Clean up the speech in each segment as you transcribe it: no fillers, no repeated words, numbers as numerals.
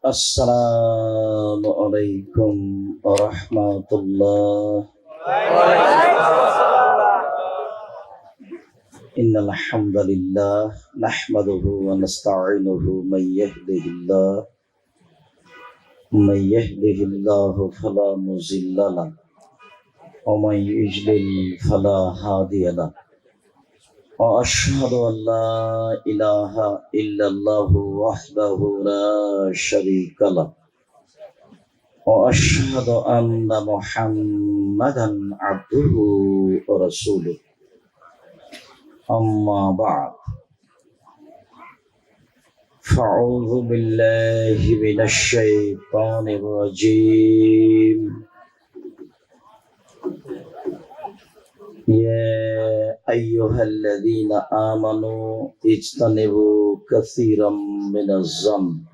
Assalamualaikum warahmatullahi. Innal hamdalillah nahmaduhu wa nasta'inuhu may yahdihillahu fala mudilla lahu wa may yudlil fala hadiya lahu. Wa ashhadu an la ilaha illallah wahdahu la sharika lahu wa ashhadu anna Muhammadan abduhu wa rasuluh. Amma ba'd. Fa'udhu billahi minasy syaithanir rajim. Ya ayyuhalladzina amanu ijtanibu katsiran minaz zann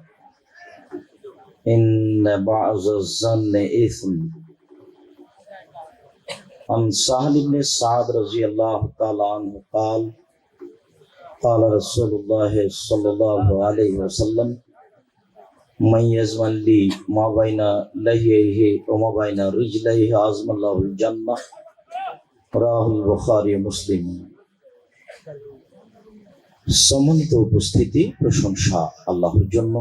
inna ba'daz zanni itsm. An Sahal ibn Sa'd radhiyallahu ta'ala anhu qala qala Rasulullah sallallahu alayhi wa sallam man yazman li ma baina lahyayhi wa ma baina rijlayhi azmallahu al-jannah. Rahul Bukhari মুসলিম। সম্মানিত উপস্থিতি, প্রশংসা আল্লাহর জন্য,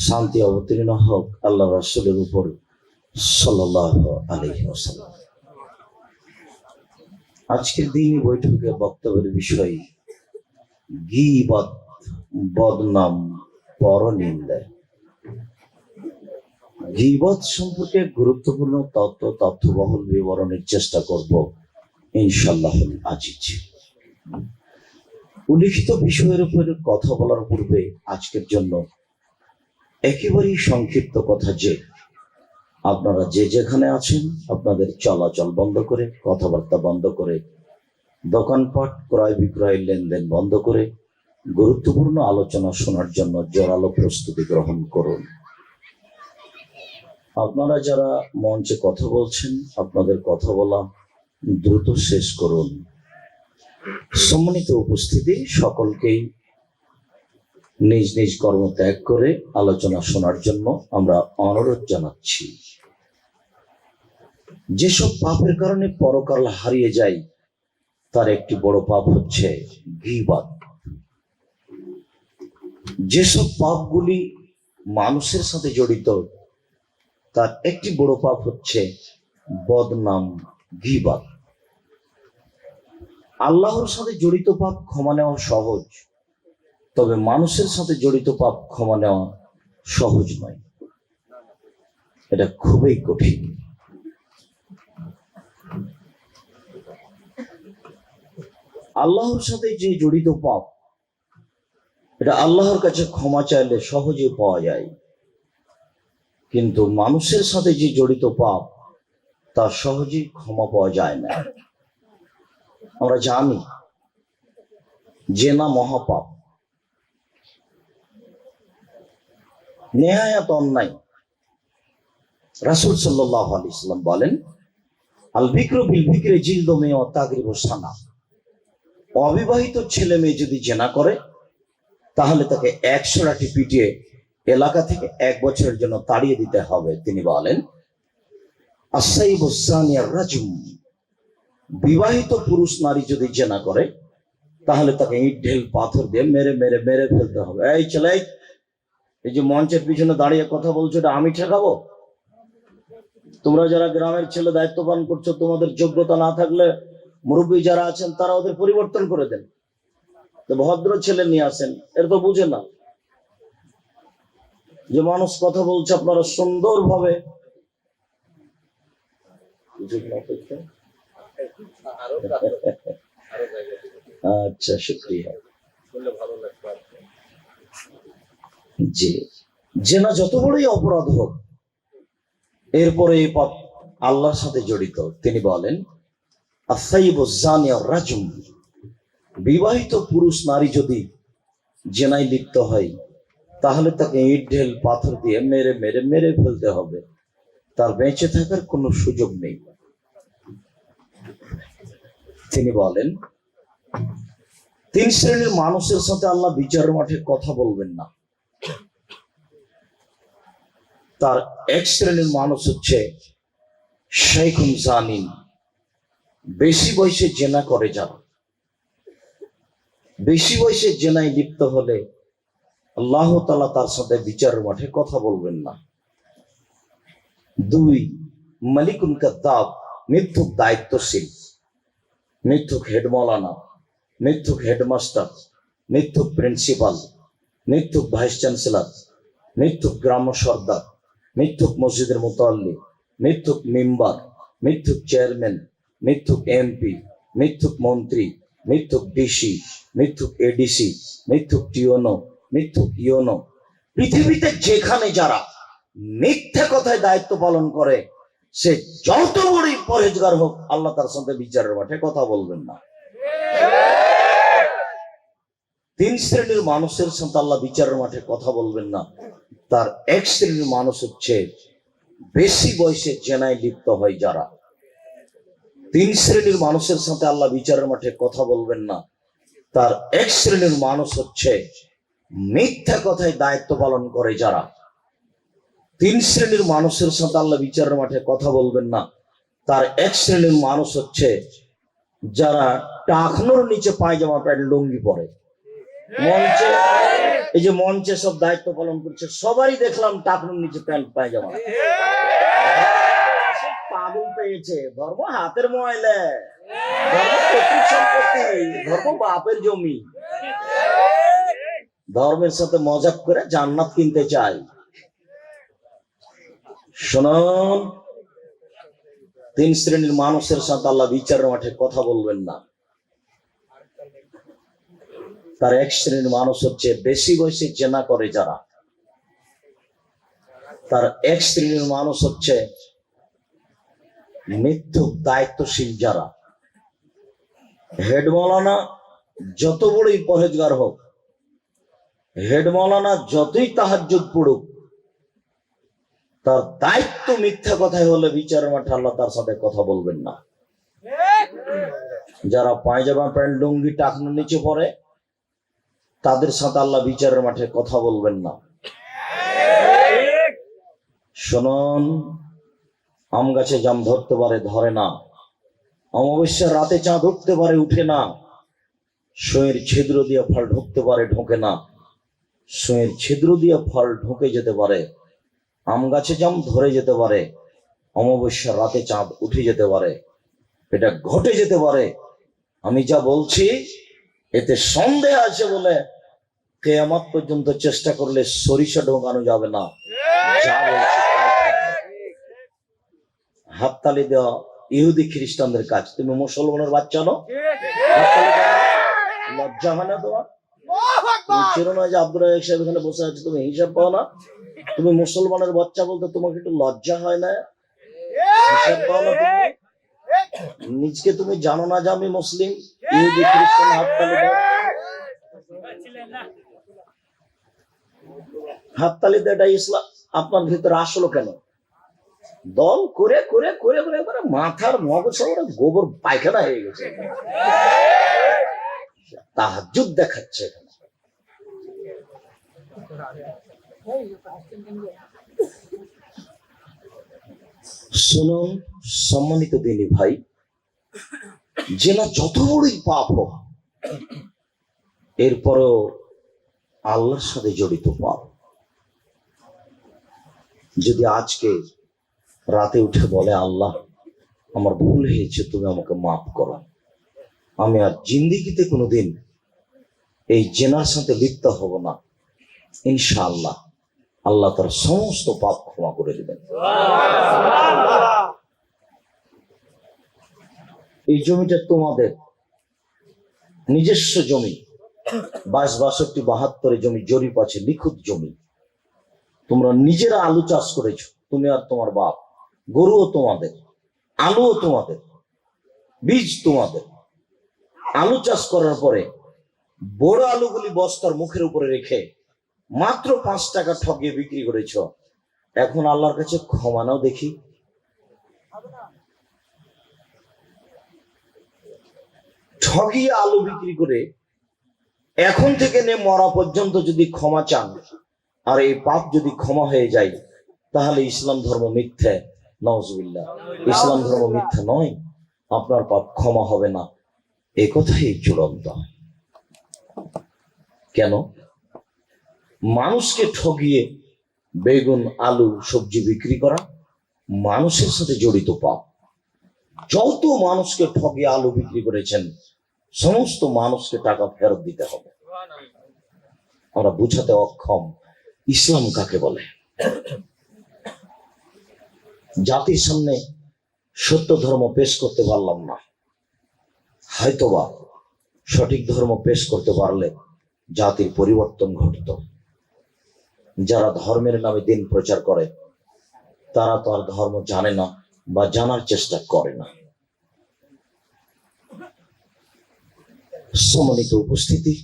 শান্তি অবতীর্ণ হোক আল্লাহ রাসূলের উপর সাল্লাল্লাহু আলাইহি ওয়াসাল্লাম। আজকের দিনই বৈঠকের বক্তব্যের বিষয় গীবত, বদনাম, পরনিন্দা। গীবত সম্পর্কে গুরুত্বপূর্ণ তথ্যবহুল বিবরণের চেষ্টা করব ইনশাআল্লাহুল আজিজ। উল্লিখিত বিষয়ের উপর কথা বলার পূর্বে আজকের জন্য একেবারেই সংক্ষিপ্ত কথা যে আপনারা যে যেখানে আছেন আপনাদের চলাচল বন্ধ করে, কথাবার্তা বন্ধ করে, দোকানপাট ক্রয় বিক্রয় লেনদেন বন্ধ করে গুরুত্বপূর্ণ আলোচনা শোনার জন্য জোরালো প্রস্তুতি গ্রহণ করুন। আপনারা যারা মঞ্চে কথা বলছেন আপনাদের কথা বলা দ্রুত শেষ করুন। সম্মানিত উপস্থিতি, সকলকেই নিজ নিজ কর্ম ত্যাগ করে আলোচনা শোনার জন্য আমরা অনুরোধ জানাচ্ছি। যেসব পাপের কারণে পরকাল হারিয়ে যায় তার একটি বড় পাপ হচ্ছে গীবত। যেসব পাপগুলি মানুষের সাথে জড়িত তার একটি বড় পাপ হচ্ছে বদনাম, গীবত। আল্লাহর সাথে জড়িত পাপ ক্ষমা নেওয়া সহজ, তবে মানুষের সাথে জড়িত পাপ ক্ষমা নেওয়া সহজ নয়, এটা খুবই কঠিন। আল্লাহর সাথে যে জড়িত পাপ এটা আল্লাহর কাছে ক্ষমা চাইলে সহজে পাওয়া যায়, কিন্তু মানুষের সাথে যে জড়িত পাপ তা সহজেই ক্ষমা পাওয়া যায় না। আমরা জানি জেনা মহাপাপ, নেহায়াত অন্যায়। রাসূল সাল্লাল্লাহু আলাইহি ওয়াসাল্লাম বলেন, আল বিকরু বিল বিকরি জিলদু মিয়া তাগরিবু সানা। অবিবাহিত ছেলে মেয়ে যদি জেনা করে তাহলে তাকে 100 লাঠি পিটিয়ে এলাকা থেকে 1 বছরের জন্য তাড়িয়ে দিতে হবে। তিনি বলেন, আসাইবু সানিয়ার রাজম। বিবাহিত পুরুষ নারী যদি জেনা করে তাহলে তাকে ইট ঢেল পাথর দিয়ে মেরে মেরে মেরে ফেলতে হবে। এই ছেলে, এই যে মঞ্চের পিছনে দাঁড়িয়ে কথা বলছো এটা আমি ঠেকাবো? তোমরা যারা গ্রামের ছেলে দায়িত্ব পালন করছো, তোমাদের যোগ্যতা না থাকলে মুরব্বী যারা আছেন তারা ওদের পরিবর্তন করে দেন, ভদ্র ছেলে নিয়ে আসেন। এর তো বুঝে না যে মানুষ কথা বলছে, আপনারা সুন্দরভাবে আচ্ছা, শুকরিয়া। জি, জেনা যত বড়ই অপরাধ হোক এরপরে এই পাপ আল্লাহর সাথে জড়িত। তিনি বলেন, আসাইবু জানিয়া রাজম। বিবাহিত পুরুষ নারী যদি জেনায় লিপ্ত হয় তাহলে তাকে ইট ঢেল পাথর দিয়ে মেরে মেরে মেরে ফেলতে হবে, তার বেঁচে থাকার কোনো সুযোগ নেই। তিনি বলেন, তিন শ্রেণীর মানুষের সাথে আল্লাহ বিচারের মাঠে কথা বলবেন না। তার এক শ্রেণীর মানুষ হচ্ছে শাইখুন জানিন, বেশি বয়সে জেনা করে যারা। বেশি বয়সে জেনায় লিপ্ত হলে আল্লাহ তাআলা তার সাথে বিচারের মাঠে কথা বলবেন না। দুই, মালিকুন কাদ্দাব, মিথ্যুক দায়িত্বশীল, মিথ্যুক হেড মৌলানা, মিথ্যুক হেডমাস্টার, মিথ্যুক প্রিন্সিপাল, মিথ্যুক ভাইস চ্যান্সেলর, মিথ্যুক গ্রাম্য সর্দার, মিথ্যুক মসজিদের মুতাল্লি, মিথ্যুক মেম্বার, মিথ্যুক চেয়ারম্যান, মিথ্যুক এমপি, মিথ্যুক মন্ত্রী, মিথ্যুক ডিসি, মিথ্যুক এডিসি, মিথ্যুক টিওনো, মিথ্যুক ইওনো। পৃথিবীতে যেখানে যারা মিথ্যা কথায় দায়িত্ব পালন করে, সে যত বড়ই পরহেজগার হোক, আল্লাহ তার সাথে বিচারের মাঠে কথা বলবেন না। তিন শ্রেণীর মানুষের সাথে আল্লাহ বিচারের মাঠে কথা বলবেন না। তার এক শ্রেণীর মানুষ হচ্ছে বেশি বয়সে জেনায় লিপ্ত হয় যারা। তিন শ্রেণীর মানুষের সাথে আল্লাহ বিচারের মাঠে কথা বলবেন না। তার এক শ্রেণীর মানুষ হচ্ছে মিথ্যা কথায় দায়িত্ব পালন করে যারা। তিন শ্রেণীর মানুষের সাথে আল্লাহ বিচারের মাঠে কথা বলবেন না। তার এক শ্রেণীর মানুষ হচ্ছে যারা টাকনোর নিচে পায়জামা প্যান্ট লুঙ্গি পরে। মঞ্চে, এই যে মঞ্চে সব দায়িত্ব পালন করছে, সবারই দেখলাম টাকনোর নিচে প্যান্ট পায়জামা। পাগল পেয়েছে। ধর্ম হাতের ময়লা, ধর্ম পৈতৃক সম্পত্তি, ধর্ম বাপের জমি। ধর্মের সাথে মজাক করে জান্নাত কিনতে চাই। শুনুন, তিন শ্রেণীর মানুষের সাথে আল্লাহ বিচারের মাঠে কথা বলবেন না। তার এক শ্রেণীর মানুষ হচ্ছে বেশি বয়সে জেনা করে যারা। তার এক শ্রেণীর মানুষ হচ্ছে মিথ্যুক দায়িত্বশীল যারা। হেড মৌলানা যত বড়ই পরহেজগার হোক, হেড মৌলানা যতই তাহাজ্জুদ পড়ুক, তার দায়িত্ব মিথ্যা কথায় হলে বিচারের মাঠে আল্লাহ তার সাথে কথা বলবেন না। যারা পায়জামা প্যান্ট লুঙ্গি টাকনোর নিচে পড়ে, তাদের সাথে আল্লাহ বিচারের মাঠে কথা বলবেন না। শুনুন, আম গাছে জাম ধরতে পারে, ধরে না। অমাবস্যার রাতে চাঁদ উঠতে পারে, উঠে না। সুঁয়ের ছিদ্র দিয়ে ফল ঢুকতে পারে, ঢোকে না। সুঁয়ের ছিদ্র দিয়ে ফল ঢুকে যেতে পারে। আম গাছে জাম ধরে যেতে পারে, অমাবস্যার রাতে চাঁদ উঠে যেতে পারে। এটা ঘটে যেতে পারে। আমি যা বলছি এতে সন্দেহ আছে বলে কিয়ামত পর্যন্ত চেষ্টা করলে সরিষা ঢোকানো যাবে না। যা বলছি হাততালি দেওয়া ইহুদি খ্রিস্টানদের কাজ। তুমি মুসলমানের বাচ্চা নো, লজ্জা হয় না তোমার? তুমি চির নয় যে আব্দুর রাজাক সাহেব এখানে বসে আছে, তুমি হিসাব পাও না? তুমি মুসলমানের বাচ্চা বলতে তোমাকে একটু লজ্জা হয় না? হিসাব পাও না তুমি? নিজকে তুমি জানো না যে আমি মুসলিম? ইহুদি খ্রিস্টান হাততালি দাও, হাততালি দেয়। এটা ইসলাম আপনার ভিতরে আসলো কেন? দল করে করে করে করে করে মাথার মগজ গোবর পায়খানা হয়ে গেছে। তাহাজ্জুদ দেখাচ্ছে এখানে। শুনুন সম্মানিত দিনী ভাই, জেনা যত বড়ই পাপ হোক, এরপরও আল্লাহর সাথে জড়িত পাপ। যদি আজকে রাতে উঠে বলে, আল্লাহ আমার ভুল হয়েছে, তুমি আমাকে মাফ করো, আমি আর জিন্দেগিতে কোনোদিন এই জেনার সাথে লিপ্ত হব না, ইনশাআল্লাহ আল্লাহ তার সমস্ত পাপ ক্ষমা করে দেবেন। এই জমিটা তোমাদের নিজস্ব জমি। 22, 62, 72 জমি জরিপ আছে, নিখুঁত জমি। তোমরা নিজেরা আলু চাষ করেছো, তুমি আর তোমার বাপ। গরুও তোমাদের, আলুও তোমাদের, বীজ তোমাদের। আলু চাষ করার পরে বড় আলুগুলি বস্তার মুখের উপরে রেখে মাত্র 5 টাকা ঠকিয়ে বিক্রি করেছ। এখন আল্লাহর কাছে ক্ষমা নাও দেখি। ঠকিয়ে আলু বিক্রি করে এখন থেকে মরা পর্যন্ত যদি ক্ষমা চান, আর এই পাপ যদি ক্ষমা হয়ে যায়, তাহলে ইসলাম ধর্ম মিথ্যে? নাউজুবিল্লাহ, ইসলাম ধর্ম মিথ্যা নয়, আপনার পাপ ক্ষমা হবে না, এ কথাই চূড়ান্ত। কেন? মানুষকে ঠগিয়ে বেগুন, আলু, সবজি বিক্রি করা মানুষের সাথে জড়িত পাপ। যত মানুষকে ঠগিয়ে আলু বিক্রি করেছেন সমস্ত মানুষকে টাকা ফেরত দিতে হবে। আমরা বুঝাতে অক্ষম ইসলাম কাকে বলে। জাতির সামনে সত্য ধর্ম পেশ করতে পারলাম না, হয়তোবা সঠিক ধর্ম পেশ করতে পারলে জাতির পরিবর্তন ঘটত। যারা ধর্মের নামে দিন প্রচার করে তারা তো আর ধর্ম জানে না বা জানার চেষ্টা করে না। সম্মানিত উপস্থিতি,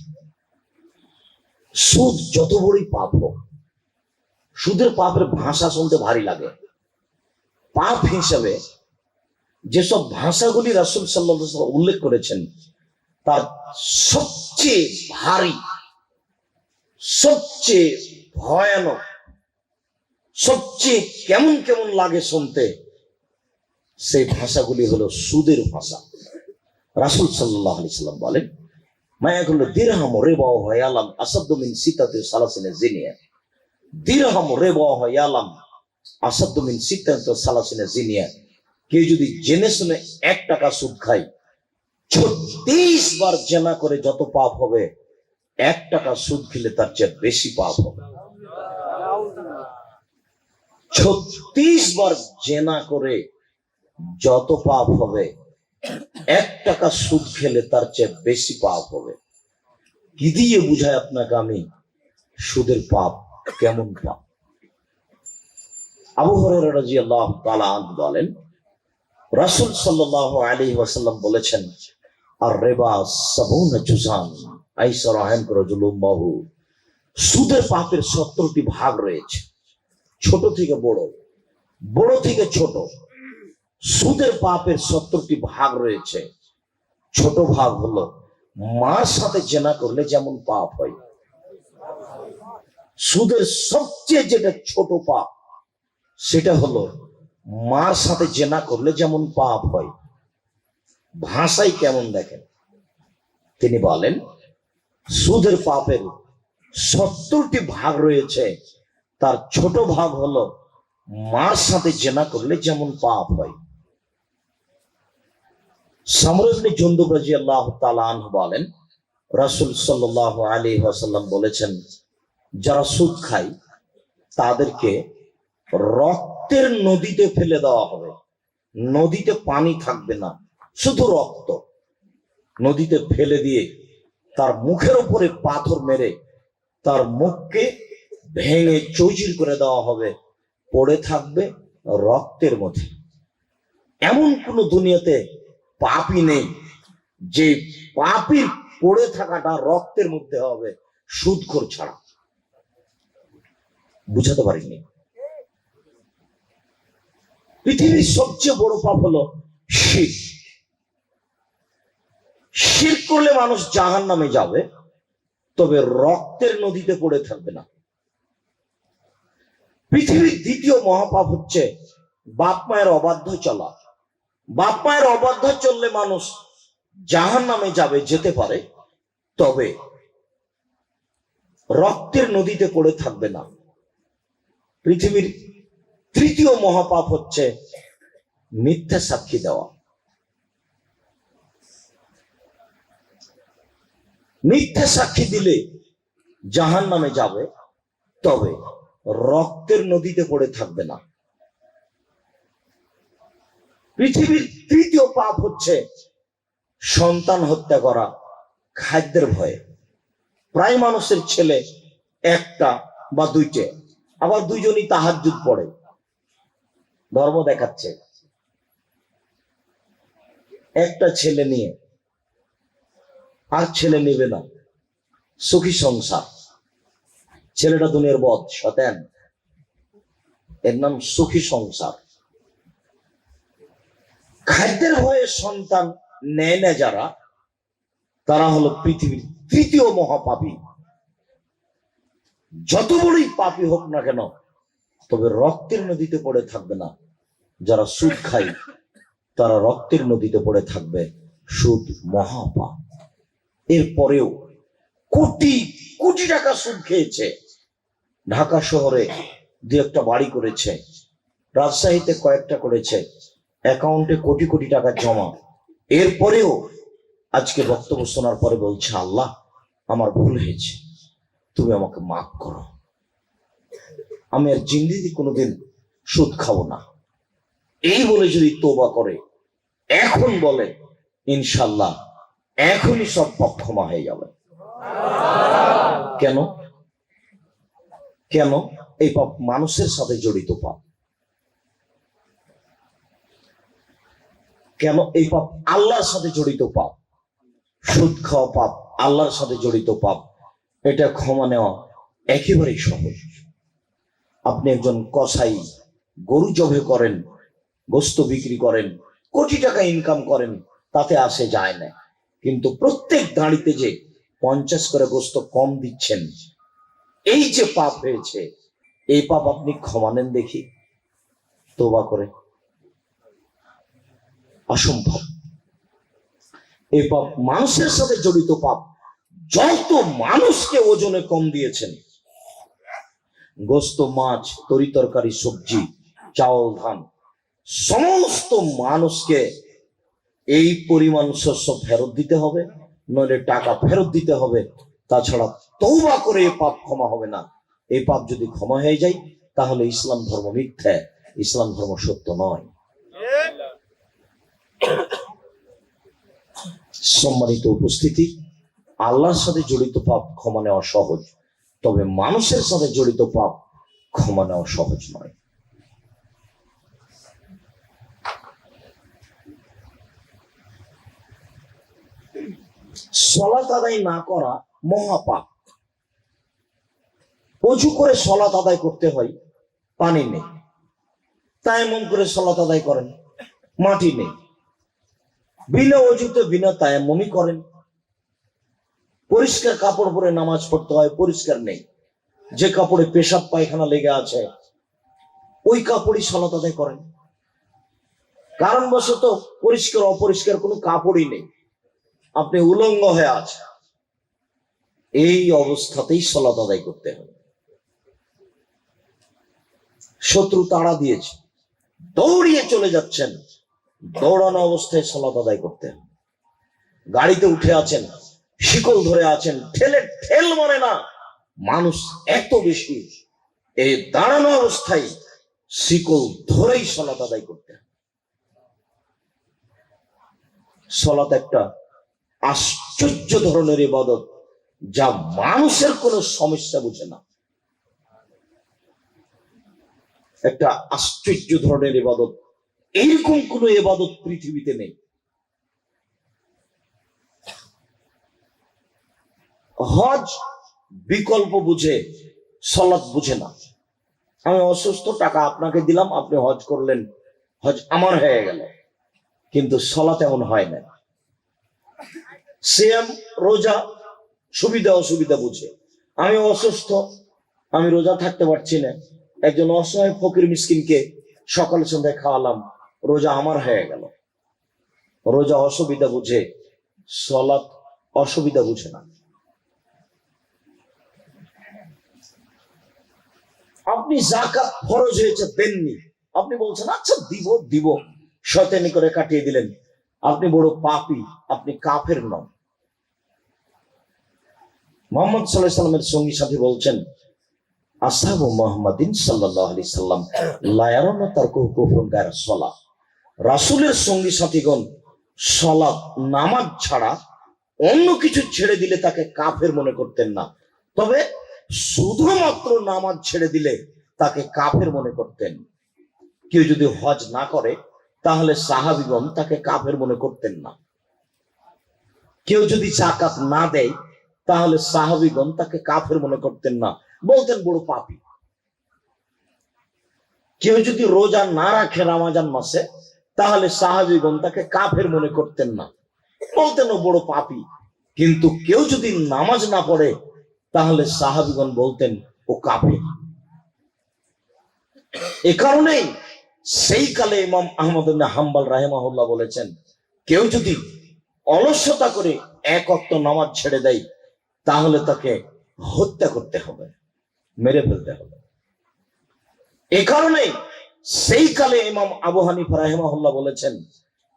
সুদ যত বড়ই পাপ হোক, সুদের পাপের ভাষা শুনতে ভারী লাগে। পাপ হিসাবে যেসব ভাষাগুলি রাসূল সাল্লাল্লাহু আলাইহি ওয়াসাল্লাম উল্লেখ করেছেন তার সবচেয়ে ভারী, সবচেয়ে ভয়ানক, সবচেয়ে কেমন কেমন লাগে শুনতে, সেই ভাষাগুলি হলো সুদের ভাষা। রাসূল সাল্লাল্লাহু আলাইহি ওয়াসাল্লাম বলেন, মায়াকুল দিরহাম রিবা ওয়া ইয়ালাম আসাদু মিন সিতাতি সালাসিনা জিনিয়া। দিরহাম রিবা ওয়া ইয়ালাম আসাদু মিন সিতাতি সালাসিনা জিনিয়া। কেউ যদি জেনে শুনে 1 টাকা সুদ খায়, 36 বার জেনা করে যত পাপ হবে, 1 টাকা সুদ খেলে তার চেয়ে বেশি পাপ হবে। 36 বার জেনা করে যত পাপ হবে, 1 টাকা সুদ খেলে তার চেয়ে বেশি পাপ হবে। কি দিয়ে বুঝায় আপনাকে আমি সুদের পাপ কেমন পাপ? আবু হুরায়রা রাদিয়াল্লাহু তাআলা আনহু বলেন, রাসূল সাল্লাল্লাহু আলাইহি ওয়াসাল্লাম বলেছেন, আর রিবা 70 জুজান আইসার আহম রাজুলুম মাহু। সুদের পাপের 70টি ভাগ রয়েছে, ছোট থেকে বড়, বড় থেকে ছোট। সুদের পাপের 70টি ভাগ রয়েছে। ছোট ভাগ হলো মার সাথে জেনা করলে যেমন পাপ হয়। সুদের সবচেয়ে যেটা ছোট পাপ সেটা হলো মার সাথে জেনা করলে যেমন পাপ হয়। ভাষাই কেমন দেখেন, তিনি বলেন সুদের পাপের 70টি ভাগ রয়েছে, তার ছোট ভাগ হলো মার সাথে জেনা করলে যেমন পাপ হয়। সামর ইবনে জুনদুব রাদিয়াল্লাহু তাআলা আনহু বলেন, রাসূল সাল্লাল্লাহু আলাইহি ওয়াসাল্লাম বলেছেন, যারা সুদ খায় তাদেরকে রক্তের নদীতে ফেলে দেওয়া হবে। নদীতে পানি থাকবে না, শুধু রক্ত। নদীতে ফেলে দিয়ে তার মুখের উপরে পাথর মেরে তার মুখকে ভেঙে চৌচির করে দেওয়া হবে, পড়ে থাকবে রক্তের মধ্যে। এমন কোন দুনিয়াতে পাপই নেই যে পাপীর পড়ে থাকাটা রক্তের মধ্যে হবে, সুদখোর ছাড়া। বুঝাতে পারিনি। পৃথিবীর সবচেয়ে বড় পাপ হলো শিরক। শিরক করলে মানুষ জাহান্নামে যাবে, তবে রক্তের নদীতে পড়ে থাকবে না। পৃথিবীর দ্বিতীয় মহাপাপ হচ্ছে বাপ মায়ের অবাধ্য চলা। বাপ মায়ের অবাধ্য চললে মানুষ জাহান্নামে যাবে, যেতে পারে, তবে রক্তের নদীতে পড়ে থাকবে না। পৃথিবীর তৃতীয় মহাপাপ হচ্ছে মিথ্যা সাক্ষী দেওয়া। মিথ্যা সাক্ষী দিলে জাহান্নামে যাবে, তবে রক্তের নদীতে পড়ে থাকবে না। পৃথিবীর তৃতীয় পাপ হচ্ছে সন্তান হত্যা করা খাদ্যের ভয়ে। প্রায় মানুষের ছেলে একটা বা দুইটে, আবার দুইজনই তাহাজ্জুদ পড়ে, ধর্ম দেখাচ্ছে। একটা ছেলে নিয়ে আর ছেলে নেবে না, সুখী সংসার। ছেলেটা দুনিয়ার বদ শয়তান, এর নাম সুখী সংসার। খাদ্যের ভয়ে সন্তান নেয় না যারা, তারা হলো পৃথিবীর তৃতীয় মহাপাপী। যত বড়ই পাপী হোক না কেন, তবে রক্তের নদীতে পড়ে থাকবে না। যারা সুদ খায় তারা রক্তের নদীতে পড়ে থাকবে। সুদ মহাপাপ। এরপরেও কোটি কোটি টাকা সুদ খেয়েছে। ঢাকা শহরে দু একটা বাড়ি করেছে, রাজশাহীতে কয়েকটা করেছে, অ্যাকাউন্টে কোটি কোটি টাকা জমা। এরপরেও আজকে বক্তব্য শোনার পরে বলছে, আল্লাহ আমার ভুল হয়েছে, তুমি আমাকে মাফ করো, আমি আর জিন্দেগি কোনোদিন সুদ খাবো না। এই বলে যদি তওবা করে, এখন বলে, ইনশাল্লাহ এখনই সব পাপ ক্ষমা হয়ে যাবে। কেন? কেন? এই পাপ মানুষের সাথে জড়িত পাপ। কেন? এই পাপ আল্লাহর সাথে জড়িত পাপ। সুদ খাওয়া পাপ, আল্লাহর সাথে জড়িত পাপ। এটা ক্ষমা নেওয়া একেবারেই সহজ। আপনি একজন কসাই, গরু জবে করেন, গোস্ত বিক্রি করেন, কোটি টাকা ইনকাম করেন, তাতে আসে যায় না। কিন্তু প্রত্যেক দাঁড়িতে যে 50 করে গোস্ত কম দিচ্ছেন, এই যে পাপ হয়েছে, এই পাপ আপনি ক্ষমা নেন দেখি তওবা করে? অসম্ভব। এই পাপ মানুষের সাথে জড়িত পাপ। যত মানুষকে ওজনে কম দিয়েছেন, গোস্ত, মাছ, তরি তরকারি, সবজি, চাউল, ধান, সমস্ত মানুষকে এই পরিমাণ শস্য ফেরত দিতে হবে, নইলে টাকা ফেরত দিতে হবে। তাছাড়া তওবা করে এই পাপ ক্ষমা হবে না। এই পাপ যদি ক্ষমা হয়ে যায়, তাহলে ইসলাম ধর্ম মিথ্যা, ইসলাম ধর্ম সত্য নয়। সম্মানিত উপস্থিতি, আল্লাহর সাথে জড়িত পাপ ক্ষমা নেওয়া সহজ, তবে মানুষের সাথে জড়িত পাপ ক্ষমা নেওয়া সহজ নয়। সালাত আদায় না করা মহাপাপ। অজু করে সালাত আদায় করতে হয়, পানি নেই, তায়াম্মুম করে সালাত আদায় করেন, মাটি নেই, বিনা অজুতে বিনা তায়াম্মুমই করেন। পরিষ্কার কাপড় পরে নামাজ পড়তে হয়, পরিষ্কার নেই, যে কাপড়ে পেশাব পায়খানা লেগে আছে ওই কাপড়ই সালাত আদায় করেন। কারণবশত পরিষ্কার অপরিষ্কার কোনো কাপড়ই নেই, আপনি উলঙ্গ হয়ে আছেন, এই অবস্থাতেই সালাত আদায় করতে হবে। শত্রু তাড়া দিয়েছে, দৌড়িয়ে চলে যাচ্ছেন, দৌড়ানো অবস্থায় সালাত আদায় করতে হবে। গাড়িতে উঠে আছেন, শিকল ধরে আছেন, ঠেলে ঠেল মানে না, মানুষ এত বেশি, এই দাঁড়ানো অবস্থায় শিকল ধরেই সালাত আদায় করতে হবে। সালাত একটা আশ্চর্য ধরনের ইবাদত, যা মানুষের কোনো সমস্যা বুঝে না। একটা আশ্চর্য ধরনের ইবাদত, এইরকম কোন ইবাদত পৃথিবীতে নেই। হজ বিকল্প বুঝে, সালাত বুঝে না। আমি অসুস্থ, টাকা আপনাকে দিলাম, আপনি হজ করলেন, হজ আমার হয়ে গেল। কিন্তু সালাত এমন হয় না। সিয়াম, রোজা সুবিধা অসুবিধা বুঝে। আমি অসুস্থ, আমি রোজা থাকতে পারছি না, একজন অসহায় ফকির মিসকিনকে সকালে সন্ধ্যায় খাওয়ালাম, রোজা আমার হয়ে গেল। রোজা অসুবিধা বুঝে, সালাত অসুবিধা বুঝে না। আপনি যাকাত ফরজ হয়েছে দেননি, আপনি বলছেন আচ্ছা দিব দিব, শয়তানি করে কাটিয়ে দিলেন, আপনি বড় পাপী, আপনি কাফের নন। মুহাম্মদ সাল্লাল্লাহু আলাইহি সাল্লামের সঙ্গী সাথী বলছেন, আসহাবু মুহাম্মাদিন সাল্লাল্লাহু আলাইহি সাল্লাম লা ইয়ারাউনা তারকুহু কুফরুন গায়রা সালাহ। রাসূলের সঙ্গী সাথীগণ সালাত, নামাজ ছাড়া অন্য কিছু ছেড়ে দিলে তাকে কাফের মনে করতেন না, তবে শুধুমাত্র নামাজ ছেড়ে দিলে তাকে কাফের মনে করতেন। কেউ যদি হজ না করে তাহলে সাহাবীগণ তাকে কাফের মনে করতেন না। কেউ যদি যাকাত না দেয় তাহলে সাহাবীগণ তাকে কাফের মনে করতেন না, বলতেন বড় পাপী। কেউ যদি রোজা না রাখে রমজান মাসে তাহলে সাহাবীগণ তাকে কাফের মনে করতেন না, বলতেন ও বড় পাপী। কিন্তু কেউ যদি নামাজ না পড়ে তাহলে সাহাবীগণ বলতেন ও কাফের। এ কারণেই সেই কালে ইমাম আহমদ ইবনে হাম্বল রাহিমাহুল্লাহ বলেছেন, কেউ যদি অলসতা করে এক ওয়াক্ত নামাজ ছেড়ে দেয় তাহলে তাকে হত্যা করতে হবে, মেরে ফেলতে হবে। এ কারণেই সেই কালে ইমাম আবু হানিফা রাহিমাহুল্লাহ বলেছেন,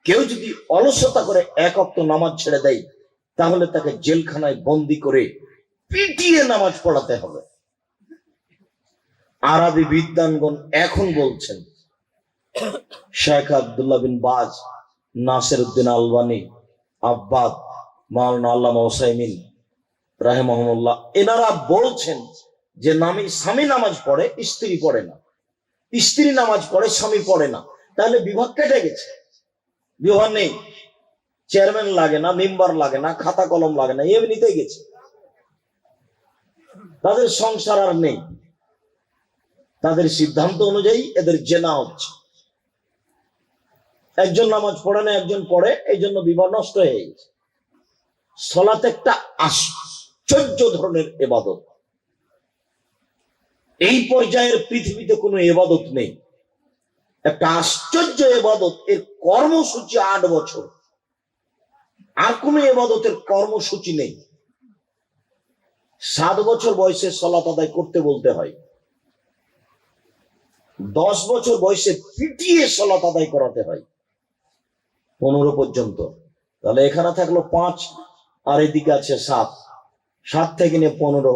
কেউ যদি অলসতা করে এক ওয়াক্ত নামাজ ছেড়ে দেয় তাহলে তাকে জেলখানায় বন্দি করে পিটিয়ে নামাজ পড়াতে হবে। আরবি বিদ্বানগণ এখন বলছেন, শেখ আব্দুল্লাহ বিন বাজ, নাসির উদ্দিন আলবানী, আব্বাদ, মাওলানা আল্লামা উসাইমিন রাহিমাহুল্লাহ, এনারা বলছেন যে স্বামী নামাজ পড়ে, স্ত্রী পড়ে না, স্ত্রী নামাজ পড়ে, স্বামী পড়ে না, তাহলে বিভাগ কেটে গেছে। বিভাগ নেই, চেয়ারম্যান লাগে না, মেম্বার লাগে না, খাতা কলম লাগে না, এমনিতেই গেছে, তাদের সংসার আর নেই। তাদের সিদ্ধান্ত অনুযায়ী এদের জেনা হচ্ছে। একজন নামাজ পড়ে না, একজন পড়ে, এই জন্য বিবাহ নষ্ট হয়ে গেছে। সলাত একটা আশ্চর্য ধরনের ইবাদত। এই পর্যায়ের পৃথিবীতে কোনো ইবাদত নেই। একটা আশ্চর্য ইবাদত, এর কর্মসূচি 8 বছর। আর কোনো ইবাদতের কর্মসূচি নেই। 7 বছর বয়সে সলাত আদায় করতে বলতে হয়, 10 বছর বয়সে পিটিয়ে সলাত আদায় করাতে হয়, 15 পর্যন্ত। তাহলে এখানে থাকলো 5, আর এদিকে আছে 7, 7 থেকে নিয়ে 15,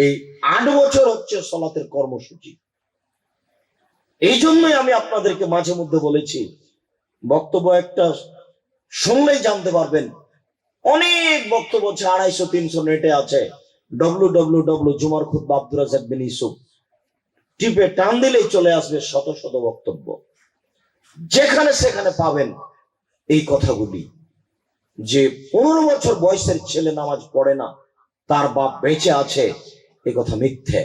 এই 8 বছর হচ্ছে সলাতের কর্মসূচি। এই জন্যই আমি আপনাদেরকে মাঝে মধ্যে বলেছি, বক্তব্য একটা শুনলেই জানতে পারবেন, অনেক বক্তব্য আছে, 250-300 নেটে আছে, www জুমার খুতবা আব্দুর রাজ্জাক বিন ইউসুফ টিপে টান দিলেই চলে আসবে শত শত বক্তব্য। যেখানে সেখানে পাবেন এই কথাগুলি, যে 15 বছর বয়সের ছেলে নামাজ পড়ে না, তার বাপ বেঁচে আছে, এ কথা মিথ্যে।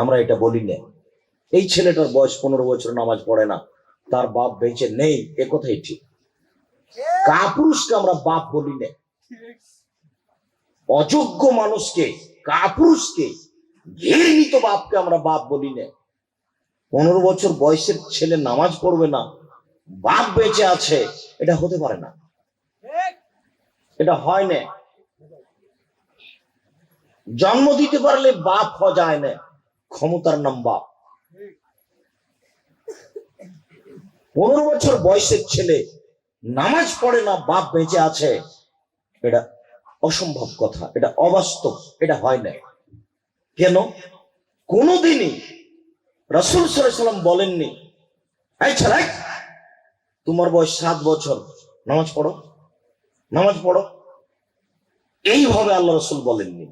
আমরা এটা বলি না। এই ছেলেটার বয়স 15 বছর, নামাজ পড়ে না, তার বাপ বেঁচে নেই, এ কথাই ঠিক। কাপুরুষকে আমরা বাপ বলি না। অযোগ্য মানুষকে, কাপুরুষকে, ঘৃণিত বাপকে আমরা বাপ বলি না। 15 বছর বয়সের ছেলে নামাজ পড়বে না, বাপ বেঁচে আছে, এটা হতে পারে না, এটা হয় না। জন্ম দিতে পারলে বাপ হওয়া যায় না, ক্ষমতার নাম বাপ। 15 বছর বয়সের ছেলে নামাজ পড়ে না, বাপ বেঁচে আছে, এটা অসম্ভব কথা, এটা অবাস্তব, এটা হয় না। কেন? কোনদিনই রাসূল সাল্লাল্লাহু আলাইহি ওয়াসাল্লাম বলেননি, এই ছেলে তোমার বয়স 7 বছর, নামাজ পড়ো, নামাজ পড়ো। এইভাবে আল্লাহ রাসূল বলেননি।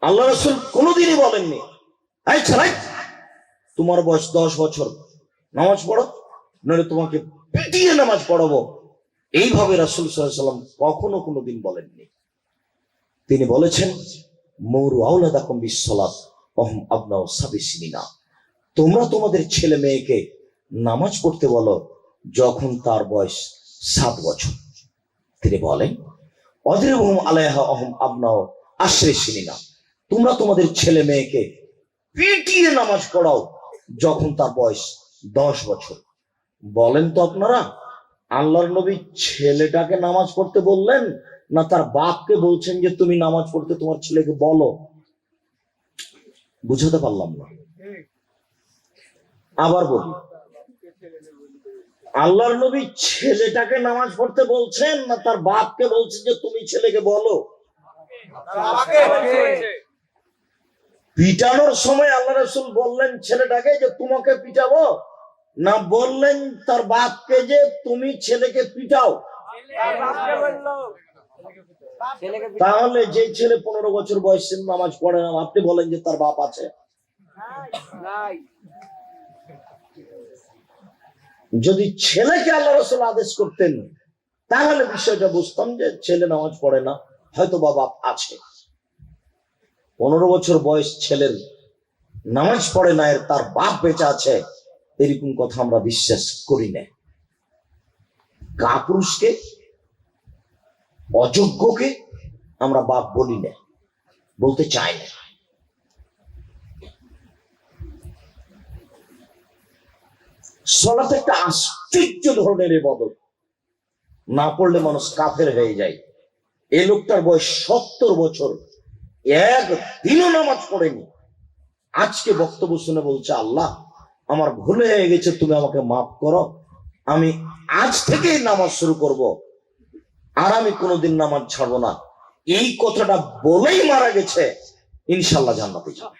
আল্লাহ রাসূল কোনদিনই বলেননি, এই ছেলে তোমার বয়স 10 বছর, নামাজ পড়ো, নইলে তোমাকে পিটিয়ে নামাজ পড়াবো। এইভাবে রাসূল সাল্লাল্লাহু আলাইহি ওয়াসাল্লাম কখনো কোনোদিন বলেননি। তিনি বলেছেন, মুরু আওলাদাকুম বিসসালাত ওয়াহুম আবনাউ সাব'i সিনিনা, তোমরা তোমাদের ছেলে মেয়েকে নামাজ পড়তে বলো যখন তার বয়স 7 বছর। তিনি বলেন, অযরিবহুম আলাইহা ওয়াহুম আবনাউ 10 সিনিনা, তোমরা তোমাদের ছেলে মেয়েকে পিটিয়ে নামাজ পড়াও যখন তার বয়স 10 বছর। বলেন তো আপনারা, আল্লাহর নবী ছেলেটাকে নামাজ পড়তে বললেন, না তার বাপকে বলছেন যে তুমি নামাজ পড়তে তোমার ছেলেকে বলো? বুঝাতে পারলাম না। আবার বলি, আল্লাহর নবী ছেলেটাকে নামাজ পড়তে বলছেন, না তার বাপকে বলছেন যে তুমি ছেলেকে বলো? পিটানোর সময় আল্লাহ রাসূল বললেন ছেলেটাকে যে তোমাকে পিটাবো, না বললেন তার বাপকে যে তুমি ছেলেকে পিটাও? তাহলে যে ছেলে 15 বছর বয়সে নামাজ পড়ে না, আপনি বলেন যে তার বাপ আছে? যদি ছেলেকে আল্লাহ রাসূল আদেশ করতেন তাহলে বিষয়টা বুঝতাম যে ছেলে নামাজ পড়ে না, হয়তো বাপ আছে। 15 বছর বয়স ছেলের নামাজ পড়ে না, এর তার বাপ বেঁচে আছে, এরকম কথা আমরা বিশ্বাস করি না। কাপুরুষকে, অযোগ্যকে আমরা বাপ বলি না, বলতে চাই না। সালাত একটা আশ্চর্য ধরনের ইবাদত, না পড়লে মানুষ কাফের হয়ে যায়। এই লোকটার বয়স 70 বছর, একদিনও নামাজ পড়েনি। আজকে বক্তব্য শুনে বলছে, আল্লাহ আমার ভুল হয়ে গেছে, তুমি আমাকে মাফ করো, আমি আজ থেকেই নামাজ শুরু করব, আর আমি কোনোদিন নামাজ ছাড়বো না। এই কথাটা বলেই মারা গেছে, ইনশাল্লাহ জান্নাতে যাবে।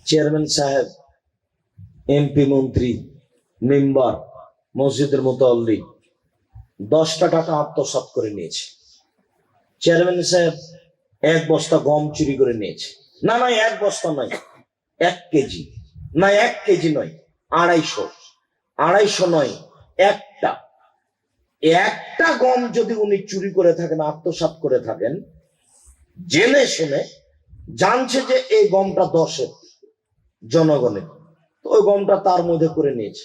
চেয়ারম্যান সাহেব, এমপি, মন্ত্রী, মেম্বার, মসজিদের মুতাল্লি 10টা টাকা আত্মসাৎ করে নিয়েছে। চেয়ারম্যান সাহেব 1 বস্তা গম চুরি করে নিয়েছে। না 1 বস্তা নয়, 1 কেজি, না 1 কেজি নয়, 250 নয়, একটা গম যদি উনি চুরি করে থাকেন, আত্মসাৎ করে থাকেন, জেনে শুনে, জানছে যে এই গমটা 10-এর জনগণের, তো ওই গমটা তার মধ্যে করে নিয়েছে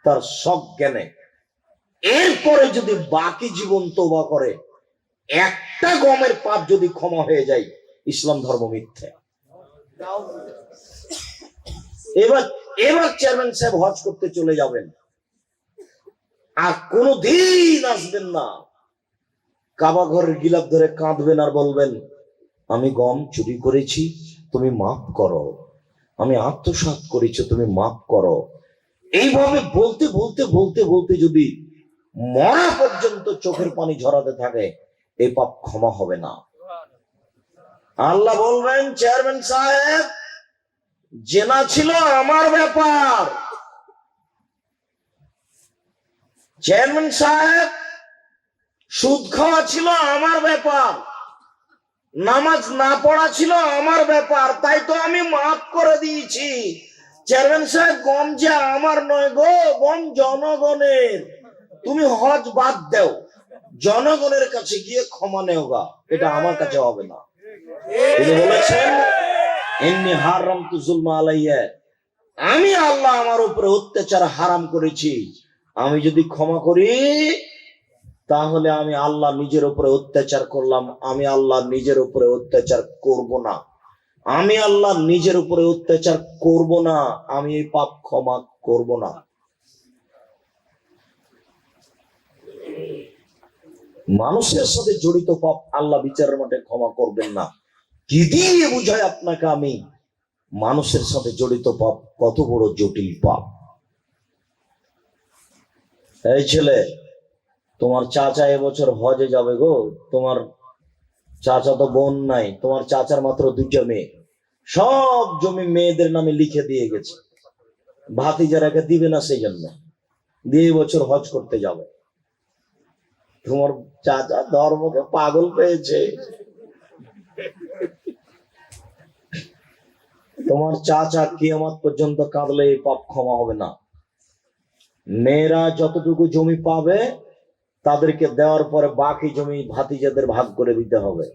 তার সব জ্ঞানে। এরপরে যদি বাকি জীবন তওবা করে, একটা গমের পাপ যদি ক্ষমা হয়ে যায়, ইসলাম ধর্ম মিথ্যা। এবার চেয়ারম্যান সাহেব হজ করতে চলে যাবেন, আর কোনদিন আসবেন না। কাবা ঘরের গিলাফ ধরে কাঁদবেন আর বলবেন, আমি গম চুরি করেছি, তুমি মাফ করো, আমি আত্মসাৎ করেছি, তুমি মাফ করো। এইভাবে বলতে বলতে বলতে বলতে যদি মরা পর্যন্ত চোখের পানি ঝরাতে থাকে, এই পাপ ক্ষমা হবে না। আল্লাহ বলবেন, চেয়ারম্যান সাহেব, জেনা ছিল আমার ব্যাপার, চেয়ারম্যান সাহেব সুদ খাওয়া ছিল আমার ব্যাপার, নামাজ না পড়া ছিল আমার ব্যাপার, তাই তো আমি মাফ করে দিয়েছি। চেয়ারম্যান সাহেব, গম যে আমার নয় গো, গম জনগণের, তুমি হজ বাদ দাও, জনগণের কাছে গিয়ে ক্ষমা নেও গা, এটা আমার কাছে হবে না। তিনি বলেছেন, ইন্নী হারামতু যুলমা আলাইয়া, আমি আল্লাহ আমার উপরে অত্যাচার হারাম করেছি, আমি যদি ক্ষমা করি তাহলে আমি আল্লাহ নিজের উপরে অত্যাচার করলাম, আমি আল্লাহ নিজের উপরে অত্যাচার করব না, আমি আল্লাহ নিজের উপরে অত্যাচার করব না, আমি এই পাপ ক্ষমা করব না। মানুষের সাথে জড়িত পাপ আল্লাহ বিচারের মাঠে ক্ষমা করবেন না। কি দিয়ে বুঝায় আপনাকে আমি মানুষের সাথে জড়িত পাপ কত বড় জটিল পাপ? এই ছেলে, তোমার চাচা এবছর হজে যাবে গো, তোমার চাচা তো বোন নাই, তোমার চাচার মাত্র 2টা মেয়ে, সব জমি মেয়েদের নামে লিখে দিয়ে গেছে, ভাতিজারাকে দিবে না, সেই জন্য দিয়ে বছর হজ করতে যাবে। তোমার চাচা ধর্মকে পাগল পেয়েছে, তোমার চাচা কিয়ামত পর্যন্ত কাঁদলে এই পাপ ক্ষমা হবে না। মেয়েরা যতটুকু জমি পাবে তাদেরকে দেওয়ার পরে বাকি জমি ভাতিজাদের ভাগ করে দিতে হবে।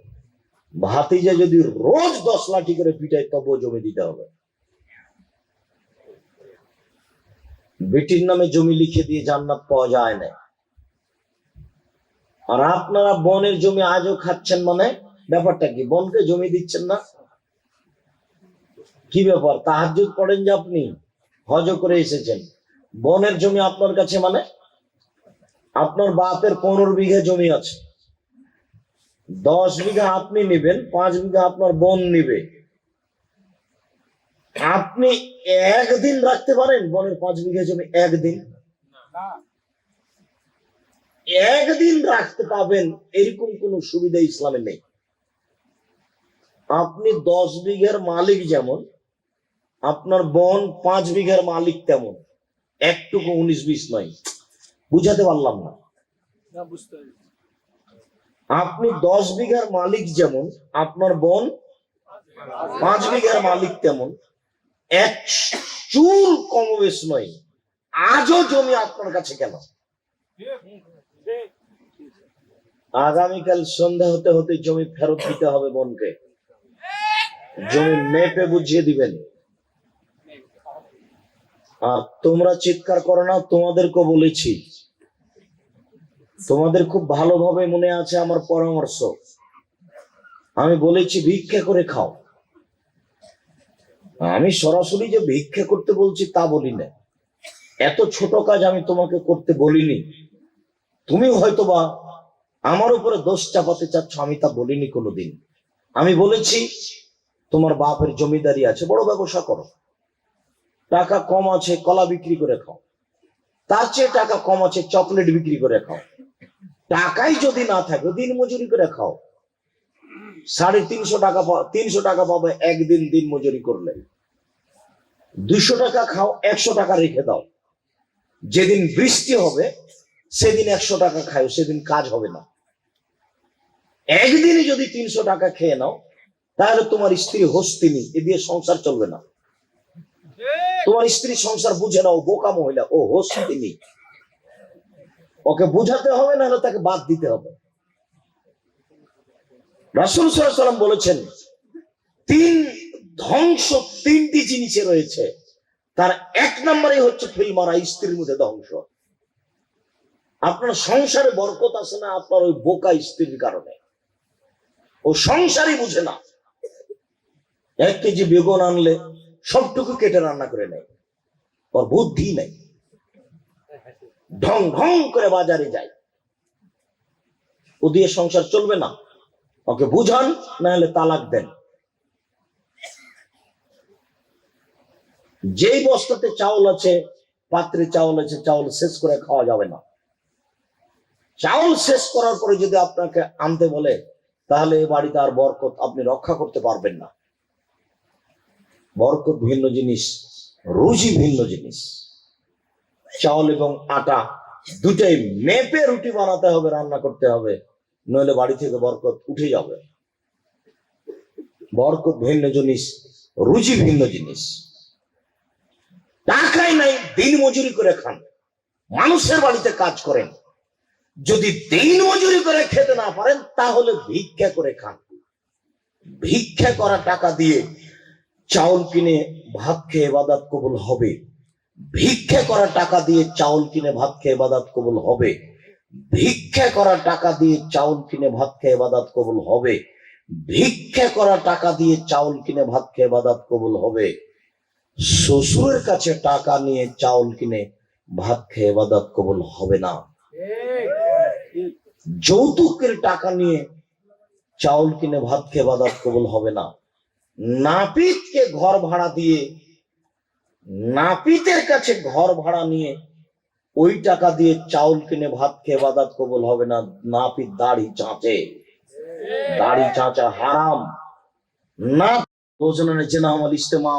ভাতিজা যদি রোজ 10 লাঠি করে পিটায় তবুও জমি দিতে হবে। বেটির নামে জমি লিখে দিয়ে জান্নাত পাওয়া যায় না। আর আপনারা বনের জমি আজও খাচ্ছেন, মানে ব্যাপারটা কি? বনকে জমি দিচ্ছেন না, কি ব্যাপার? তাহাজ্জুদ পড়েন যে আপনি, হজ করে এসেছেন, বনের জমি আপনার কাছে, মানে আপনার বাপের 15 বিঘা জমি আছে, 10 বিঘা আপনি নেবেন, 5 বিঘা আপনার বোন নিবে। আপনি একদিন রাখতে পারেন বনের 5 বিঘা জমি? একদিন রাখতে পাবেন এরকম কোন সুবিধা ইসলামে নেই। আপনি 10 বিঘার মালিক যেমন, আপনার বোন 5 বিঘার মালিক তেমন, একটুকু 19-20 নয়। বুঝাতে পারলাম না? আপনি 10 বিঘার মালিক যেমন, আপনার বোন 5 বিঘার মালিক তেমন, এক চুল কমবেশ নয়। আজও জমি আপনার কাছে কেন? আগামীকাল সন্ধ্যা হতে হতে জমি ফেরত দিতে হবে বোনকে, জমি মেপে বুঝিয়ে দিবেন। আর তোমরা চিৎকার করো না, তোমাদেরকে বলেছি, তোমাদের খুব ভালোভাবে মনে আছে আমার পরামর্শ, আমি বলেছি ভিক্ষা করে খাও। আমি সরাসরি যে ভিক্ষা করতে বলছি তা বলি না, এত ছোট কাজ আমি তোমাকে করতে বলিনি। তুমি হয়তোবা আমার উপরে দোষ চাপাতে চাচ্ছ, আমি তা বলিনি কোনোদিন। আমি বলেছি তোমার বাপের জমিদারি আছে, বড় ব্যবসা করো, টাকা কম আছে কলা বিক্রি করে খাও, তার চেয়ে টাকা কম আছে চকলেট বিক্রি করে খাও। টাকাই যদি না থাকে দিন মজুরি করে খাও, 350 টাকা 300 টাকা পাবে একদিন দিন মজুরি করলে। 200 টাকা খাও, 100 টাকা রেখে দাও, যেদিন বৃষ্টি হবে সেদিন 100 টাকা খাও, সেদিন কাজ হবে না। একদিনই যদি 300 টাকা খেয়ে নাও, তাহলে তোমার স্ত্রী হস্তিনী, এ দিয়ে সংসার চলবে না। তোমার স্ত্রী সংসার বুঝে নাও, বোকা মহিলা, ও হস্তিনী, ওকে বুঝাতে হবে, নাহলে তাকে বাদ দিতে হবে। রাসূল সাল্লাল্লাহু আলাইহি ওয়াসাল্লাম বলেছেন ধ্বংস 3টি জিনিসে রয়েছে, তার 1 নম্বরে হচ্ছে ফিলমারা, স্ত্রীর মধ্যে ধ্বংস। আপনার সংসারে বরকত আসে না আপনার ওই বোকা স্ত্রীর কারণে। ও সংসারই বুঝে না। 1 কেজি বেগুন আনলে সবটুকু কেটে রান্না করে নেয়, ওর বুদ্ধি নেই, ঢং ঢং করে বাজারে যায়। ও দিয়ে সংসার চলবে না, ওকে বুঝান, না হলে তালাক দেন। যেই বস্তাতে চাউল আছে, পাত্রে চাউল আছে, চাউল শেষ করে খাওয়া যাবে না। চাউল শেষ করার পরে যদি আপনাকে আনতে বলে, তাহলে এই বাড়িতে আর বরকত আপনি রক্ষা করতে পারবেন না। বরকত ভিন্ন জিনিস, রুজি ভিন্ন জিনিস। চাউল এবং আটা দুটাই মেপে রুটি বানাতে হবে, রান্না করতে হবে, নইলে বাড়ি থেকে বরকত উঠে যাবে। বরকত ভিন্ন জিনিস, রুজি ভিন্ন জিনিস। টাকাই নাই, দিন মজুরি করে খান, মানুষের বাড়িতে কাজ করেন। যদি দিন মজুরি করে খেতে না পারেন, তাহলে ভিক্ষা করে খান। ভিক্ষা করা টাকা দিয়ে চাউল কিনে ভাত খেয়ে ইবাদত কবুল হবে। ভিক্ষা করা টাকা দিয়ে চাউল কিনে ভাত খেয়ে ইবাদত কবুল হবে। ভিক্ষা করা টাকা দিয়ে চাউল কিনে ভাত খেয়ে ইবাদত কবুল হবে। ভিক্ষা করা টাকা দিয়ে চাউল কিনে ভাত খেয়ে ইবাদত কবুল হবে। শ্বশুরের কাছে টাকা নিয়ে চাউল কিনে ভাত খেয়ে ইবাদত কবুল হবে না। যৌতুকের টাকা নিয়ে চাউল কিনে ভাত খেয়ে ইবাদত কবুল হবে না। নাপিতকে ঘর ভাড়া দিয়ে, নাপিতের কাছে ঘর ভাড়া নিয়ে ওই টাকা দিয়ে চাউল কিনে ভাত খেয়ে ইবাদত কবুল হবে না। নাপিত দাড়ি চাঁচে, দাড়ি চাঁচা হারাম। না দুজনের জেনা হল ইস্তেমা,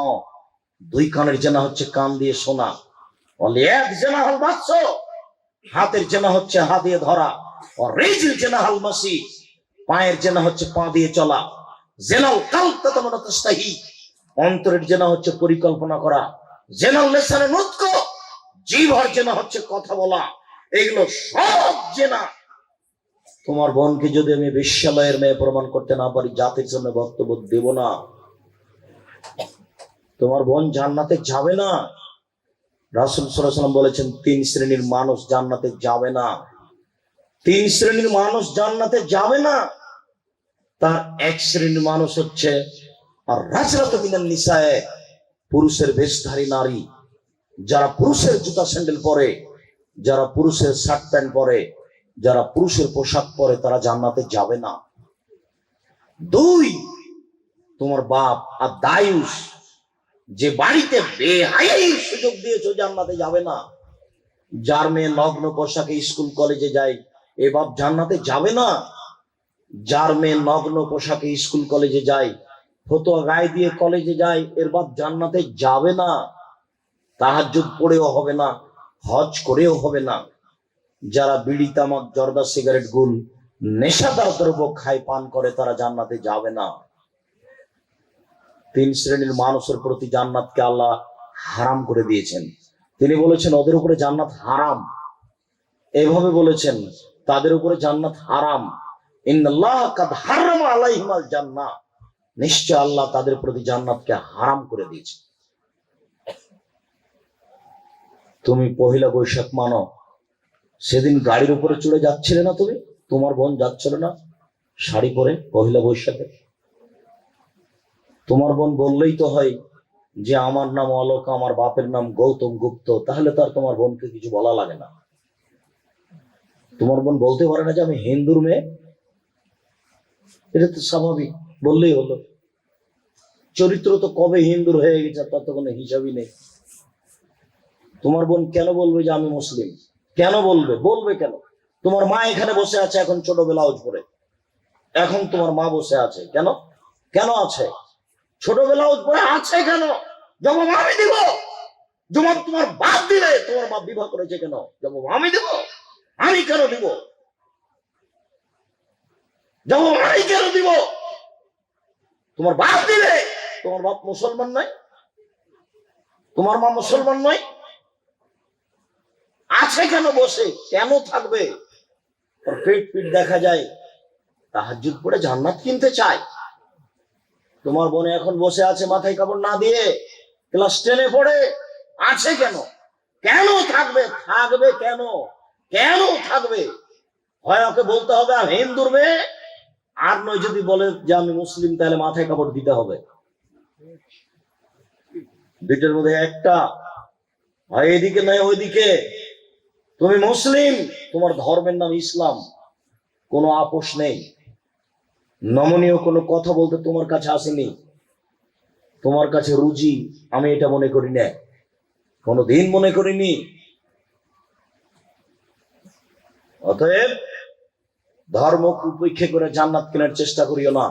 2 কানের জেনা হচ্ছে কান দিয়ে শোনা। বলে 1 জেনা হল বাচ্চ, হাতের জেনা হচ্ছে হাত দিয়ে ধরা। ও রিজিল জেনা হল মাসি, পায়ের জেনা হচ্ছে পা দিয়ে চলা। জেনাল কালব তাতামানা তাস্তাহি, অন্তরের জেনা হচ্ছে পরিকল্পনা করা। জেনাল লিসানে নুতক, জিহ্বার জেনা হচ্ছে কথা বলা। এগুলো সব জেনা। তোমার বোনকে যদি আমি বিশ্বলয়ের মেয়ে প্রমাণ করতে না পারি, জাতির জন্য বক্তব্য দেব না। তোমার বোন জান্নাতে যাবে না। রাসূল সাল্লাল্লাহু আলাইহি ওয়াসাল্লাম বলেছেন 3 শ্রেণীর মানুষ জান্নাতে যাবে না। 3 শ্রেণীর মানুষ জান্নাতে যাবে না। তার 1 শ্রেণীর মানুষ হচ্ছে আর রাজরাত মিনান নিসায়ে, পুরুষের বেশধারী নারী, যারা পুরুষের জুতা স্যান্ডেল পরে, যারা পুরুষের শার্ট প্যান্ট পরে, যারা পুরুষের পোশাক পরে, তারা জান্নাতে যাবে না। 2, তোমার বাপ আর দায়ুস, যে বাড়িতে বেহায়ার সুযোগ দিয়েছো, জান্নাতে যাবে না। যার মেয়ে নগ্ন পোশাকে স্কুল কলেজে যায়, এ বাপ জান্নাতে যাবে না। যার মেয়ে নগ্ন পোশাকে স্কুল কলেজে যায়, ফতোয়া গায়ে দিয়ে কলেজে যায়, এর বাপ জান্নাতে যাবে না। তাহাজ্জুদ পড়েও হবে না, হজ করেও হবে না। যারা বিড়ি তামাক জর্দা সিগারেট গুল নেশাদার দ্রব্য খায় পান করে, তারা জান্নাতে যাবে না। 3 শ্রেণীর মানুষের প্রতি জান্নাতকে আল্লাহ হারাম করে দিয়েছেন। তিনি বলেছেন ওদের উপরে জান্নাত হারাম, এভাবে বলেছেন তাদের উপরে জান্নাত হারাম। ইন্নাল্লাহ কাদ হারামা আলাইহিমাল জান্নাহ, নিশ্চয় আল্লাহ তাদের প্রতি জান্নাতকে হারাম করে দিয়েছে। তুমি পহেলা বৈশাখ মানো, সেদিন গাড়ির উপরে চড়ে যাচ্ছিলে না? তুমি, তোমার বোন যাচ্ছিল না শাড়ি পরে পহেলা বৈশাখে? তোমার বোন বললেই তো হয় যে আমার নাম অলোক, আমার বাপের নাম গৌতম গুপ্ত, তাহলে তো আর তোমার বোনকে কিছু বলা লাগে না। তোমার বোন বলতে পারে না যে আমি হিন্দুর মেয়ে, এটা তো স্বাভাবিক, বললেই হলো। চরিত্র তো কবে হিন্দুর হয়ে গেছে তার তো কোনো হিসাবই নেই। তোমার বোন কেন বলবে যে আমি মুসলিম? কেন বলবে? বলবে কেন? তোমার মা এখানে বসে আছে এখন ছোট ব্লাউজ পরে, এখন তোমার মা বসে আছে কেন? কেন আছে? ছোট ব্লাউজ পরে আছে কেন? জবাব আমি দিব। জবাব তোমার বাপ দিলে। তোমার বাপ বিবাহ করেছে কেন? জবাব আমি দিব। আমি কেন দিব? জবাব আমি কেন দিব? তোমার বাপ দিলে। তোমার বাপ মুসলমান নয়? তোমার মা মুসলমান নয়? আছে কেন বসে? কেন থাকবে? পেট পিট দেখা যায়, তাহাজ্জুদ পড়ে জান্নাত কিনতে চায়। তোমার বোনে এখন বসে আছে মাথায় কাপড় না দিয়ে, ক্লাস 10-এ পড়ে। আছে কেন? কেন থাকবে? থাকবে কেন? কেন থাকবে? হয় ওকে বলতে হবে আমি হিন্দুর মেয়ে, আর নয় যদি বলে যে আমি মুসলিম, তাহলে মাথায় কাপড় দিতে হবে। দুইটার মধ্যে একটা, হয় এদিকে নয় ওইদিকে। তুমি মুসলিম, তোমার ধর্মের নাম ইসলাম, কোনো আপোষ নেই। নমনীয় কোনো কথা বলতে তোমার কাছে আসেনি, তোমার কাছে রুজি আমি এটা মনে করি না, কোনোদিন মনে করিনি। অতএব ধর্ম উপেক্ষা করে জান্নাত কেনার চেষ্টা করিও না।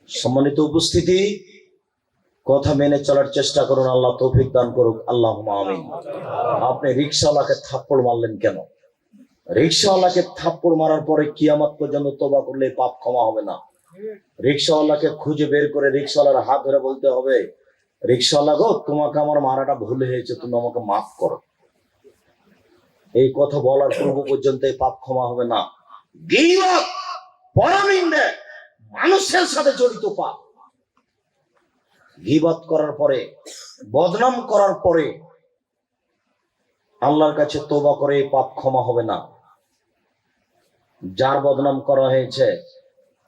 সম্মানিত উপস্থিতি, কথা মেনে চলার চেষ্টা করুন। আল্লাহ তৌফিক দান করুক, আল্লাহুম্মা আমিন। আপনি রিকশাওয়ালাকে থাপ্পড় মারলেন কেন? রিকশাওয়ালাকে থাপ্পড় মারার পরে কিয়ামত পর্যন্ত তওবা করলে পাপ ক্ষমা হবে না। রিকশাওয়ালাকে খুঁজে বের করে রিকশাওয়ালার হাত ধরে বলতে হবে, রিকশাওয়ালা গো, তোমাকে আমার মারাটা ভুল হয়েছে, তুমি আমাকে মাফ করো। এই কথা বলার পূর্ব পর্যন্ত এই পাপ ক্ষমা হবে না। গীবত, পরনিন্দা, মানুষের সাথে জড়িত পাপ। গীবত করার পরে, বদনাম করার পরে আল্লাহর কাছে তওবা করে এই পাপ ক্ষমা হবে না। যার বদনাম করা হয়েছে,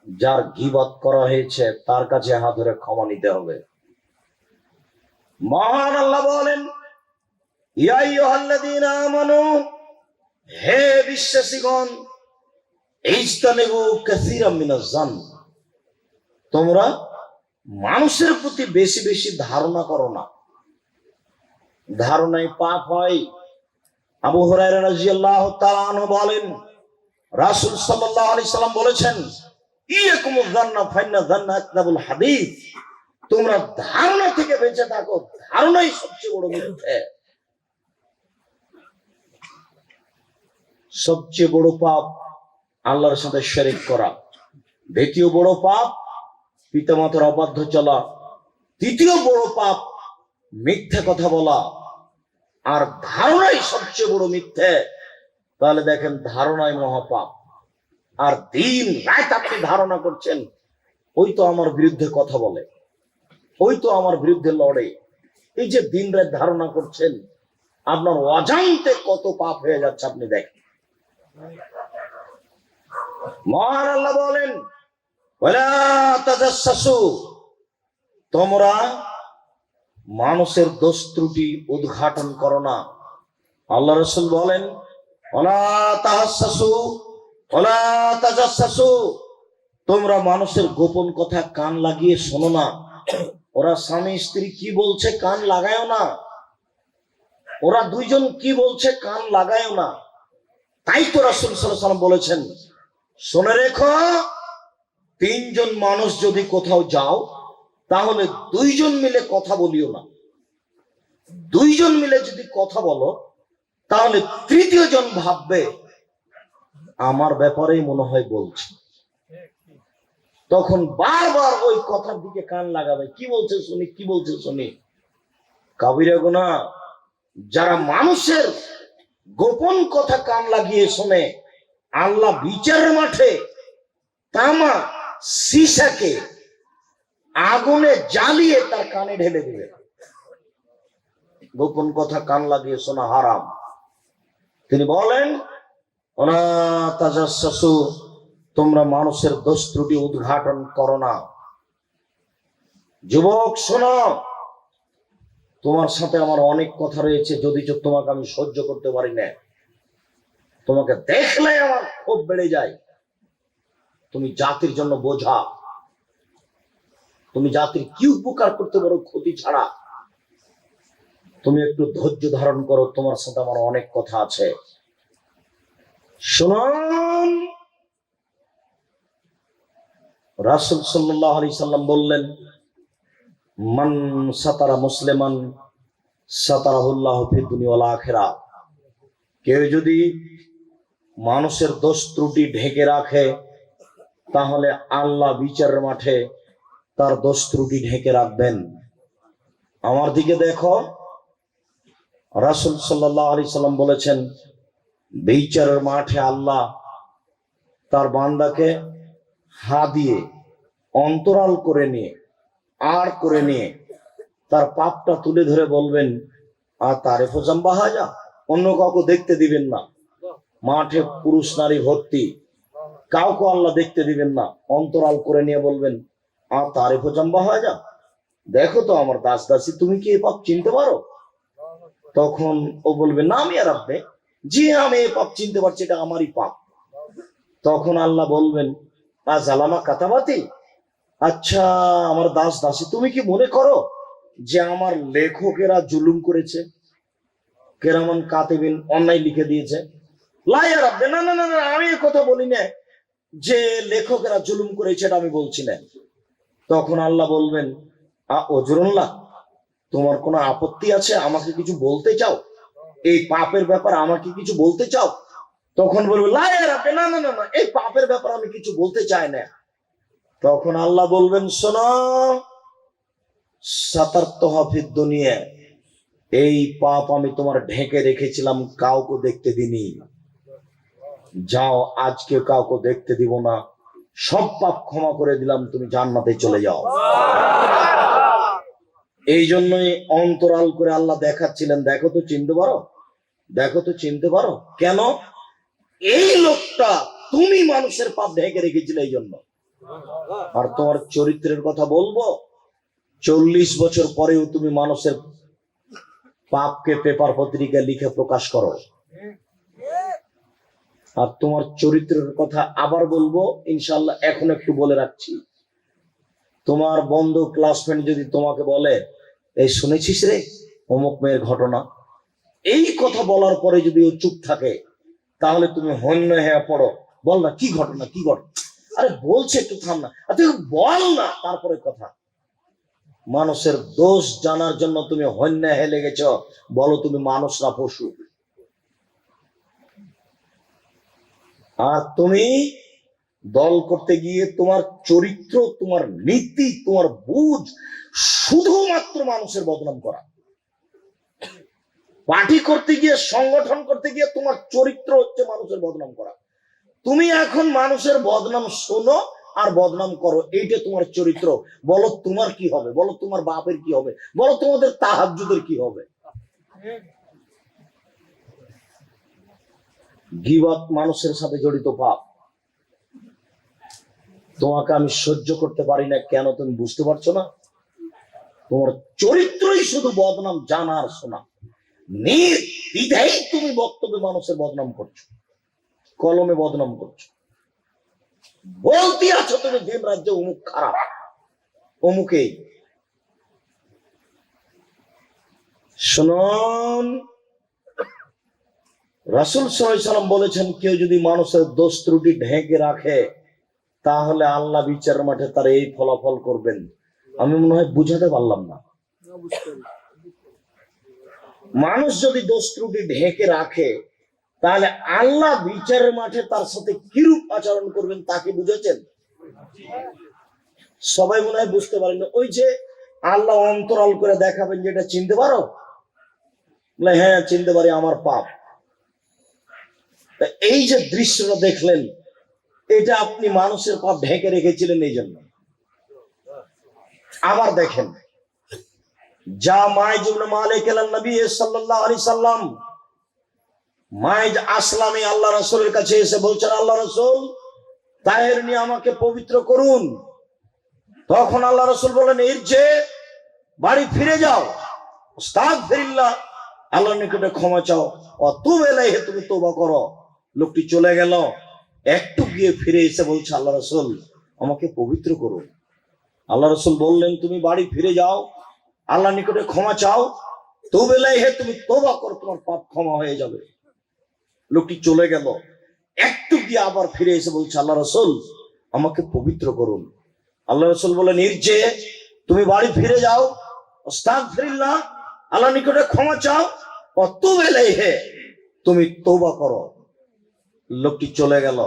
যার গীবত করা হয়েছে, তার কাছে হাত ধরে ক্ষমা নিতে হবে। মহান আল্লাহ বলেন, ইয়া আইয়ুহাল্লাযীনা আমানু, হে বিশ্বাসীগণ, ইজতানিবু কাসীরাম মিনাজ জান, তোমরা মানুষের প্রতি বেশি বেশি ধারণা করো না। ধারণায় পাপ হয়। আবু হুরায়রা রাদিয়াল্লাহু তাআলা আনহু বলেন, রাসূল সাল্লাল্লাহু আলাইহি সাল্লাম বলেছেন, ইয়াকুমুয যান্না ফাইন্না যান্না আকযাবুল হাদিস, তোমরা ধারণা থেকে বেঁচে থাকো, ধারণাই সবচেয়ে বড় মিথ্যে। সবচেয়ে বড় পাপ আল্লাহর সাথে শিরক করা। দ্বিতীয় বড় পাপ পিতামাতার অবাধ্য চলা। তৃতীয় বড় পাপ মিথ্যা কথা বলা। আর ধারণাই সবচেয়ে বড় মিথ্যে। তাহলে দেখেন, ধারণাই মহাপাপ। আর দিন রাত আপনি ধারণা করছেন ওই তো আমার বিরুদ্ধে কথা বলে, ওই তো আমার বিরুদ্ধে লড়ে। এই যে দিন রাত ধারণা করছেন, আপনার অজান্তে কত পাপ হয়ে যাচ্ছে আপনি দেখেন। মহান আল্লাহ বলেন, ওয়ালা তাজাসসু, তোমরা মানুষের দোষ ত্রুটি উদ্ঘাটন করো না। আল্লাহ রাসূল বলেন, ওয়ালা তাহাসসু ওয়ালা তাজাসসু, তোমরা মানুষের গোপন কথা কান লাগিয়ে শোনো না। ওরা স্বামী স্ত্রী কি বলছে কান লাগায়ও না, ওরা দুইজন কি বলছে কান লাগায়ও না। তাই তো রাসূল সাল্লাল্লাহু আলাইহি ওয়াসাল্লাম বলেছেন, শুনে রেখো, তিনজন মানুষ যদি কোথাও যাও, তাহলে দুইজন মিলে কথা বলিও না। দুইজন মিলে যদি কথা বলো, তাহলে তৃতীয় জন ভাববে আমার ব্যাপারেই মনে হয় বলছে। তখন বারবার ওই কথার দিকে কান লাগাবে, কি বলছে শুনি, কি বলছে শুনি। কাবিরা গুনাহ যারা মানুষের গোপন কথা কান লাগিয়ে শোনে, আল্লাহ বিচারের মাঠে তামা সীসাকে আগুনে জ্বালিয়ে তার কানে ঢেলে দিবে। গোপন কথা কান লাগিয়ে শোনা হারাম। তিনি বলেন, ওয়ালা তাজাসসু, তোমরা মানুষের দোষ ত্রুটি উদ্ঘাটন করো না। যুবক শোনো, তোমার সাথে আমার অনেক কথা রয়েছে, যদি তোমাকে আমি সহ্য করতে পারি না, তোমাকে দেখলে আমার ক্ষোভ বেড়ে যায়। তুমি জাতির জন্য বোঝা, তুমি জাতির কি উপকার করতে পারো ক্ষতি ছাড়া। তুমি একটু ধৈর্য ধারণ করো, তোমার সাথে আমার অনেক কথা আছে। শুনুন, রাসূল সাল্লাল্লাহু আলাইহি সাল্লাম বললেন, মান সাতারা মুসলিমান সাতারাহুল্লাহু ফিদ দুনিয়া ওয়াল আখিরাহ। কেউ যদি মানুষের দোষ ত্রুটি ঢেকে রাখে, তাহলে আল্লাহ বিচারের মাঠে তার দোষ ত্রুটি ঢেকে রাখবেন। আমার দিকে দেখো, রাসূল সাল্লাল্লাহু আলাইহি সাল্লাম বলেছেন, বিচারের মাঠে আল্লাহ তার বান্দাকে হা দিয়ে অন্তরাল করে নিয়ে আর করে নিয়ে তার পাপটা তুলে ধরে বলবেন, আর তারে ফোজাম্বা হাজা, অন্য কাউকে দেখতে দিবেন না। মাঠে পুরুষ নারী ভর্তি, কাউকে আল্লাহ দেখতে দিবেন না। অন্তরাল করে নিয়ে বলবেন, আর তারে ফোজাম্বা হাজা, দেখো তো আমার দাস দাসী, তুমি কি এই পাপ চিনতে পারো? তখন ও বলবে, না আমি আর আপনি, জি আমি এই পাপ চিনতে পারছি, এটা আমারই পাপ। তখন আল্লাহ বলবেন, জালামা কাতাবাতি, আচ্ছা আমার দাস দাসী, তুমি কি মনে করো যে আমার লেখকেরা জুলুম করেছে, কেরামান কাতিবিন অন্যায় লিখে দিয়েছে? লাইয়া রাব্বে, না না না না, আমি এই কথা বলি না যে লেখকেরা জুলুম করেছে, এটা আমি বলছি না। তখন আল্লাহ বলবেন, ওজরুল্লাহ, তোমার কোনো আপত্তি আছে? আমাকে কিছু বলতে চাও? এই পাপের ব্যাপার আমাকে কিছু বলতে চাও? তখন বলবে, লাইয়া রাব্বে, না না না না, এই পাপের ব্যাপার আমি কিছু বলতে চাই না। তখন আল্লাহ বলবেন, শোনো, সাতারতুহা ফিদ দুনিয়া, এই পাপ আমি তোমার ঢেকে রেখেছিলাম, কাউকে দেখতে দিনি। যাও, আজকে কাউকে দেখতে দিব না, সব পাপ ক্ষমা করে দিলাম, তুমি জান্নাতে চলে যাও। এই জন্যই অন্তরাল করে আল্লাহ দেখাচ্ছিলেন, দেখো তো চিনতে পারো, দেখো তো চিনতে পারো। কেন? এই লোকটা তুমি মানুষের পাপ ঢেকে রেখেছিলে এই জন্য। আর তোমার চরিত্রের কথা বলবো, 40 বছর পরেও তুমি মানুষের পাপকে পেপার পত্রিকায় লিখে প্রকাশ করো। আর তোমার চরিত্রের কথা আবার বলবো ইনশাআল্লাহ, এখন একটু বলে রাখছি। তোমার বন্ধু ক্লাসমেট যদি তোমাকে বলে, এই শুনেছিস রে অমুক মেয়ের ঘটনা, এই কথা বলার পরে যদি ও চুপ থাকে, তাহলে তুমি হন্য হয়ে পড়ো, বল না কি ঘটনা, কি ঘটনা, আরে বলছে একটু থাম না, তুই বল না, তারপরে কথা। মানুষের দোষ জানার জন্য তুমি হন্য হয়ে লেগেছ, বলো তুমি মানুষ না পশু। আর তুমি দল করতে গিয়ে তোমার চরিত্র, তোমার নীতি, তোমার বুঝ শুধুমাত্র মানুষের বদনাম করা। পার্টি করতে গিয়ে, সংগঠন করতে গিয়ে তোমার চরিত্র হচ্ছে মানুষের বদনাম করা। তুমি এখন মানুষের বদনাম শোনো আর বদনাম করো, এইটা তোমার চরিত্র। বলো তোমার কি হবে, বলো তোমার বাপের কি হবে, বলো তোমাদের তাহাজ্জুদের কি হবে। গীবত মানুষের সাথে জড়িত পাপ। তোমাকে আমি সহ্য করতে পারি না, কেন তুমি বুঝতে পারছো না? তোমার চরিত্রই শুধু বদনাম জানা আর শোনা, নির্দ্বিধায় তুমি বক্তব্যে মানুষের বদনাম করছো, কলমে বদনাম করছো, বলতে আছো তুমি দেব রাজ্যে অমুক খারাপ, অমুকেই। শুনুন, রাসূল সাল্লাল্লাহু আলাইহি সাল্লাম বলেছেন, কেউ যদি মানুষের দোষ ত্রুটি ঢেকে রাখে, তাহলে আল্লাহ বিচারের মাঠে তার এই ফলাফল করবেন। আমি মনে হয় বুঝাতে পারলাম না। মানুষ যদি দোষ ত্রুটি ঢেকে রাখে, তাহলে আল্লাহ বিচারের মাঠে তার সাথে কিরূপ আচরণ করবেন, তাকে বুঝেছেন? সবাই মনে হয় বুঝতে পারেন। ওই যে আল্লাহ অন্তরাল করে দেখাবেন, যেটা চিনতে পারো, হ্যাঁ চিনতে পারি, আমার পাপ। এই যে দৃশ্যটা দেখলেন, এটা আপনি মানুষের পাপ ঢেকে রেখেছিলেন এই জন্য। আবার দেখেন, যা মাইজ ইবনে মালিক আন-নবী সাল্লাল্লাহু আলাইহি সাল্লাম, মাইজ আসলামী আল্লাহ রাসূলের কাছে এসে বলছেন, আল্লাহ রাসূল, তাহের নিয়ে আমাকে পবিত্র করুন। তখন আল্লাহ রাসূল বলেন, ইরজে, বাড়ি ফিরে যাও, আস্তাগফিরুল্লাহ, আল্লাহর নিকটে ক্ষমা চাও, অতুব ইলাইহি, তুমি তওবা করো। লোকটি চলে গেল, একটু গিয়ে ফিরে এসে বলছে, আল্লাহ রাসূল আমাকে পবিত্র করুন। আল্লাহ রাসূল বললেন, তুমি বাড়ি ফিরে যাও, আল্লাহর নিকটে ক্ষমা চাও, তওব ইলাইহি, তুমি তওবা করো, তোমার পাপ ক্ষমা হয়ে যাবে। লোকটি চলে গেল, একটু গিয়ে আবার ফিরে এসে বলছে, আল্লাহ রাসূল আমাকে পবিত্র করুন। আল্লাহ রাসূল বলেন, ইরজে, তুমি বাড়ি ফিরে যাও, আস্তাগফিরুল্লাহ, আল্লাহর নিকটে ক্ষমা চাও, অতুব ইলাইহি, তুমি তওবা করো। লোকটি চলে গেল,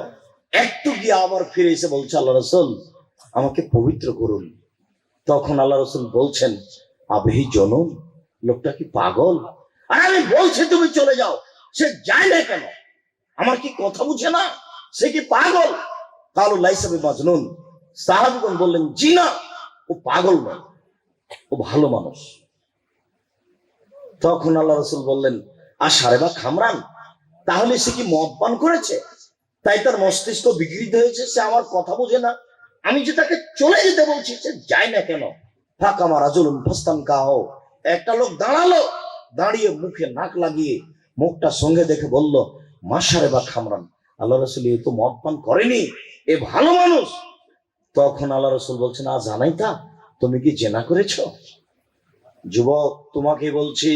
একটু গিয়ে আবার ফিরে এসে বলছে, আল্লাহ রাসূল আমাকে পবিত্র করুন। তখন আল্লাহ রাসূল বলছেন, আবিহি জনুন, লোকটা কি পাগল? আর আমি বলছি তুমি চলে যাও, সে যায় না কেন? আমার কি কথা বুঝে না? সে কি পাগল? কালু লাইসা বিমাজনুন, সাহাবীগণ বললেন, জি না, ও পাগল নয়, ও ভালো মানুষ। তখন আল্লাহ রাসূল বললেন, আশারে বা খামরান, তাহলে সে কি মদ পান করেছে, তাই তার মস্তিষ্ক বিকৃত হয়েছে, সে আমার কথা বোঝে না? আমি যে তাকে চলে যেতে বলছি, সে যায় না কেন? ফাকামা রাজুলুন ফাস্তান কাহু, একটা লোক দাঁড়ালো, দাঁড়িয়ে মুখে নাক লাগিয়ে মুখটা সঙ্গে দেখে বলল, মাশারে বা খামরান, আল্লাহ রাসূল এ তো মদ পান করেনি, এ ভালো মানুষ। তখন আল্লাহ রাসূল বলছেন, আ জানাইতা, তুমি কি জেনা করেছো? যুবক, তোমাকে বলছি,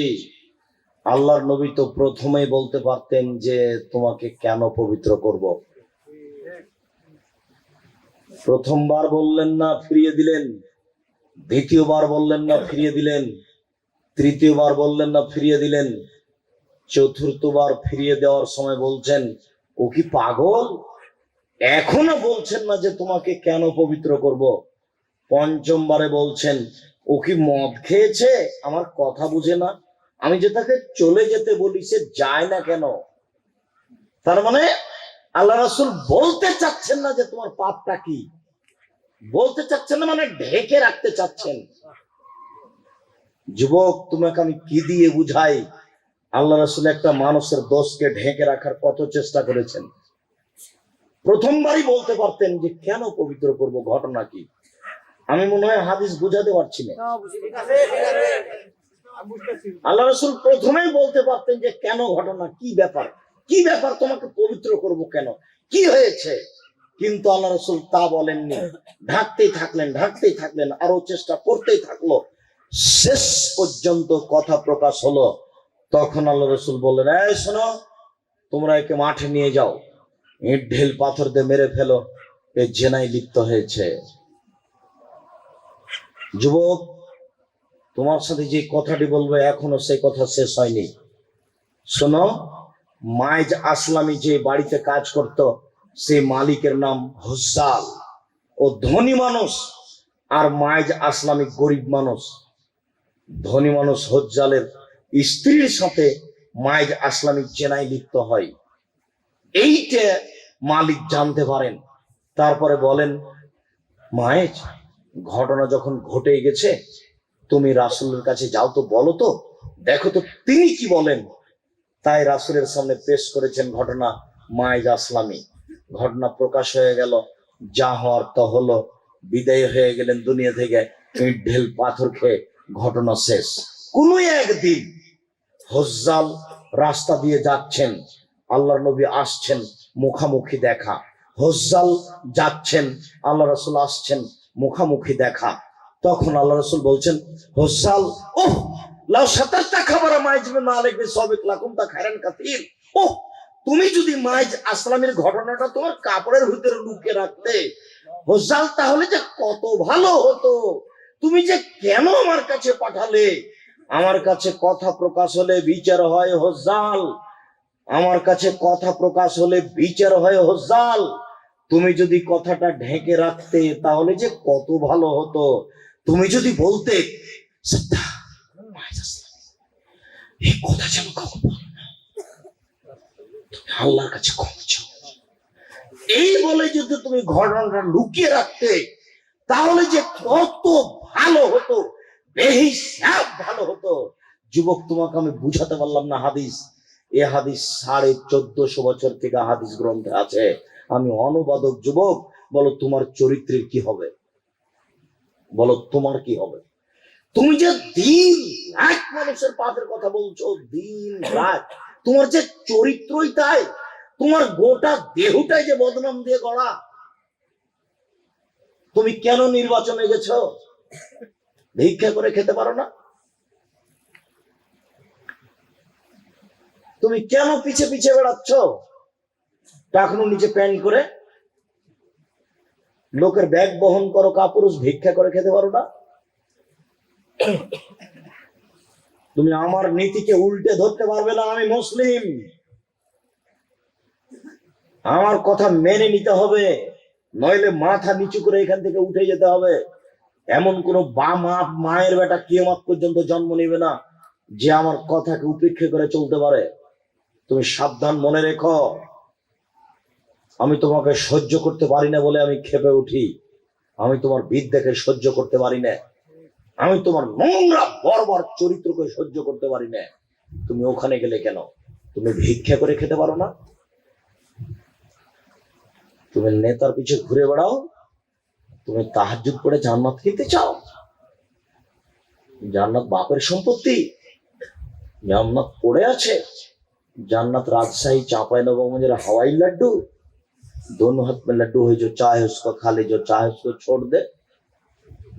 আল্লাহর নবী তো প্রথমেই বলতে পারতেন যে তোমাকে কেন পবিত্র করব। প্রথমবার বললেন না, ফিরিয়ে দিলেন। দ্বিতীয়বার বললেন না, ফিরিয়ে দিলেন। তৃতীয়বার বললেন না, ফিরিয়ে দিলেন। চতুর্থবার ফিরিয়ে দেওয়ার সময় বলছেন, ও কি পাগল? এখনো বলছেন না যে তোমাকে কেন পবিত্র করব। পঞ্চমবারে বলছেন, ও কি মদ খেয়েছে, আমার কথা বুঝে না, আমি যে তাকে চলে যেতে বলি, সে যায় না কেন? তার মানে আল্লাহ রাসূল বলতে চাচ্ছেন না যে তোমার পাপটা কি, বলতে চাচ্ছেন না, মানে ঢেকে রাখতে চাচ্ছেন। যুবক, তোমাকে আমি কি দিয়ে বুঝাই? আল্লাহ রাসূল একটা মানুষের দোষকে ঢেকে রাখার কত চেষ্টা করেছেন। প্রথমবারই বলতে পারতেন যে কেন পবিত্র করব, ঘটনা কি। আমি মনে হয় হাদিস বুঝাতে পারছি না। আল্লাহ রাসূল প্রথমেই বলতে পারতেন যে কেন, ঘটনা কি, ব্যাপার কি, ব্যাপার তোমাকে পবিত্র করব কেন, কি হয়েছে। কিন্তু আল্লাহ রাসূল তা বলেননি, ঢাকতেই থাকলেন, আরো চেষ্টা করতেই থাকলো, শেষ পর্যন্ত কথা প্রকাশ হলো। তখন আল্লাহ রাসূল বললেন, এই শোনো, তোমরা একে মাঠে নিয়ে যাও, ইট ঢিল পাথর দিয়ে মেরে ফেলো, এ জেনায় লিপ্ত হয়েছে। যুবক, তোমার সাথে যে কথাটি বলবো এখনো সেই কথা শেষ হয়নি। শোনো, মাইজ আসলামী যে বাড়িতে কাজ করত, সেই মালিকের নাম হুজ্জাল, ও ধনী মানুষ, আর মাইজ আসলামী গরিব মানুষ। ধনী মানুষ হুজ্জালের স্ত্রীর সাথে মাইজ আসলামী জেনায় লিপ্ত হয়, এইটা মালিক জানতে পারেন। তারপরে বলেন, মাইজ, ঘটনা যখন ঘটে গেছে, তুমি রাসূলের কাছে যাও তো, বলো তো, দেখো তো তিনি কি বলেন। তাই রাসূলের সামনে পেশ করেছেন ঘটনা মাইজ আসলামী। ঘটনা প্রকাশ হয়ে গেল, যা হওয়ার তা হলো, বিদায় হয়ে গেলেন দুনিয়া থেকে ইট ঢিল পাথর খেয়ে, ঘটনা শেষ। কোন একদিন হুজ্জাল রাস্তা দিয়ে যাচ্ছেন, আল্লাহর নবী আসছেন, মুখামুখি দেখা। হুজ্জাল যাচ্ছেন, আল্লাহ রাসূল আসছেন, মুখামুখি দেখা। তখন আল্লাহ রাসূল বলছেন, হুজ্জাল, ওহ লাউ সাতারতা খাবারা মাইজ মে মালিক বি সাবিক লাকুম তা খায়রান কাসীর। ওহ, তুমি যদি মাইজ আসলামের ঘটনাটা তোমার কাপড়ের ভিতরে লুকিয়ে রাখতে, হুজ্জাল, তাহলে যে কত ভালো হতো। তুমি যে কেন আমার কাছে পাঠালে? আমার কাছে কথা প্রকাশ হলে বিচার হয় হুজ্জাল, আমার কাছে কথা প্রকাশ হলে বিচার হয় হুজ্জাল। তুমি যদি কথাটা ঢেকে রাখতে, তাহলে যে কত ভালো হতো। তুমি যদি বলতে, সত্তা, এই কথা যেন কাউকে বলো না, তুমি আল্লাহর কাছে ক্ষমা চাও, এই বলে যদি তুমি ঘটনাটা লুকিয়ে রাখতে, তাহলে যে কত ভালো হতো, বেহিসাব ভালো হতো। যুবক, তোমাকে আমি বুঝাতে পারলাম না হাদিস। এ হাদিস 1450 বছর থেকে হাদিস গ্রন্থে আছে। আমি অনুবাদক। যুবক, বলো তোমার চরিত্রের কি হবে, বলো তোমার কি হবে? তুমি যে দিন রাত মানুষের পাপের কথা বলছো, দিন রাত, তোমার যে চরিত্রই তাই, তোমার গোটা দেহটাই যে বদনাম দিয়ে গড়া। তুমি কেন নির্বাচনে গেছো? ভিক্ষা করে খেতে পারো না? তুমি কেন পিছে পিছে বেড়াচ্ছ টাকনু নিচে প্যান্ট করে? লোকের ব্যাগ বহন করো, কাপুরুষ, ভিক্ষা করে খেতে পারো না? তুমি আমার নীতিকে উল্টে ধরতে পারবে না। আমি মুসলিম, আমার কথা মেনে নিতে হবে, নইলে মাথা নিচু করে এখান থেকে উঠে যেতে হবে। এমন কোন মায়ের বেটা কিয়ামত পর্যন্ত জন্ম নেবে না যে আমার কথাকে উপেক্ষা করে চলতে পারে। তুমি সাবধান, মনে রেখো, আমি তোমাকে সহ্য করতে পারি না বলে আমি ক্ষেপে উঠি। আমি তোমার বিদ্যাকে সহ্য করতে পারি না, আমি তোমার নোংরা বর্বর চরিত্রকে সহ্য করতে পারি না। তুমি ওখানে গেলে কেন? তুমি ভিক্ষা করে খেতে পারো না? তুমি নেতার পিছে ঘুরে বেড়াও, তুমি তাহাজ্জুদ পড়ে জান্নাত কিনতে চাও? জান্নাত বাপের সম্পত্তি, জান্নাত পড়ে আছে। জাन्नत राजशाही चांपाईनबाबगंज हवाई लड्डू, दोनों हाथ में लड्डू है, जो चाहे उसको खा ले, जो चाहे उसको छोड़ दे।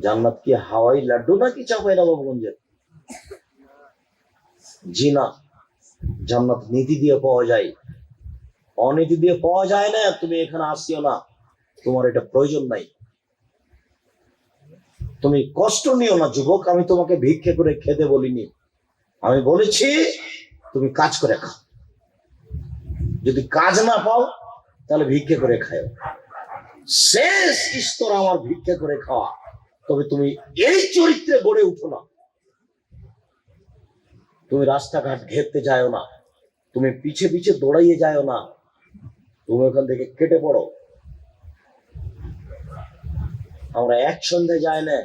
জান্নাত কি হাওয়াই লাড্ডু নাকি চাঁপাইনবাবগঞ্জের? জি না, জান্নাত নীতি দিয়ে পাওয়া যায়, অনীতি দিয়ে পাওয়া যায় না। তুমি এখানে আসিও না, তোমার এটা প্রয়োজন নাই। তুমি কষ্ট নিও না যুবক, আমি তোমাকে ভিক্ষা করে খেতে বলিনি, আমি বলেছি তুমি কাজ করে খাও। যদি কাজ না পাও তাহলে ভিক্ষা করে খাও। শেষ স্তর আমার ভিক্ষা করে খাওয়া। তবে তুমি এই চরিত্রে গড়ে উঠো না। তুমি রাস্তাঘাট ঘেরতে যাও না, তুমি পিছে পিছে দৌড়াইয়ে যাও না, তুমি ওখান থেকে কেটে পড়ো। আমরা এক সন্ধ্যায় যাই না,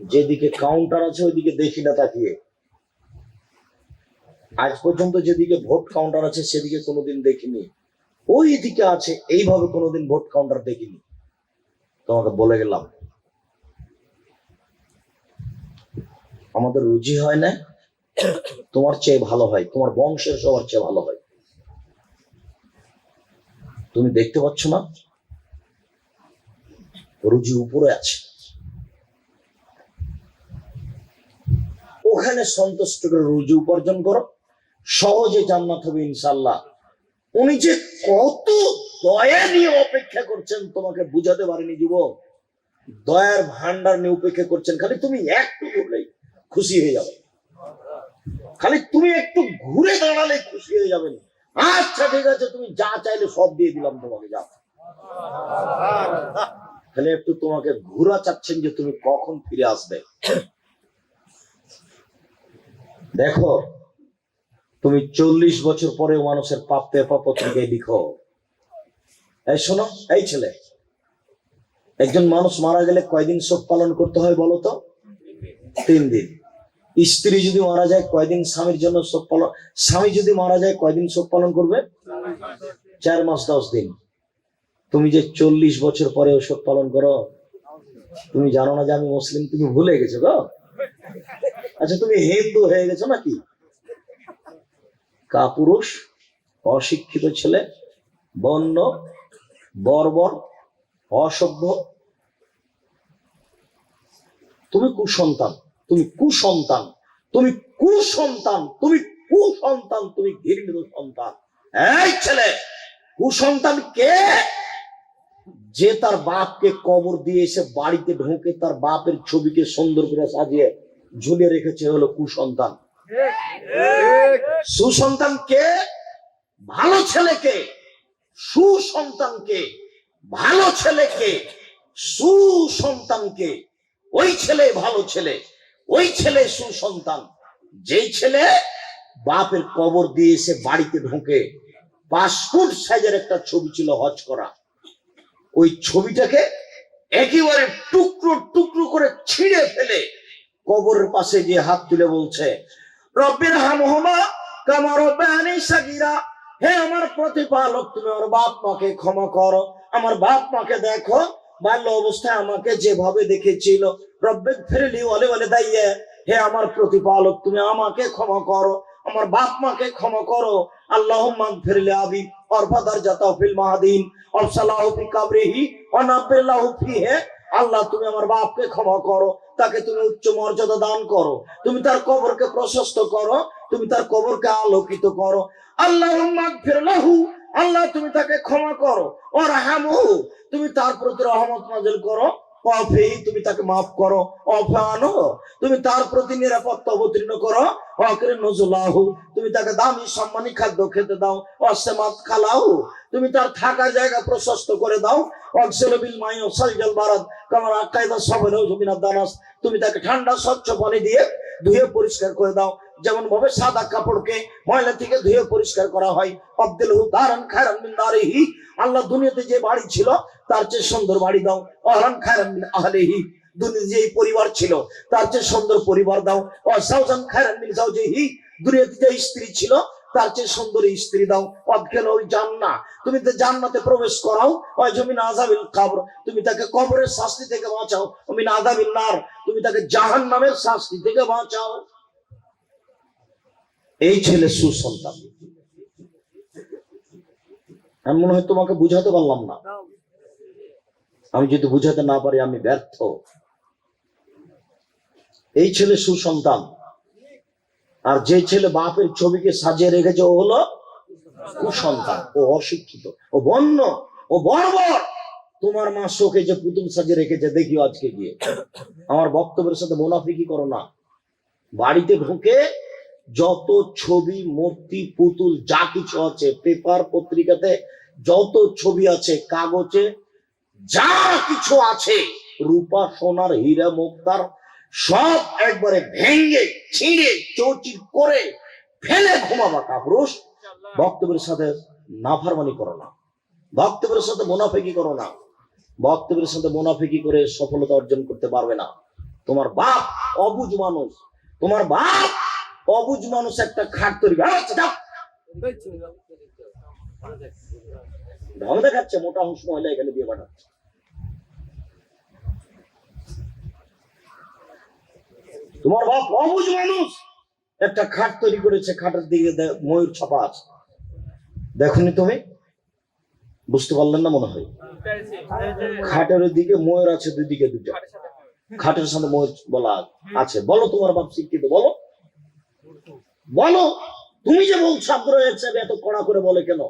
যেদিকে কাউন্টার আছে ওইদিকে দেখি না তাকিয়ে। আজ পর্যন্ত যেদিকে ভোট কাউন্টার আছে সেদিকে কোনোদিন দেখিনি, ওই দিকে আছে এইভাবে কোনোদিন ভোট কাউন্টার দেখিনি। তোমাকে বলে গেলাম, আমাদের রুজি হয় না, তোমার চেয়ে ভালো হয়, তোমার বংশের সবার চেয়ে ভালো হয়। তুমি দেখতে পাচ্ছ না রুজি উপরে আছে, ওখানে সন্তুষ্ট করে রুজি উপার্জন করো, সহজে জান্নাত হবে ইনশাআল্লাহ। উনি যে কত দয়া নিয়ে অপেক্ষা করছেন তোমাকে বুঝাতে পারেনি যুবক। দয়ার ভান্ডার নিয়ে উপেক্ষা করছেন, খালি তুমি একটু ঘুরলেই খুশি হয়ে যাবে, খালি তুমি একটু ঘুরে দাঁড়ালে খুশি হয়ে যাবেন। আচ্ছা ঠিক আছে, তুমি যা চাইলে সব দিয়ে দিলাম তোমাকে, যাও। খালি একটু তোমাকে ঘুরা চাচ্ছেন যে তুমি কখন ফিরে আসবে। দেখো, তুমি 40 বছর পরে মানুষের পাপ পেপা পত্রিকায় লিখো। এই শোনো, এই ছেলে, একজন মানুষ মারা গেলে কয়দিন শোক পালন করতে হয় বলো তো? 3 দিন। স্ত্রী যদি মারা যায় কয়দিন স্বামীর জন্য শোক পালন? স্বামী যদি মারা যায় কয়দিন শোক পালন করবে? 4 মাস 10 দিন। তুমি যে 40 বছর পরেও শোক পালন করো, তুমি জানো না যে আমি মুসলিম? তুমি ভুলে গেছো গো? আচ্ছা, তুমি হিন্দু হয়ে গেছো নাকি? কাপুরুষ, অশিক্ষিত ছেলে, বন্য, বর্বর, অসভ্য, তুমি কুসন্তান, তুমি কুসন্তান, তুমি কুসন্তান, তুমি কুসন্তান, তুমি ঘৃণিত সন্তান। এই ছেলে, কুসন্তান কে? যে তার বাপকে কবর দিয়ে এসে বাড়িতে ঢুকে তার বাপের ছবিকে সুন্দর করে সাজিয়ে ঝুলিয়ে রেখেছে, হলো কুসন্তান। সুসন্তান কে? ভালো ছেলেকে। সুসন্তানকে, ভালো ছেলেকে, সুসন্তানকে। ওই ছেলে ভালো ছেলে, ওই ছেলে সুসন্তান। যেই ছেলে বাপের কবর দিয়ে এসে বাড়িতে ঢুকে পাসপোর্ট সাইজের একটা ছবি ছিল হজ করা, ওই ছবিটাকে একেবারে টুকরো টুকরো করে ছিঁড়ে ফেলে কবরের পাশে গিয়ে হাত তুলে বলছে, রব্বির হামহুমা কামা রাব্বায়ানি সাগীরা, হে আমার প্রতিপালক, তুমি আমার বাপ মাকে ক্ষমা করো। আমার বাপ মাকে দেখো, বাল্য অবস্থায় আমাকে যেভাবে দেখেছিল রব্বিক ফিরলি ওয়ালি ওয়ালিদাইয়া, হে আমার প্রতিপালক তুমি আমাকে ক্ষমা করো, আমার বাপ মাকে ক্ষমা করো। আল্লাহুম্মা ফিরলি আবি অরফা দারজাতাহু ফিল মাহাদিন ওয়াসলাহু ফি কাবরিহি ওয়া নাব্বিলাহু ফিহি। আল্লাহ তুমি আমার বাপকে ক্ষমা করো, তাকে তুমি উচ্চ মর্যাদা দান করো, তুমি তার কবরকে প্রশস্ত করো, তুমি তার কবরকে আলোকিত করো। আল্লাহুম্মা ফিরলাহু, আল্লাহ তুমি তাকে ক্ষমা করো। ওয়ারহামহু, তুমি তার প্রতি রহমত নাযিল করো। ওয়াফিহি, তুমি তাকে মাফ করো। ওয়াফানহু, তুমি তার প্রতি নিরাপত্তা অবতীর্ণ করো। ওয়াকরিম নুজুলাহু, তুমি তাকে দামি সম্মানী খাদ্য খেতে দাও। ওয়াসমাত খালাহু, তুমি তার থাকার জায়গা প্রশস্ত করে দাও। ওয়াকসিল বিল মাই ওয়াসালজাল বারাদ কামা আকাইদা সাবরাহু মিনাদ দানাস, তুমি তাকে ঠান্ডা স্বচ্ছ পানি দিয়ে ধুয়ে পরিষ্কার করে দাও, যেমন ভাবে সাদা কাপড়কে ময়লা থেকে ধুয়ে পরিষ্কার করা হয়। আব্দুলহু দারান খায়রান মিন দারিহি, আল্লাহ দুনিয়াতে যে বাড়ি ছিল তার চেয়ে সুন্দর বাড়ি দাও। আহলান খায়রান মিন আহলিহি, দুনিয়াতে যে পরিবার ছিল তার চেয়ে সুন্দর পরিবার দাও। ওয়াসাওজান খায়রান মিন যাওজিহি, দুনিয়াতে যে স্ত্রী ছিল তার চেয়ে সুন্দর স্ত্রী দাও। ওয়াদখিলহু জান্নাহ, তুমি তো জান্নাতে প্রবেশ করাও। ওয়াজমিন আযাবিল কবর, তুমি তাকে কবরের শাস্তি থেকে বাঁচাও। মিন আযাবিন নার, তুমি তাকে জাহান্নামের শাস্তি থেকে বাঁচাও। এই ছেলে সুসন্তান। আমি মনে হয় তোমাকে বুঝাতে পারলাম না, আমি যদি বুঝাতে না পারি আমি ব্যর্থ। এই ছেলে সুসন্তান। আর যে ছেলে বাপের ছবিকে সাজিয়ে রেখেছে ও হলো কুসন্তান, ও অশিক্ষিত, ও বন্য, ও বর্বর। তোমার মা শোকে যে পুতুল সাজিয়ে রেখেছে দেখিও আজকে গিয়ে। আমার বক্তব্যের সাথে মুনাফিকি করো না। বাড়িতে ঢুকে যত ছবি মূর্তি পুতুল যা কিছু আছে, পেপার পত্রিকাতে যত ছবি আছে, কাগজে যা কিছু আছে, রূপা সোনার হীরা মুক্তার, সব একবারে ভেঙে ছিঁড়ে চৌচির করে ফেলে ঘুমাবা কাপুরুষ। বক্তব্যের সাথে নাফরমানি করো না, বক্তব্যের সাথে মুনাফিকি করো না। বক্তব্যের সাথে মুনাফিকি করে সফলতা অর্জন করতে পারবে না। তোমার বাপ অবুঝ মানুষ, তোমার বাপ অবুঝ মানুষ একটা খাট তৈরি ঢং দেখাচ্ছে, মোটা অংশ মহিলা এখানে দিয়ে পাঠাচ্ছে। তোমার বাপ অবুঝ মানুষ একটা খাট তৈরি করেছে, খাটের দিকে ময়ূর ছাপা আছে। দেখনি তুমি? বুঝতে পারলেন না মনে হয়? খাটের দিকে ময়ূর আছে, দুই দিকে দুটো, খাটের সামনে ময়ূর বলা আছে। বলো তোমার বাপ শিক্ষিত? বলো বলো। তুমি যে বলছো আব্দুর রাজ্জাক সাহেব এত কড়া করে বলে কেন?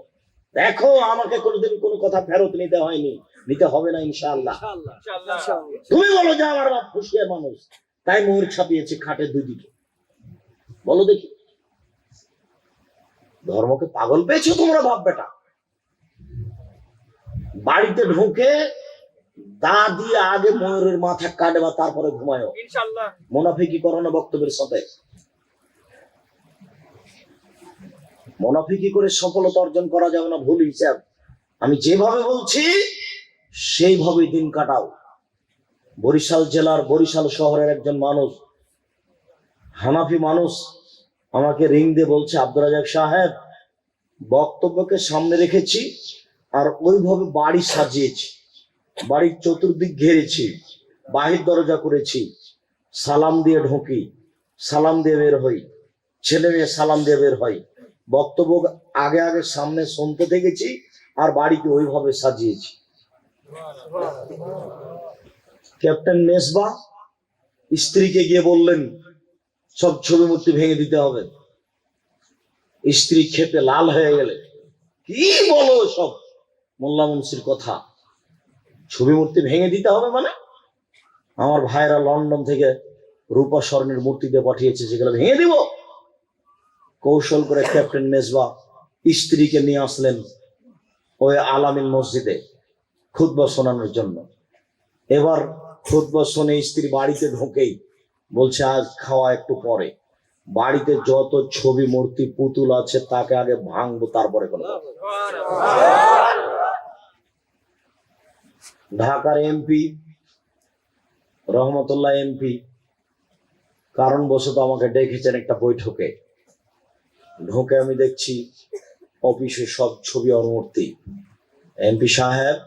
দেখো আমাকে কোনোদিন কোনো কথা ফেরত নিতে হয়নি, নিতে হবে না ইনশাআল্লাহ। তুমি বলো যে আমার বাপ হুঁশিয়ার মানুষ, তাই ময়ূর ছাপিয়েছে খাটের দুই দিকে। বলো দেখি, ধর্মকে পাগল পেয়েছো তোমরা বাপ বেটা? বাড়িতে ঢুকে দা দিয়ে আগে ময়ূরের মাথা কাটবা, তারপরে ঘুমায়ো। মুনাফিকি করো না বক্তব্যের সাথে। মুনাফিকি করে সফলতা অর্জন করা যাবে না, ভুল হিসাব। আমি যেভাবে বলছি সেইভাবে দিন কাটাও। বরিশাল জেলার বরিশাল শহরের একজন মানুষ, হানাফি মানুষ, আমাকে রিং দিয়ে বলছে, আব্দুর রাজ্জাক সাহেব বক্তব্যকে সামনে রেখেছি আর ওইভাবে বাড়ি সাজিয়েছি, বাড়ির চতুর্দিক ঘেরেছি, বাহির দরজা করেছি, সালাম দিয়ে ঢুকি, সালাম দিয়ে বের হই, ছেলে মেয়ে সালাম দিয়ে বের হয়। বক্তব্য আগে আগে সামনে শুনতে দেখেছি আর বাড়িকে ওইভাবে সাজিয়েছি। ক্যাপ্টেন মেসবা স্ত্রীকে গিয়ে বললেন সব ছবি মূর্তি ভেঙে দিতে হবে। স্ত্রী খেপে লাল হয়ে গেলে, কি বলো সব মোল্লা মুন্সির কথা, ছবি মূর্তি ভেঙে দিতে হবে মানে? আমার ভাইরা লন্ডন থেকে রূপা স্বর্ণের মূর্তি দিয়ে পাঠিয়েছে, সেগুলো ভেঙে দিব? কৌশল করে ক্যাপ্টেন মেজবা স্ত্রীকে নিয়ে আসলেন ওই আলামিন মসজিদে খুতবা শোনানোর জন্য। এবার খুতবা শুনে স্ত্রী বাড়িতে ঢোকেই বলছে আজ খাওয়া একটু পরে, বাড়িতে যত ছবি মূর্তি পুতুল আছে তাকে আগে ভাঙবো, তারপরে কোনো। ঢাকার এমপি রহমতুল্লাহ এমপি কারণবশত আমাকে ডেকেছেন একটা বৈঠকে। ঢোকে আমি দেখছি অফিসে সব ছবি আর মূর্তি। এমপি সাহেব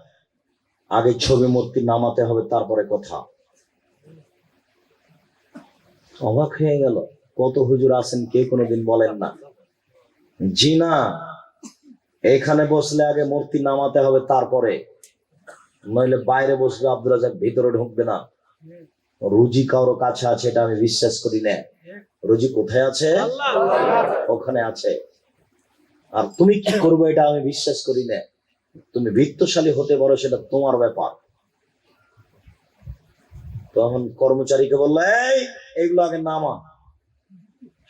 আগে ছবি মূর্তি নামাতে হবে, তারপরে কথা। অবাক হয়ে গেল, কত হুজুর আছেন কে কোনোদিন বলেন না জি না, এখানে বসলে আগে মূর্তি নামাতে হবে, তারপরে নইলে বাইরে বসলে আব্দুল রাজাক ভিতরে ঢুকবে না। রুজি কারো কাছে আছে এটা আমি বিশ্বাস করি না। রুজি কোথায় আছে? ওখানে আছে। আর তুমি কি করবে এটা আমি বিশ্বাস করি না। তুমি বিত্তশালী হতে পারো, সেটা তোমার ব্যাপার। তখন কর্মচারীকে বললো, এই এগুলো আগে নামা।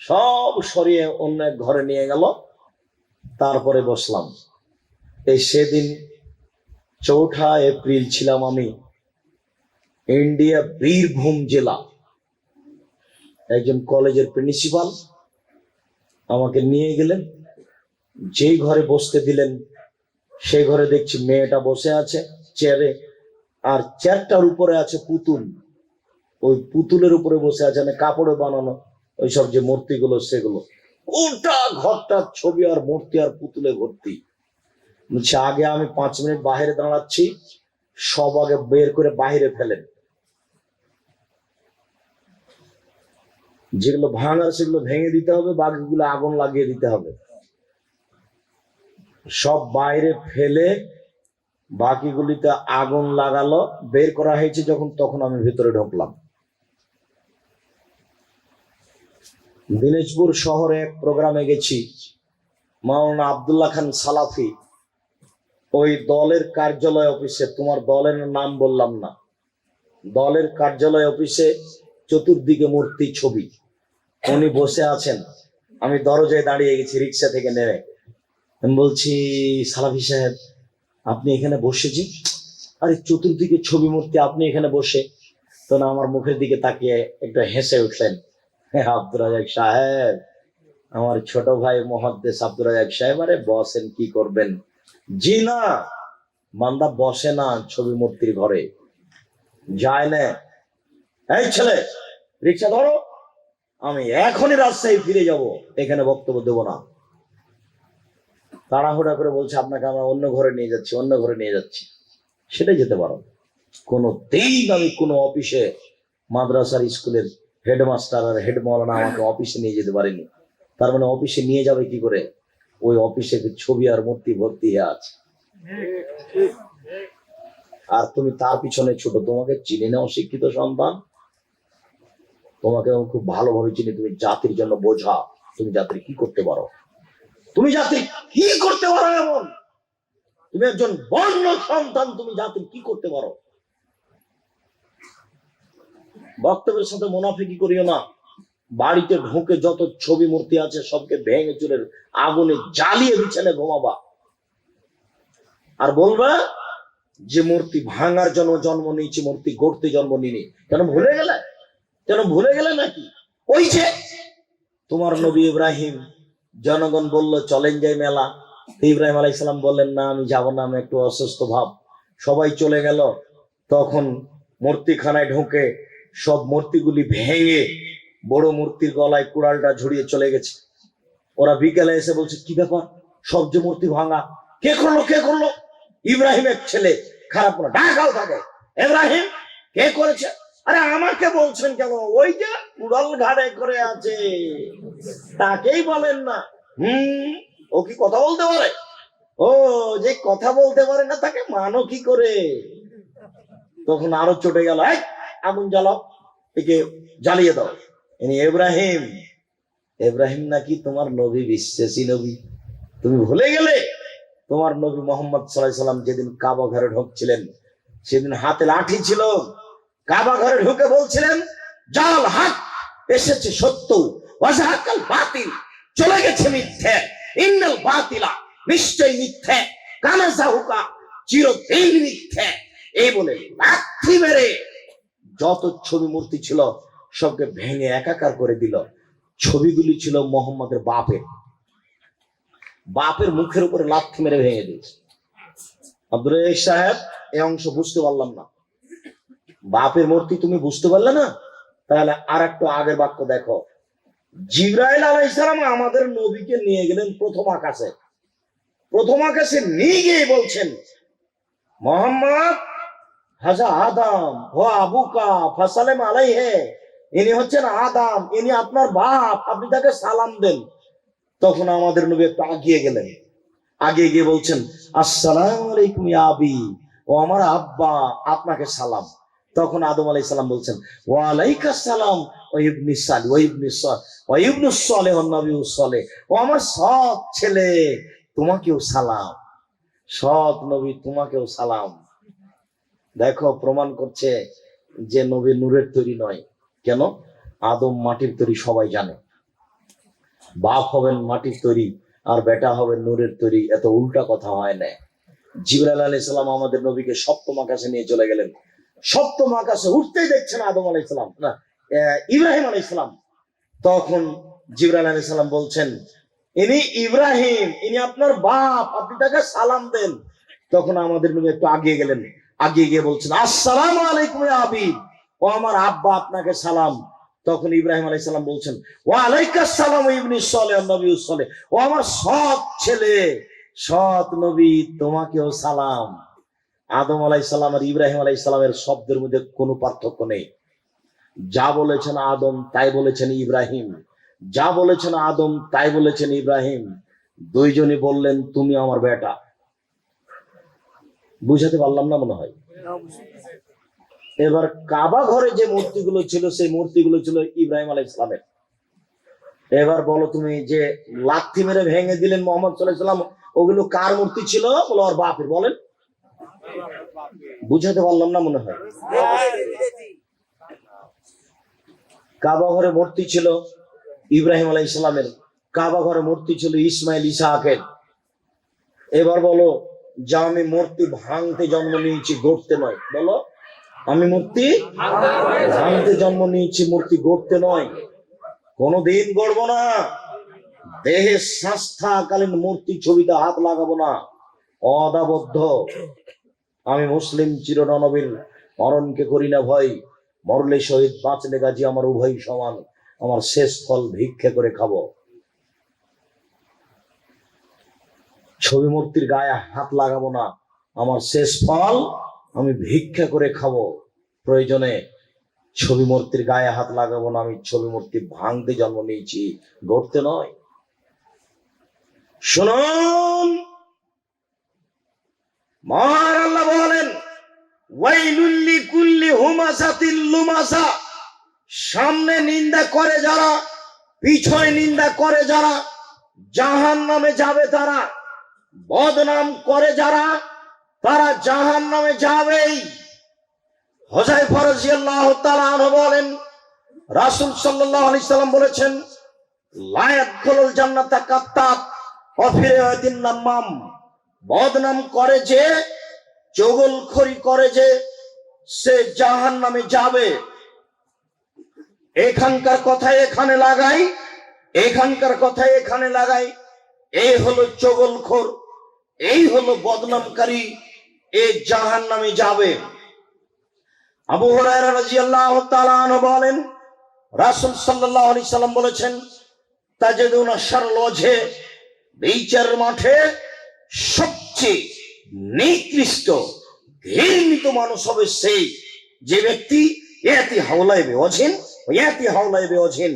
সব সরিয়ে অন্য এক ঘরে নিয়ে গেল, তারপরে বসলাম। এই সেদিন 4 এপ্রিল ছিলাম আমি ইন্ডিয়া বীরভূম জেলা। একজন কলেজের প্রিন্সিপাল আমাকে নিয়ে গেলেন, যেই ঘরে বসতে দিলেন সেই ঘরে দেখছি মেয়েটা বসে আছে চেয়ারে, আর চেয়ারটার উপরে আছে পুতুল। ওই পুতুলের উপরে বসে আছে, মানে কাপড়ে বানানো ওইসব যে মূর্তিগুলো, সেগুলো। ওটা ঘরটার ছবি আর মূর্তি আর পুতুলে ভর্তি। বলছে আগে আমি 5 মিনিট বাইরে দাঁড়াচ্ছি, সব আগে বের করে বাইরে ফেলেন। যেগুলো ভাঙার সেগুলো ভেঙে দিতে হবে, বাকিগুলো আগুন লাগিয়ে দিতে হবে। সব বাইরে ফেলে বাকিগুলিতে আগুন লাগালো, বের করা হয়েছে যখন, তখন আমি ভিতরে ঢুকলাম। দিনাজপুর শহরে এক প্রোগ্রামে গেছি, মাওলানা আব্দুল্লাহ খান সালাফি ওই দলের কার্যালয় অফিসে, তোমার দলের নাম বললাম না, দলের কার্যালয় অফিসে চতুর্দিকে মূর্তি ছবি, উনি বসে আছেন। আমি দরজায় দাঁড়িয়ে গেছি রিক্সা থেকে নেমে। আমি বলছি, সালাফি সাহেব আপনি এখানে বসেছি? আরে চতুর্দিকে ছবি মূর্তি, আপনি এখানে বসে? তো না, আমার মুখের দিকে তাকিয়ে একটু হেসে উঠলেন। আব্দুর রাজাক সাহেব, আমার ছোট ভাই মুহাদ্দিস আব্দুর রাজাক সাহেব, আরে বসেন, কি করবেন? জি না, বান্দা বসে না ছবি মূর্তির ঘরে, যায় না। এই ছেলে, রিক্সা ধরো, আমি এখনই রাজশাহী ফিরে যাব, এখানে বক্তব্য দেবো না। তাড়াহুড়া করে বলছে, আপনাকে আমরা অন্য ঘরে নিয়ে যাচ্ছি, অন্য ঘরে নিয়ে যাচ্ছি। সেটাই যেতে পারো। কোনো দিন আমি কোনো অফিসে, মাদ্রাসার স্কুলের হেডমাস্টার আর হেড মাওলানা আমাকে অফিসে নিয়ে যেতে পারেনি। তার মানে অফিসে নিয়ে যাবে কি করে? ওই অফিসে ছবি আর মূর্তি ভর্তি হয়ে আছে, আর তুমি তার পিছনে ছোট। তোমাকে চিনে নাও শিক্ষিত সন্তান, তোমাকে আমি খুব ভালোভাবে চিনি। তুমি জাতির জন্য বোঝা, তুমি জাতির কি করতে পারো, তুমি জাতির কি করতে পারো, এমন তুমি একজন বর্ণ সন্তান, তুমি জাতির কি করতে পারো। বক্তব্যের সাথে মুনাফিকি করিও না। বাড়িতে ঢুকে যত ছবি মূর্তি আছে সবকে ভেঙে চুরের আগুনে জ্বালিয়ে বিছানে ঘুমাবা, আর বলবা যে মূর্তি ভাঙার জন্য জন্ম নিয়েছি, মূর্তি গড়তে জন্ম নিনি। কেন ভুলে গেলে? কেন ভুলে গেলে নাকি? ওই যে তোমার নবী ইব্রাহিম, জনগণ বলল চলেন যাই মেলা, ইব্রাহিম আলাইহিস সালাম বললেন না আমি যাব না, আমি একটু অসুস্থ ভাব। সবাই চলে গেল। তখন মূর্তিখানায় ঢুকে সব মূর্তিগুলি ভেঙে বড় মূর্তির গলায় কুড়ালটা ঝুড়িয়ে চলে গেছে। ওরা বিকেলে এসে বলছে, কি ব্যাপার, সব যে মূর্তি ভাঙা, কে করলো, কে করলো? ইব্রাহিমের ছেলে, খারাপ না, ঢাকাও থাকে। ইব্রাহিম কে করেছে? আরে আমাকে বলছেন কেন? ওই যে কুড়াল ঘাড়ে করে আছে, তাকেই বলেন না। ও কি কথা বলতে পারে? ও যে কথা বলতে পারে না, তাকে মানো কি করে? তখন আরো চটে গেল, আগুন জ্বালাও, একে জ্বালিয়ে দাও। ইনি ইব্রাহিম। ইব্রাহিম নাকি তোমার নবী, বিশ্বাসী নবী। তুমি ভুলে গেলে? তোমার নবী মোহাম্মদ সাল্লাল্লাহু আলাইহি সাল্লাম যেদিন কাবা ঘরে ঢুকছিলেন, সেদিন হাতে লাঠি ছিল। কাবা ঘরে ঢুকে বলছিলেন, জাল হক এসেছে সত্য, ওয়াজাহাকাল বাতিল চলে গেছে মিথ্যে, ইন্নাল বাতিলা নিশ্চয় মিথ্যে, কানা জাহুকা চিরদিন মিথ্যে। এই বলে লাঠি মেরে যত ছবি মূর্তি ছিল সবকে ভেঙে একাকার করে দিল। ছবিগুলি ছিল মোহাম্মদের বাপের, বাপের মুখের উপরে লাথি মেরে ভেঙে দিয়েছে। আব্দুর রাজ্জাক সাহেব, এই অংশ বুঝতে পারলাম না। বাপের মূর্তি তুমি বুঝতে পারলে না? তাহলে আর একটু আগের বাক্য দেখো। জিবরাইল আলাইহিস সালাম আমাদের নবীকে নিয়ে গেলেন প্রথম আকাশে। প্রথম আকাশে নিয়ে গিয়ে বলছেন, মোহাম্মদ হাজা আদম ও আবুকা ফাসালেম আলাইহে, ইনি হচ্ছেন আদম, ইনি আপনার বাপ, আপনি তাকে সালাম দেন। তখন আমাদের নবী একটু আগিয়ে গেলেন, আগে গিয়ে বলছেন, আসসালামু আলাইকুম ইয়া আবি, ও আমার আব্বা, আপনাকে সালাম। তখন আদম আলাইহিস সালাম বলছেন, ওয়া আলাইকাস সালাম ওয়া ইবনিস সালি ওয়া ইবনিস ওয়া ইবনুস সালেহ ওয়া নবিয়ুস সালেহ, ও আমার সৎ ছেলে, তোমাকেও সালাম, সৎ নবী তোমাকেও সালাম। দেখো, প্রমাণ করছে যে নবী নূরের তৈরি নয়। কেন? আদম মাটির তৈরি, সবাই জানে। বাপ হবেন মাটির তৈরি আর বেটা হবেন নূরের তৈরি, এত উল্টা কথা হয় না। জিবরাইল আলাইহিস সালাম আমাদের নবীকে সপ্তম আকাশে নিয়ে চলে গেলেন। সপ্তম আকাশে উঠতেই দেখছেন আদম আলাইহিস সালাম না ইব্রাহিম আলাইহিস সালাম। তখন জিবরাইল আলাইহিস সালাম বলছেন, ইনি ইব্রাহিম, ইনি আপনার বাপ, আপনি তাকে সালাম দেন। তখন আমাদের নবী একটু আগিয়ে গেলেন, আগিয়ে গিয়ে বলছেন, আসসালামু আলাইকুম ইয়া আবি, ও আমার আব্বা, আপনাকে সালাম। তখন ইব্রাহিম আলাইহিস সালাম বলছেন, ওয়া আলাইকাস সালাম ওয়া ইবনিস সালেহ ওয়া নবিয়ুস সালেহ, ও আমার সৎ ছেলে, সৎ নবী তোমাকেও সালাম। আদম আলাইহিস সালাম আর ইব্রাহিম আলাইহিস সালামের শব্দের মধ্যে কোনো পার্থক্য নেই। যা বলেছেন আদম তাই বলেছেন ইব্রাহিম, যা বলেছেন আদম তাই বলেছেন ইব্রাহিম। দুইজনই বললেন, তুমি আমার বেটা। বুঝাতে পারলাম না মনে হয়। এবার কাবা ঘরে যে মূর্তিগুলো ছিল, সেই মূর্তিগুলো ছিল ইব্রাহিম আলাইহিস সালামের। এবার বলো তুমি, যে লাথি মেরে ভেঙে দিলেন মোহাম্মদ সাল্লাল্লাহু আলাইহি ওয়াসাল্লাম, ওগুলো কার মূর্তি ছিল? বলো ওর বাপের। বলেন, বুঝাতে পারলাম না মনে হয়। কাবা ঘরে মূর্তি ছিল ইব্রাহিম আলাইহিস সালামের, কাবা ঘরে মূর্তি ছিল ইসমাইল ইসহাকের। এবার বলো, যা আমি মূর্তি ভাঙতে জন্ম নিয়েছি, গড়তে নয়। বলো, আমি মূর্তি ভাঙতে জন্ম নিয়েছি, মূর্তি গড়তে নয়। কোনদিন গড়বো না। দেহে শ্বাস থাকাকালীন মূর্তি ছবিতে হাত লাগাবো না, অদাবদ্ধ। আমি মুসলিম চিরনবীর মরণকে করি না ভয়, মরলে শহীদ, বাঁচলে গাজী, আমার উভয় সমান, আমার শেষ ফল ভিক্ষা করে খাবো। ছবি মূর্তির গায়ে হাত লাগাবো না, আমার শেষ ফল আমি ভিক্ষা করে খাবো। প্রয়োজনে ছবি মূর্তির গায়ে হাত লাগাবো না। আমি ছবি মূর্তি ভাঙতে জন্ম নিয়েছি, গড়তে নয়। শুনুন, মহান আল্লাহ বলেন, ওয়াইলুল লিকুল্লি হুমাযাতিল লুমাযা, সামনে নিন্দা করে যারা, পিছনে নিন্দা করে যারা, জাহান্নামে যাবে তারা। বদনাম করে যারা, তারা জাহান্নামে যাবেই। হুযায়ফা রাদিয়াল্লাহু তাআলা আনহু বলেন, রাসূল সাল্লাল্লাহু আলাইহি সাল্লাম বলেছেন, লা ইয়াদখুলুল জান্নাতা কাত্তাত ওয়া ফি রিওয়ায়াতিন নামাম, বদনাম করে যে, চগলখড়ি করে যে, সে জাহান্নামে যাবে। এখানকার কথা এখানে লাগাই, এখানকার কথা এখানে লাগাই। এই হলো চগলখোর, এই হলো বদনামকারী, এ জাহান্নামে যাবে। আবু হুরায়রা রাদিয়াল্লাহু তাআলা আনহু বলেন, রাসূল সাল্লাল্লাহু আলাইহি সাল্লাম বলেছেন, তাজিদুনা শারল ওয়াজহে, বিচার মাঠে সবচেয়ে নিকৃষ্ট ঘৃণিত মানুষ হবে সেই যে ব্যক্তি ইয়াতি হাওলাইবে ওয়াজহিন ইয়াতি হাওলাইবে ওয়াজহিন,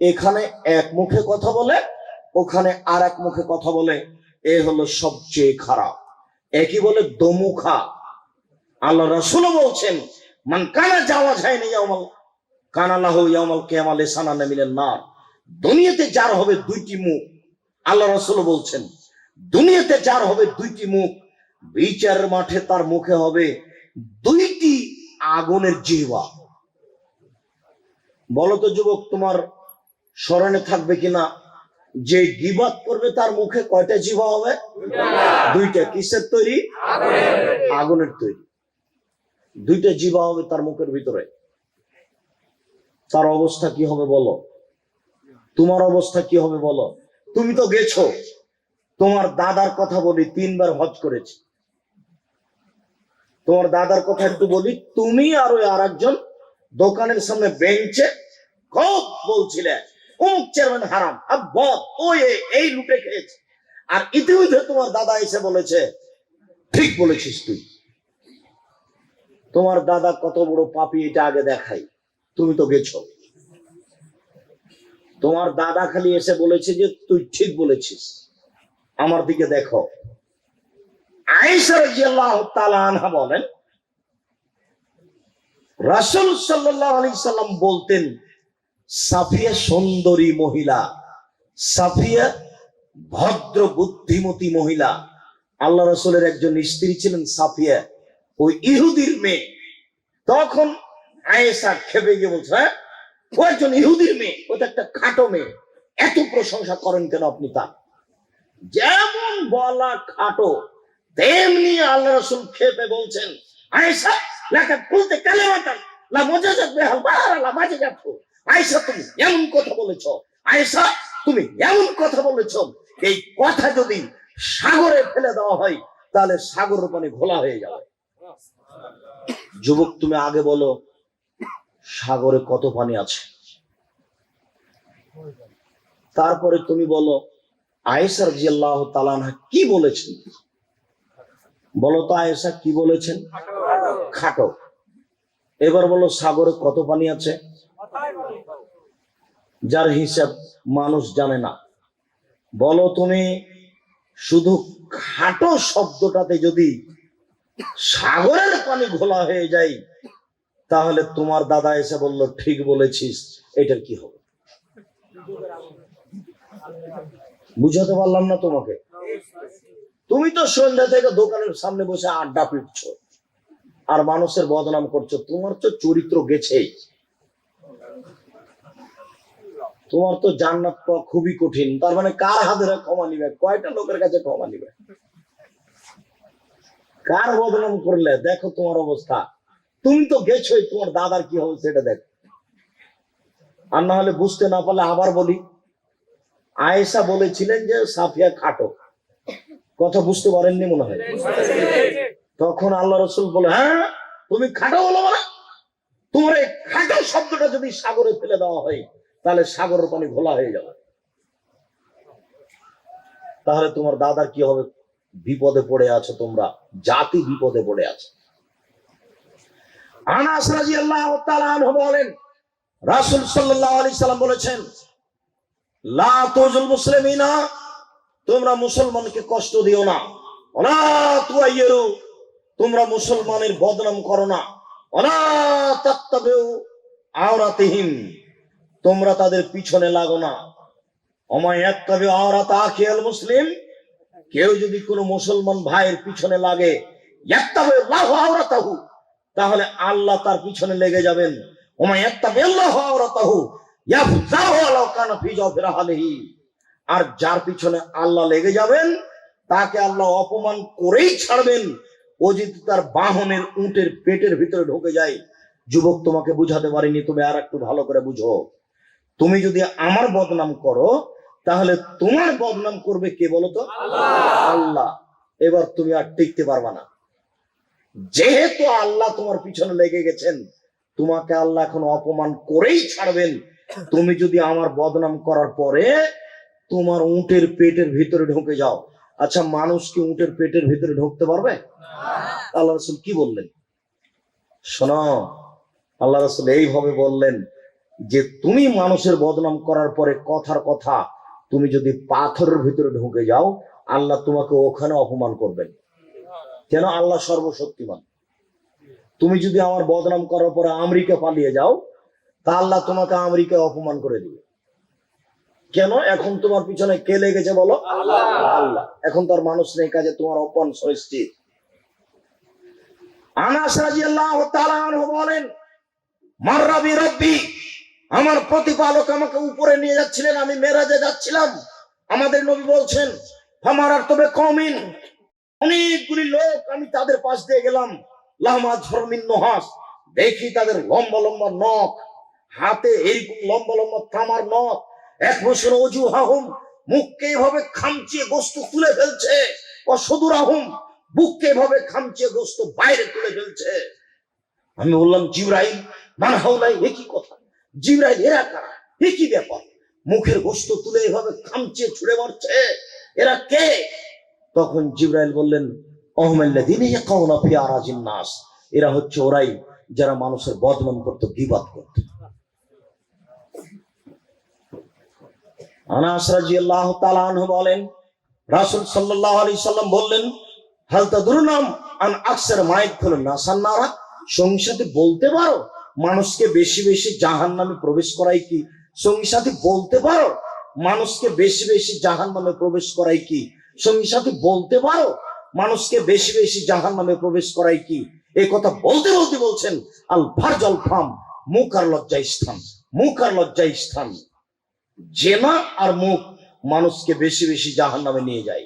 এখানে এক মুখে কথা বলে, ওখানে আর এক মুখে কথা বলে। এ হলো সবচেয়ে খারাপ। একই বলে দমুখা। আল্লাহ রাসূল বলছেন, মান কানা জাওয়াজাইনি ইয়াউমাল কানা লাহু ইয়াউমাল কিয়ামা লিসানান মিনান নার, দুনিয়াতে যার হবে দুইটি মুখ, আল্লাহ রাসূল বলছেন, দুনিয়াতে যার হবে দুইটি মুখ, বিচারের মাঠে তার মুখে হবে দুইটি আগুনের জিহ্বা। বলো তো যুবক, তোমার স্মরণে থাকবে কিনা যে গীবত করবে তার মুখে কয়টা জিহ্বা হবে? দুইটা। কিসের তৈরি? আগুনের তৈরি। দুইটা জিহ্বা হবে তার মুখের ভিতরে। তার অবস্থা কি হবে বলো? তোমার অবস্থা কি হবে বলো? তুমি তো গেছো, তোমার দাদার কথা বলি, 3 বার হজ করেছে। তোমার দাদার কথা একটু বলি, তুমি আর ওই আরেকজন দোকানের সামনে বেঞ্চে খুব বলছিলে, অমুক চেয়ারম্যান হারাম, আব্বত ওই এই লুটে খেয়েছে। আর ইতিমধ্যে তোমার দাদা এসে বলেছে, ঠিক বলেছিস তুই। তোমার দাদা কত বড় পাপী এটা আগে দেখাই। তুমি তো গেছো। তোমার দাদা খালি এসে বলেছে যে তুই ঠিক বলেছিস, আমার দিকে দেখো। আয়েশা রাদিয়াল্লাহু তাআলা আনহা বলেন, রাসূল সাল্লাল্লাহু আলাইহি সাল্লাম বলতেন, সাফিয়া সুন্দরী মহিলা, সাফিয়া ভদ্র বুদ্ধিমতী মহিলা। আল্লাহ রাসূলের একজন স্ত্রী ছিলেন সাফিয়া, ওই ইহুদির মেয়ে। তখন আয়েশা খেপে গিয়ে বলছে, হ্যাঁ ও একজন ইহুদির মেয়ে, ও তো একটা খাটো মেয়ে, এত প্রশংসা করেন কেন আপনি? তার যেমন বলা খাটো, তেমনি আল্লাহ রাসূল খেপে বলছেন, আয়েশা লাকা কুলতে কালিমাতান লা মুজাজাত বিহা বাহরা লা মাজাজাতু। আয়েশা তুমি এমন কথা বলেছো, আয়েশা তুমি এমন কথা বলেছো, এই কথা যদি সাগরে ফেলে দেওয়া হয় তাহলে সাগরের পানি ঘোলা হয়ে যাবে। যুবক তুমি আগে বলো, সাগরে কত পানি আছে, তারপরে তুমি বলো আয়েশা রাদিয়াল্লাহু তাআলা আনহা কি বলেছেন। বলো তো আয়েশা কি বলেছেন? খাটো। এবার বলো সাগরে কত পানি আছে, যার হিসাব মানুষ জানে না। বলো তুমি, শুধু খাটো শব্দটাতে যদি সাগরের পানি ঘোলা হয়ে যায়, তাহলে তোমার দাদা এসে বললো ঠিক বলেছিস, এটার কি হবে? বুঝাতে পারলাম না তোমাকে? তুমি তো সন্ধ্যা থেকে দোকানের সামনে বসে আড্ডা পিটছো আর মানুষের বদনাম করছো, তোমার তো চরিত্র গেছেই। তোমার তো জান্নাত পাওয়া খুবই কঠিন। তার মানে কার হাতে ক্ষমা নিবে? কয়টা লোকের কাছে ক্ষমা নিবে? কার বদনাম করলে দেখো তোমার অবস্থা। তুমি তো গেছোই, তোমার দাদার কি হবে সেটা দেখো। আর না হলে বুঝতে না পারলে আবার বলি, আয়েশা বলেছিলেন যে সাফিয়া খাটো, কথা বুঝতে পারেননি মনে হয়। তখন আল্লাহ রাসূল বলে, হ্যাঁ তুমি খাটো বলো, মানে তোমার এই খাটো শব্দটা যদি সাগরে ফেলে দেওয়া হয় তাহলে সাগরের পানি ঘোলা হয়ে যাবে। তাহলে তোমার দাদার কি হবে? বিপদে পড়ে আছো তোমরা, জাতি বিপদে পড়ে আছে। আনাস রাদিয়াল্লাহু তাআলা আনহু বলেন, রাসূল সাল্লাল্লাহু আলাইহি সাল্লাম বলেছেন, লা তুযুল মুসলিমিনা, তোমরা মুসলমানকে কষ্ট দিও না। ওয়ালা তুয়াইয়িরু, তোমরা মুসলমানের বদনাম করো না। ওয়ালা তাত্তাবিউ আওরাতিহিম, তোমরা তাদের পিছনে লাগো না। ওমা ইয়াত্তাবিউ আওরাতা আখিল মুসলিম, কেউ যদি কোনো মুসলমান ভাইয়ের পিছনে লাগে, ইয়াত্তাবিউ আল্লাহু আওরাতাহু, তাহলে আল্লাহ তার পিছনে লেগে যাবেন। ওমা ইয়াত্তাবিউ আল্লাহু আওরাতাহু ইয়াফজাহু আলাউ কানা ফি জাফরাহিহি, আর যার পিছনে আল্লাহ লেগে যাবেন তাকে আল্লাহ অপমান করেই ছাড়বেন, ও যদি তার বাহনের উটের পেটের ভিতরে ঢুকে যায়। যুবক তোমাকে বুঝাতে পারিনি, তুমি আর একটু ভালো করে বুঝো। তুমি যদি আমার বদনাম করো তাহলে তোমার বদনাম করবে কে বলো তো? আল্লাহ। এবার তুমি আর টিকতে পারবা না। যেহেতু আল্লাহ তোমার পিছনে লেগে গেছেন, তোমাকে আল্লাহ এখন অপমান করেই ছাড়বেন। তুমি যদি আমার বদনাম করার পরে তোমার উটের পেটের ভিতরে ঢুকে যাও, আচ্ছা মানুষ কি উটের পেটের ভিতরে ঢুকতে পারবে? আল্লাহ রাসূল কি বললেন শোনো, আল্লাহ রাসূল এইভাবে বললেন যে তুমি মানুষের বদনাম করার পরে কথার কথা তুমি যদি পাথরের ভিতরে ঢুকে যাও, আল্লাহ তোমাকে ওখানে অপমান করবেন। কেন? আল্লাহ সর্বশক্তিমান। তুমি যদি আমার বদনাম করার পরে আমেরিকা পালিয়ে যাও, তা আল্লাহ তোমাকে আমেরিকায় অপমান করে দিবে। কেন? এখন তোমার পিছনে কে লেগেছে বলো? আল্লাহ। এখন তার মানুষ নেই, কাজে তোমার অপমান সুনিশ্চিত। আনাস রাদিয়াল্লাহু তাআলা আনহু বলেন, মাররা বি রাব্বি, আমার প্রতিপালক আমাকে উপরে নিয়ে যাচ্ছিলেন, আমি মেরাজে যাচ্ছিলাম। আমাদের নবী বলছেন, ফামারার তবে কওমিন, অনেকগুলি লোক, আমি তাদের পাশ দিয়ে গেলাম। লাহমা ঝরমিন নহাস, দেখি তাদের লম্বা লম্বা নখ, হাতে এইরকম লম্বা লম্বা তামার নখ। এক বছর ওজুহাহুম, মুখকে এভাবে খামচিয়ে গোস্ত তুলে ফেলছে। অসদুরাহুম, বুককে এভাবে খামচিয়ে গোস্ত বাইরে তুলে ফেলছে। আমি বললাম, জিবরাইল মান হাউলাই, এ কি কথা? জিবরাইল এরা কারা? এ কি ব্যাপার? মুখের গোস্ত তুলে এভাবে খামচিয়ে ছুঁড়ে মারছে, এরা কে? তখন জিবরাইল বললেন, আহমাল্লাযীনা ইয়াকাউনা ফি আরাজিন নাস, এরা হচ্ছে ওরাই যারা মানুষের বদনাম করত, গীবত করত। আনাস রাদিয়াল্লাহু তাআলা আনহু বলেন, রাসূল সাল্লাল্লাহু আলাইহি সাল্লাম বললেন, হাল তাদরুনাম আন আকসার মা ইয়াদখুলুন নাসান নারা, সঙ্গী সাথী বলতে পারো মানুষকে বেশি বেশি জাহান্নামে প্রবেশ করাই কি? সঙ্গী সাথী বলতে পারো মানুষকে বেশি বেশি জাহান্নামে প্রবেশ করাই কি? সঙ্গী সাথী বলতে পারো মানুষকে বেশি বেশি জাহান্নামে প্রবেশ করাই কি? এই কথা বলতে বলতে বলছেন, আল ফারজাল ফাম, মুখ আর লজ্জা স্থান, মুখ আর লজ্জা স্থান। জেনা আর মুখ মানুষকে বেশি বেশি জাহান্নামে নিয়ে যায়।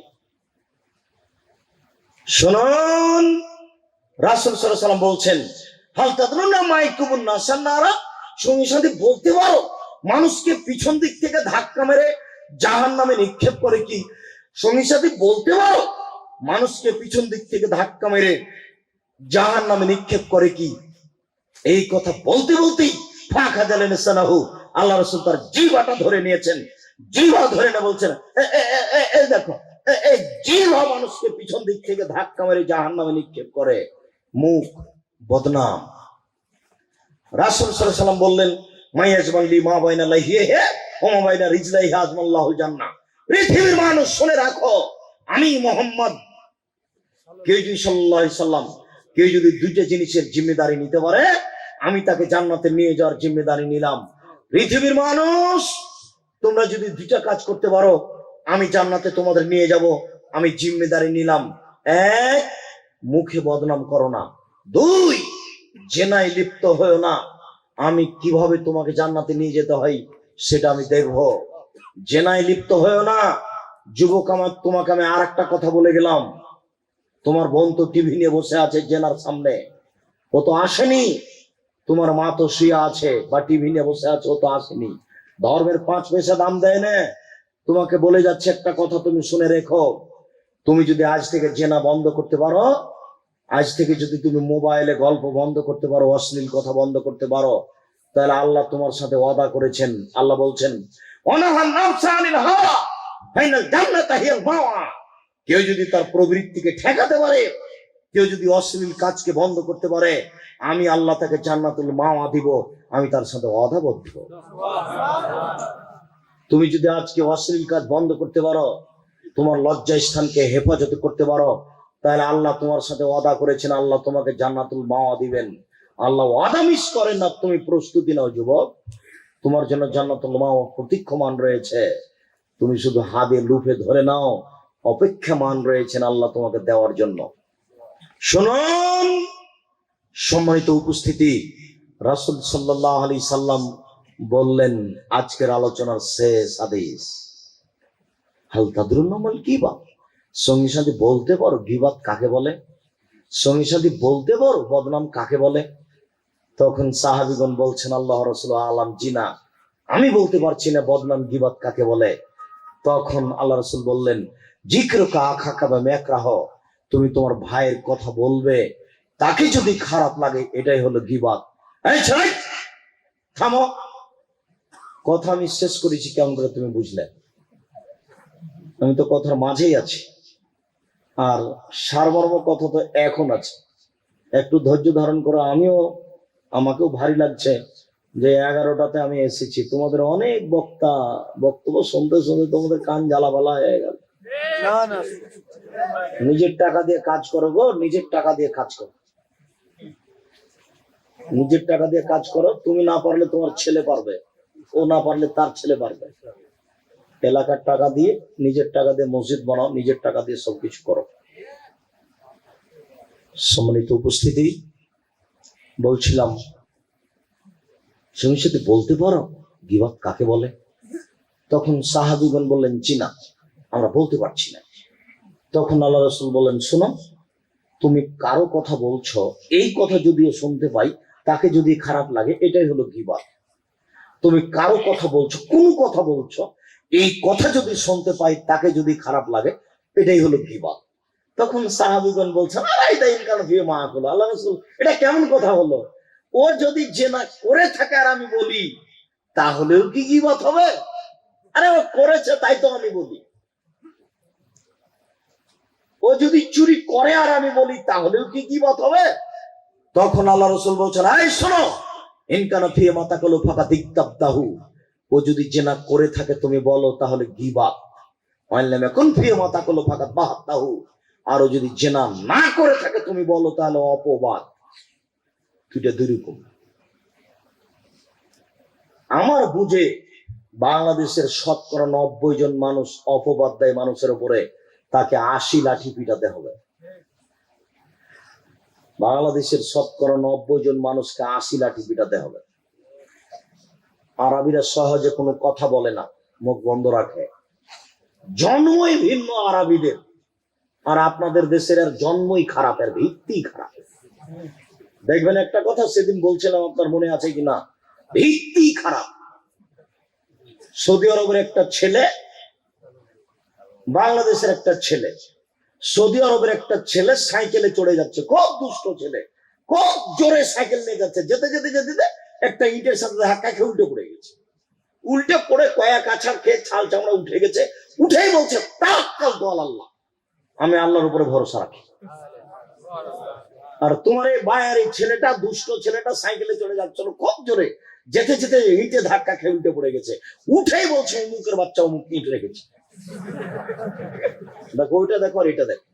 শুনুন, রাসূল সাল্লাল্লাহু আলাইহি ওয়াসাল্লাম বলছেন, হাল তাদরুনা মা ইয়াকুবুন নাসান নারা, সঙ্গী সাথী বলতে পারো মানুষকে পিছন দিক থেকে ধাক্কা মেরে জাহান্নামে নিক্ষেপ করে কি? সঙ্গী সাথী বলতে পারো মানুষকে পিছন দিক থেকে ধাক্কা মেরে জাহান্নামে নিক্ষেপ করে কি? এই কথা বলতে বলতেই ফাঁকা দিলেন সানাহু, আল্লাহ রাসূল তার জিহ্বাটা ধরে নিয়েছেন। জিহ্বা ধরে না বলছেন, এই দেখো, এই জিহ্বা মানুষকে পিছন দিক থেকে ধাক্কা মেরে জাহান্নামে নিক্ষেপ করে। মুখ বদনাম। রাসূল সাল্লাল্লাহু আলাইহি ওয়াসাল্লাম বললেন, মাইয়াজমান লি মা বাইনা লাইহিহি ওয়া মা বাইনা রিজলাইহি আজমাল্লাহুল জান্নাহ। পৃথিবীর মানুষ শুনে রাখো, আমি মুহাম্মদ, কেউ যদি সাল্লাল্লাহু আলাইহি সাল্লাম কেউ যদি দুইটা জিনিসের জিম্মেদারি নিতে পারে, আমি তাকে জান্নাতে নিয়ে যাওয়ার জিম্মেদারি নিলাম। পৃথিবীর মানুষ, তোমরা যদি দুইটা কাজ করতে পারো, আমি জান্নাতে তোমাদের নিয়ে যাব, আমি জিম্মেদারি নিলাম। এক, মুখে বদনাম করো না। দুই, জেনায় লিপ্ত হয়েও না। আমি কিভাবে তোমাকে জান্নাতে নিয়ে যেতে হয় সেটা আমি দেখব। জেনায় লিপ্ত হয়েও না। যুবক আমার, তোমাকে আমি আর একটা কথা বলে গেলাম, তোমার বোন তো টিভি নিয়ে বসে আছে জেনার সামনে, ও তো আসেনি। তোমার মা তো শুয়ে আছে বা টিভি নিয়ে বসে আছে, ও তো আসেনি। ধর্মের 5 পয়সা দাম দেয় না। তোমাকে বলে যাচ্ছে একটা কথা, তুমি শুনে রেখো। তুমি যদি আজ থেকে জেনা বন্ধ করতে পারো, আজ থেকে যদি তুমি মোবাইলে গল্প বন্ধ করতে পারো, অশ্লীল কথা বন্ধ করতে পারো, তাহলে আল্লাহ তোমার সাথে ওয়াদা করেছেন। আল্লাহ বলছেন, অনাহান নাফসা আনিল হাওয়া ফাইনাল জান্নাতা হিয়াল মাওয়া। কেউ যদি তার প্রবৃত্তিকে ঠেকাতে পারে, কেউ যদি অশ্লীল কাজকে বন্ধ করতে পারে, আমি আল্লাহ তাকে জান্নাতুল মাওয়া দিব, আমি তার সাথে ওয়াদাবদ্ধ। তুমি যদি আজকে অশ্লীল কাজ বন্ধ করতে পারো, তোমার লজ্জা স্থানকে হেফাজত করতে পারো, তাহলে আল্লাহ তোমার সাথে ওয়াদা করেছেন, আল্লাহ তোমাকে জান্নাতুল মাওয়া দিবেন। আল্লাহ ওয়াদা মিস করেন না। তুমি প্রস্তুতি নাও যুবক, তোমার জন্য জান্নাতুল মাওয়া প্রতীক্ষমান রয়েছে। তুমি শুধু হাতে লুফে ধরে নাও, অপেক্ষামান রয়েছেন আল্লাহ তোমাকে দেওয়ার জন্য। শুনুন, সম্মানিত উপস্থিতি, রাসূল সাল্লাল্লাহু আলাইহি সাল্লাম বললেন, আজকের আলোচনার শেষ হাদিস, হাল তাদরুনা মাল গীবাত, সঙ্গী সাথী বলতে পারো গীবাত কাকে বলে? সঙ্গী সাথী বলতে পারো বদনাম কাকে বলে? তখন সাহাবীগণ বলছেন, আল্লাহ রাসূল আলাম, জি না, আমি বলতে পারছি না বদনাম গীবাত কাকে বলে। তখন আল্লাহ রাসূল বললেন, জিকরুকা আখাকা বা মাকরাহ, তুমি তোমার ভাইয়ের কথা বলবে, তাকে যদি খারাপ লাগে, এটাই হলো গীবাত। এই ছেলে, থামো। কথা আমি শেষ করেছি, কেমন করে তুমি বুঝলে? আমি তো কথার মাঝেই আছি, আর সারমর্ম কথা তো এখন আছে। একটু ধৈর্য ধারণ করো। আমাকেও ভারী লাগছে যে 11টাতে আমি এসেছি, তোমাদের অনেক বক্তব্য শুনতে শুনতে তোমাদের কান জ্বালাপালা হয়ে গেল। নিজের টাকা দিয়ে কাজ করো গো, নিজের টাকা দিয়ে কাজ করো, নিজের টাকা দিয়ে কাজ করো। তুমি না পারলে তোমার ছেলে পারবে, ও না পারলে তার ছেলে পারবে। এলাকার টাকা দিয়ে, নিজের টাকা দিয়ে মসজিদ বানাও, নিজের টাকা দিয়ে সবকিছু করো। সম্মানিত উপস্থিতি, বলছিলাম, সঙ্গী সাথে বলতে পারো গীবাত কাকে বলে? তখন সাহাবীগণ বললেন, জি না, আমরা বলতে পারছি না। তখন আল্লাহ রাসূল বললেন, শোনো, তুমি কারো কথা বলছো, এই কথা যদিও শুনতে পাই, তাকে যদি খারাপ লাগে, এটাই হলো গীবাত। তুমি কারো কথা বলছো, কোন কথা বলছো, এই কথা যদি শুনতে পাই, তাকে যদি খারাপ লাগে, এটাই হলো গীবাত। তখন সাহাবীগণ বলছেন, আল্লাহ রাসূল, এটা কেমন কথা হলো? ও যদি জেনা করে থাকে আর আমি বলি, তাহলেও কি গীবাত হবে? আরে ও করেছে তাই তো আমি বলি। ও যদি চুরি করে আর আমি বলি, তাহলেও কি গীবাত হবে? তখন আল্লাহ রাসূল বলছেন, এই শোনো, ইনকানা ফি মাতাকালু ফাকাদিকতাবতাহু, ও যদি জেনা করে থাকে তুমি বলো তাহলে গীবাত। কোন ফিয়ে মাতা করলো ফাঁকা বাহাত তাহু। আর ও যদি জেনা না করে থাকে তুমি বলো তাহলে অপবাদ। দুইটা দুই রকম। আমার বুঝে বাংলাদেশের 90% মানুষ অপবাদ দেয় মানুষের উপরে, তাকে 80 লাঠি পিটাতে হবে। বাংলাদেশের 90% মানুষকে 80 লাঠি পিটাতে হবে। আরবিরা সহজে কোনো কথা বলে না, মুখ বন্ধ রাখে। জন্মই ভিন্ন আরবিদের, আর আপনাদের দেশের আর জন্মই খারাপ, এর ভিত্তি খারাপ। দেখবেন একটা কথা সেদিন বলছিলাম, আপনার মনে আছে কিনা, ভিত্তি খারাপ। সৌদি আরবের একটা ছেলে, বাংলাদেশের একটা ছেলে, সৌদি আরবের একটা ছেলে সাইকেলে চড়ে যাচ্ছে, খুব দুষ্ট ছেলে, খুব জোরে সাইকেল নিয়ে যাচ্ছে, যেতে যেতে যেতে যেতে একটা ইটের সাথে ধাক্কা খেয়ে উল্টে পড়ে গেছে। উল্টে পড়ে কয়েক আছাড় খেয়ে ছাল চামড়া উঠে গেছে। উঠেই বলছে তাওয়াক্কাল তু আলাল্লাহ, আমি আল্লাহর উপরে ভরসা রাখি। আর তোমার এই বায়ার এই ছেলেটা, দুষ্ট ছেলেটা সাইকেলে চলে যাচ্ছিল খুব জোরে, যেতে যেতে ইটে ধাক্কা খেয়ে উল্টে পড়ে গেছে। উঠেই বলছে মুখের বাচ্চা মুখ ইট রেখেছে। দেখো ওইটা দেখো আর এটা দেখো,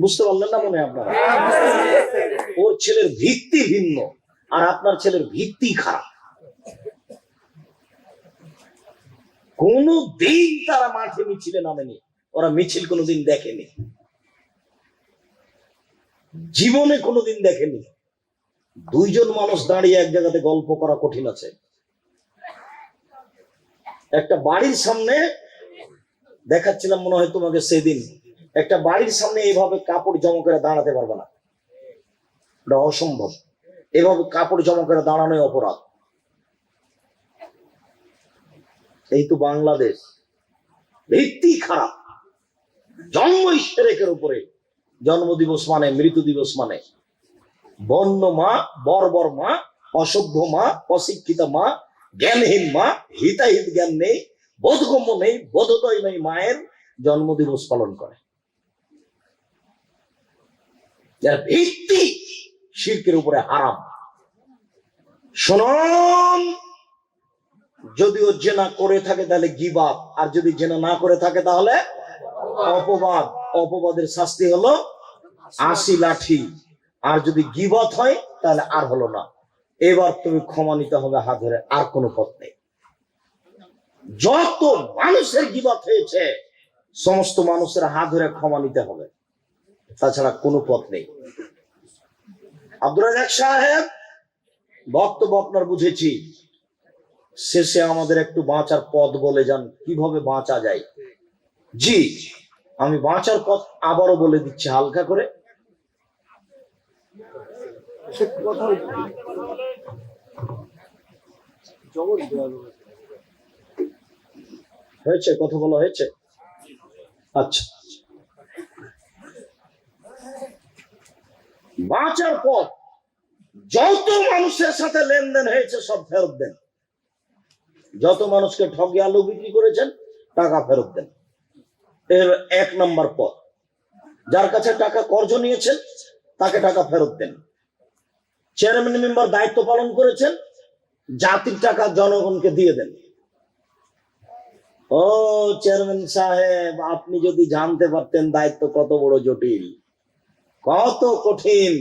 বুঝতে পারলেন না মনে হয় আপনারা? ওর ছেলের ভিত্তি ভিন্ন আর আপনার ছেলের ভিত্তি খারাপ। কোনদিন তারা মাঠে মিছিলে নামেনি, ওরা মিছিল কোনোদিন দেখেনি, জীবনে কোনোদিন দেখেনি। দুইজন মানুষ দাঁড়িয়ে এক জায়গাতে গল্প করা কঠিন আছে। একটা বাড়ির সামনে দেখাচ্ছিলাম মনে হয় তোমাকে সেদিন, একটা বাড়ির সামনে এইভাবে কাপড় জমা করে দাঁড়াতে পারবে না, এটা অসম্ভব। এভাবে কাপড় জমা করে দাঁড়ানোই অপরাধ। এই তো বাংলাদেশ, ভিত্তি খারাপ। জন্মই সেরেকের উপরে, জন্মদিবস মানে, মৃত্যু দিবস মানে, বন্য মা, বর্বর মা, অসভ্য মা, অশিক্ষিত মা, জ্ঞানহীন মা, হিতাহিত জ্ঞান নেই, বোধগম্য নেই, বোধোদয় নেই, মায়ের জন্মদিবস পালন করে। যার ভিত্তি শিরকের উপরে হারাম। শুনুন, যদি ও জেনা করে থাকে তাহলে গীবাত, আর যদি জেনা না করে থাকে তাহলে অপবাদ। অপবাদের শাস্তি হলো 80 লাঠি। আর যদি গীবাত হয় তাহলে আর হলো না। এবার তুমি ক্ষমা নিতে হবে হাত ধরে, আর কোনো পথ নেই। যত মানুষের গীবাত হয়েছে সমস্ত মানুষের হাত ধরে ক্ষমা নিতে হবে, তাছাড়া কোনো পথ নেই। আব্দুর রাজ্জাক সাহেব, বক্তব্য আপনার বুঝেছি, শেষে আমাদের একটু বাঁচার পথ বলে যান, কিভাবে বাঁচা যায়। জি, আমি বাঁচার পথ আবারও বলে দিচ্ছি হালকা করে। হয়েছে, কথা বলা হয়েছে? আচ্ছা, বাঁচার পথ, যত মানুষের সাথে লেনদেন হয়েছে সব ফেরত দেন। যত মানুষকে ঠগে আলু বিক্রি করেছেন টাকা ফেরত দেন, এর 1 নম্বর পথ। যার কাছে টাকা কর্জ নিয়েছেন তাকে টাকা ফেরত দেন। চেয়ারম্যান মেম্বার দায়িত্ব পালন করেছেন, জাতির টাকা জনগণকে দিয়ে দেন। ও চেয়ারম্যান সাহেব, আপনি যদি জানতে পারতেন দায়িত্ব কত বড় জটিল, কত কঠিন,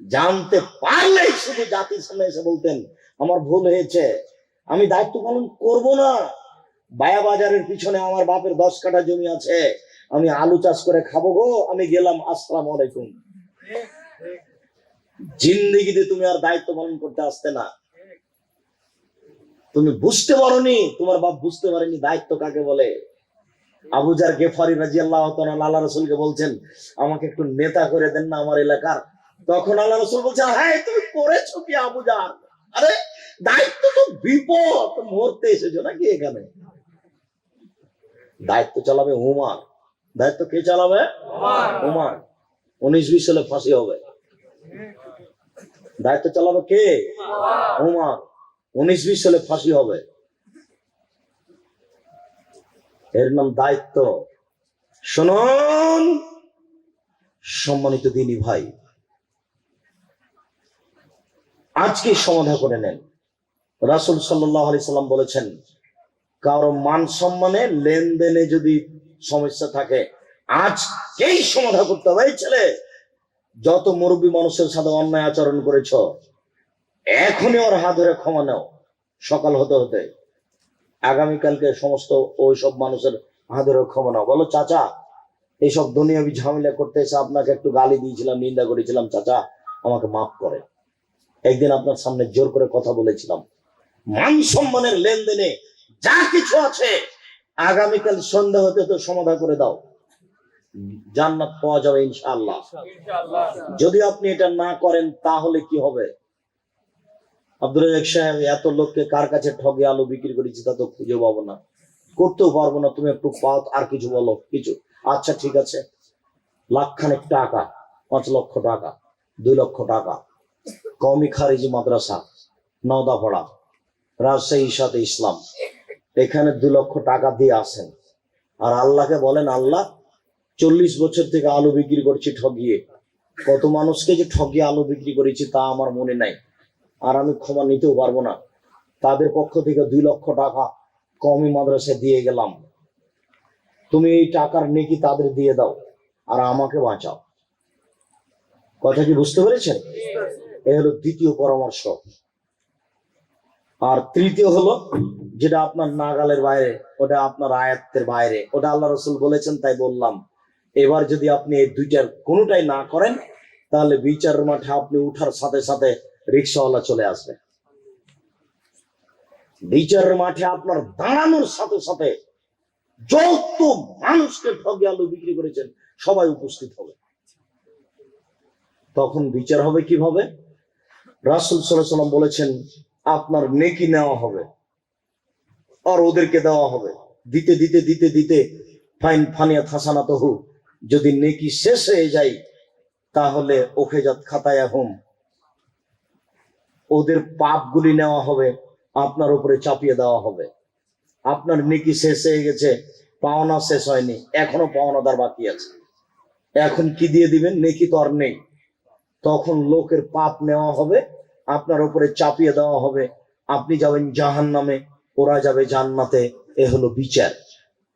জানতে পারলেই শুধু জাতির সামনে এসে বলতেন আমার ভুল হয়েছে, আমি দায়িত্ব পালন করব না। বায়া বাজারের পিছনে আমার বাপের 10 কাঠা জমি আছে, আমি আলু চাষ করে খাবো গো, আমি গেলাম, আসসালামু আলাইকুম। জিন্দেগিতে তুমি আর দায়িত্ব পালন করতে আসতে না। তুমি বুঝতে পারোনি, তোমার বাপ বুঝতে পারেনি দায়িত্ব কাকে বলে। আবু জার গেফারি রাদিয়াল্লাহু তাআলা আল্লাহ রাসূলকে বলছেন আমাকে একটু নেতা করে দেন না আমার এলাকার। তখন আল্লাহ রাসূল বলছেন, হ্যাঁ তুমি করেছো কি আবু জার? আরে দায়িত্ব তো বিপদ, মরতে এসেছো নাকি এখানে? দায়িত্ব চালাবে উমার। দায়িত্ব কে চালাবে? উমার। 19-20 সালে ফাঁসি হবে। দায়িত্ব চালাবে কে? উমার। 19-20 সালে ফাঁসি হবে। এর নাম দায়িত্ব। শুনুন সম্মানিত দিনী ভাই, আজকে সমাধা করে নেন। রাসূল সাল্লাল্লাহু আলাইহি সাল্লাম বলেছেন, কারো মান সম্মানে লেনদেনে যদি সমস্যা থাকে আজকেই সমাধান করতে হবে। এই ছেলে, যত মুরব্বী মানুষের সাথে অন্যায় আচরণ করেছ, এখনই ওর হাত ধরে ক্ষমা নাও। সকাল হতে হতে আগামীকালকে সমস্ত ওই সব মানুষের হাত ধরে ক্ষমা নাও। বলো, চাচা এইসব দুনিয়াবি ঝামেলা করতে এসে আপনাকে একটু গালি দিয়েছিলাম, নিন্দা করেছিলাম, চাচা আমাকে মাফ করে। একদিন আপনার সামনে জোর করে কথা বলেছিলাম, মান সম্মানের লেনদেনে যা কিছু আছে আগামীকাল সন্ধ্যা হতে তো সমাধান করে দাও, জান্নাত পাওয়া যাবে ইনশাআল্লাহ। যদি আপনি এটা না করেন তাহলে কি হবে? আব্দুর রাজ্জাক সাহেব, এত লোককে কার কাছে ঠগে আলু বিক্রি করেছি তা তো খুঁজে পাবো না, করতেও পারবো না, তুমি একটু পাও আর কিছু বলো। কিছু? আচ্ছা ঠিক আছে, লাখখানেক টাকা, 5 লক্ষ টাকা, 2 লক্ষ টাকা, কওমি খারিজি মাদ্রাসা নওদাপাড়া, রাজশাহী সাথে ইসলাম, এখানে 2 লক্ষ টাকা দিয়ে আসেন আর আল্লাহকে বলেন, আল্লাহ 40 বছর থেকে আলু বিক্রি করছি ঠগিয়ে, কত মানুষকে যে ঠগিয়ে আলু বিক্রি করেছি তা আমার মনে নাই, আর আমি ক্ষমা নিতেও পারবো না। তাদের পক্ষ থেকে 2 লক্ষ টাকা কওমি মাদ্রাসায় দিয়ে গেলাম, তুমি এই টাকার নেকি তাদের দিয়ে দাও আর আমাকে বাঁচাও। কথা কি বুঝতে পেরেছেন? এ হলো দ্বিতীয় পরামর্শ। আর তৃতীয় হলো, যেটা আপনার নাগালের বাইরে, ওটা আপনার আয়াত্তের বাইরে, ওটা আল্লাহ রাসূল বলেছেন তাই বললাম। এবার যদি আপনি এই দুইটার কোনোটাই না করেন, তাহলে বিচারের মাঠে আপনি উঠার সাথে সাথে রিক্সাওয়ালা চলে আসবে। বিচারের মাঠে আপনার দাঁড়ানোর সাথে সাথে যত মানুষকে ঠগে আলু বিক্রি করেছেন সবাই উপস্থিত হবে। তখন বিচার হবে কিভাবে? রাসূল সাল্লাল্লাহু আলাইহি ওয়াসাল্লাম বলেছেন, আপনার নেকি নেওয়া হবে আর ওদেরকে দেওয়া হবে, দিতে দিতে দিতে দিতে ফাইন ফানিয়াত হাসানাতুহু, যদি নেকি শেষ হয়ে যায় তাহলে ওখেজাত খাতায়াহুম, ওদের পাপগুলি নেওয়া হবে, আপনার উপরে চাপিয়ে দেওয়া হবে। আপনার নেকি শেষ হয়ে গেছে, পাওনা শেষ হয়নি, এখনো পাওনাদার বাকি আছে, এখন কি দিয়ে দিবেন? নেকি তো আর নেই। তখন লোকের পাপ নেওয়া হবে, আপনার উপরে চাপিয়ে দেওয়া হবে, আপনি যাবেন জাহান্নামে, ওরা যাবে জান্নাতে। এ হলো বিচার।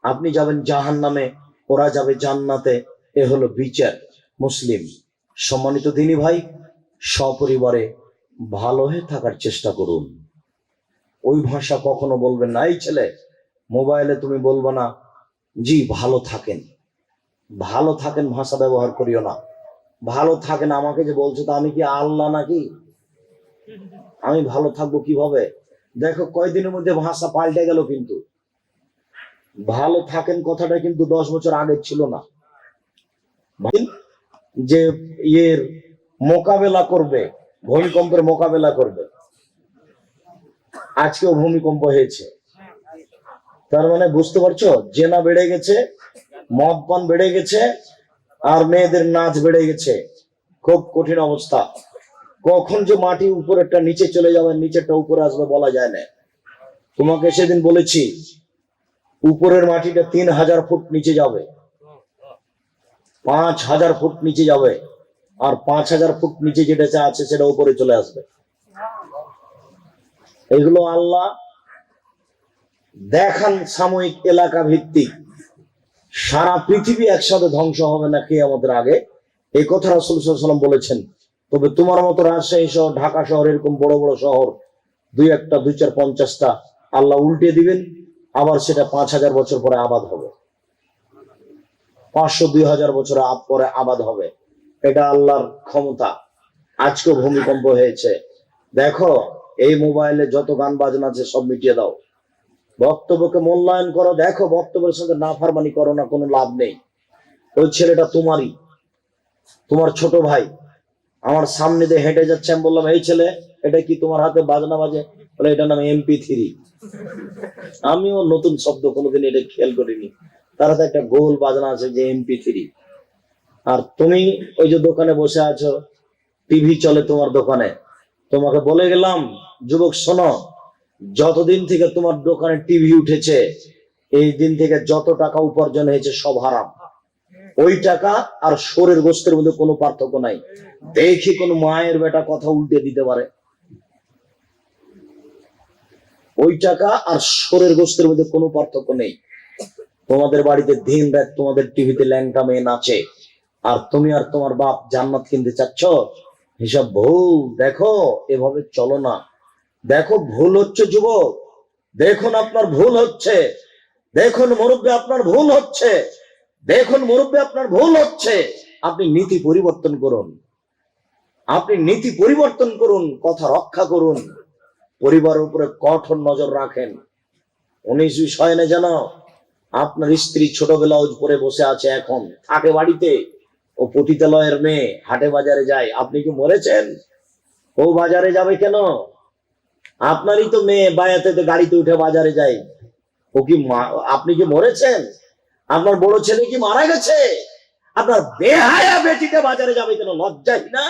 আপনি যাবেন জাহান্নামে, ওরা যাবে জান্নাতে, এ হলো বিচার। মুসলিম। সম্মানিত দিনী ভাই, সপরিবারে ভালো হয়ে থাকার চেষ্টা করুন। ওই ভাষা কখনো বলবেন না। এই ছেলে, মোবাইলে তুমি বলবো না জি ভালো থাকেন, ভালো থাকেন ভাষা ব্যবহার করিও না। ভালো থাকেন আমাকে যে বলছো, তা আমি কি আল্লাহ নাকি? আমি ভালো থাকবো কিভাবে? দেখো কয়দিনের মধ্যে ভাষা পাল্টে গেল। কিন্তু ভালো থাকেন কথাটা কিন্তু 10 বছর আগে ছিল না। যে ইয়ের মোকাবেলা করবে, ভূমিকম্পের মোকাবেলা করবে, আজকেও ভূমিকম্প হয়েছে। তার মানে বুঝতে পারছো, জেনা বেড়ে গেছে, মদ পান বেড়ে গেছে, আর মেয়েদের নাচ বেড়ে গেছে। খুব কঠিন অবস্থা। কখন যে মাটি উপরেরটা নিচে চলে যাবে, নিচেরটা উপরে আসবে বলা যায় না। তোমাকে সেদিন বলেছি উপরের মাটিটা 3000 ফুট নিচে যাবে, 5000 ফুট নিচে যাবে, আর 5000 ফুট নিচে যেটা আছে সেটা উপরে চলে আসবে। এগুলো আল্লাহ দেখান সাময়িক এলাকা ভিত্তিক। সারা পৃথিবী একসাথে ধ্বংস হবে না কিয়ামতের আগে, এই কথা রাসূল সাল্লাল্লাহু আলাইহি ওয়াসাল্লাম বলেছেন। তবে তোমার মতো রাজশাহী শহর, ঢাকা শহর, এরকম বড় বড় শহর 2-1টা 2-4 50টা আল্লাহ উল্টে দিবেন, আবার সেটা 5000 বছর পরে আবাদ হবে, 500-2000 বছর পরে আবাদ হবে। এটা আল্লাহর ক্ষমতা। আজকে ভূমিকম্প হয়েছে, দেখো এই মোবাইলে যত গান বাজনা আছে সব মিটিয়ে দাও, বক্তব্যকে মূল্যায়ন করো। দেখো বক্তব্যের সঙ্গে নাফরমানি করো না, কোনো লাভ নেই। ওই ছেলেটা তোমারই, তোমার ছোট ভাই আমার সামনে দিয়ে হেঁটে যাচ্ছে, আমি বললাম এই ছেলে এটা কি তোমার হাতে বাজনা বাজে? বলে এটার নাম MP3। আমিও নতুন শব্দ, কোনোদিন এটা খেয়াল করিনি। তার হাতে একটা গোল বাজনা আছে যে MP3। আর তুমি ওই যে দোকানে বসে আছো, টিভি চলে তোমার দোকানে। তোমাকে বলে গেলাম যুবক শোনো, যতদিন থেকে তোমার দোকানে টিভি উঠেছে এই দিন থেকে যত টাকা উপার্জন হয়েছে সব হারাম। ওই টাকা আর শোরের গোস্তের মধ্যে কোনো পার্থক্য নাই। দেখি কোন মায়ের বেটা কথা উল্টে দিতে পারে। ওই টাকা আর শোরের গোস্তের মধ্যে কোনো পার্থক্য নেই। তোমাদের বাড়িতে দিন রাত তোমাদের টিভিতে ল্যাংটা মেয়ে নাচে, আর তুমি আর তোমার বাপ জান্নাত কিনতে চাচ্ছ, হিসাব ভুল। দেখো, এভাবে চলো না। দেখো ভুল হচ্ছে যুবক, দেখুন আপনার ভুল হচ্ছে, দেখুন মুরব্বী আপনার ভুল হচ্ছে, দেখুন মুরব্বী আপনার ভুল হচ্ছে। আপনি নীতি পরিবর্তন করুন, আপনি নীতি পরিবর্তন করুন, কথা রক্ষা করুন, পরিবারের উপরে কঠোর নজর রাখেন। 19-20 হয় না যেন আপনার স্ত্রী ছোট ব্লাউজ পরে বসে আছে, এখন থাকে বাড়িতে, ও পতিতালয়ের মেয়ে, হাটে বাজারে যায়। আপনি কি মরেছেন? ও বাজারে যাবে কেন? আপনারই তো মেয়ে বায়াতে গাড়িতে উঠে বাজারে যায়। ও কি আপনি কি মরেছেন? আপনার বড় ছেলে কি মারা গেছে? আপনার বেহায়া বেটিটা বাজারে যাবে কেন? লজ্জাই না?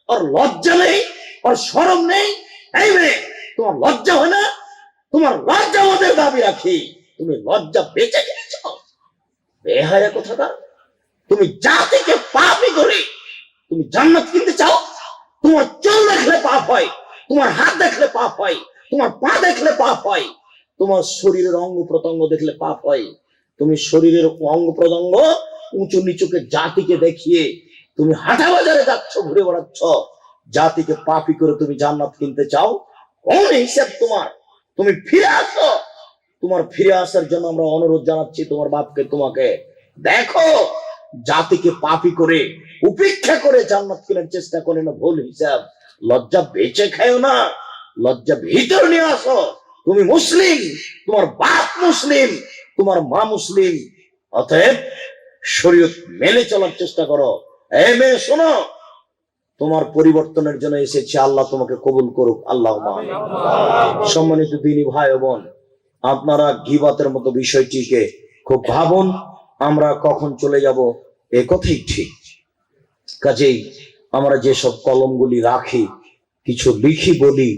ওর লজ্জা নেই, ওর শরম নেই? এই মেয়ে, তোমার লজ্জা হয় না? তোমার লজ্জা আমাদের দাবি রাখি। তুমি লজ্জা বেঁচে গেছ, বেহায়া কোথাকার। তুমি জাতিকে পাপই করে তুমি জান্নাত কিনতে চাও? তোমার চোখ দেখলে পাপ হয়, তোমার হাত দেখলে পাপ হয়, তোমার পা দেখলে পাপ হয়, তোমার শরীরের অঙ্গ প্রত্যঙ্গ দেখলে পাপ হয়। তুমি শরীরের অঙ্গ প্রত্যঙ্গ উঁচু নিচুকে জাতিকে দেখিয়ে তুমি হাটা বাজারে যাচ্ছ, ঘুরে বেড়াচ্ছ, জাতিকে পাপি করে তুমি জান্নাত কিনতে চাও? কোন হিসাব তোমার? তুমি ফিরে আসো। তোমার ফিরে আসার জন্য আমরা অনুরোধ জানাচ্ছি তোমার বাপকে, তোমাকে। দেখো, জাতিকে পাপি করে উপেক্ষা করে জান্নাত কেনার চেষ্টা করে না, ভুল হিসাব। লজ্জা বেঁচে খাও না, লজ্জা ভিতর নিয়ে আসো। তুমি মুসলিম, তোমার বাপ মুসলিম, তোমার মা মুসলিম, অতএব শরীয়ত মেনে চলার চেষ্টা করো। এই মেয়ে শোনো, তোমার পরিবর্তনের জন্য এসেছে, আল্লাহ তোমাকে কবুল করুক, আল্লাহ। সম্মানিত দিনী ভাই ও বোন, আপনারা গীবাতের মতো বিষয়টিকে খুব ভাবুন। আমরা কখন চলে যাব এ কথাই ঠিক। কাজেই আমরা যেসব কলমগুলি রাখি, কিছু লিখি বলি,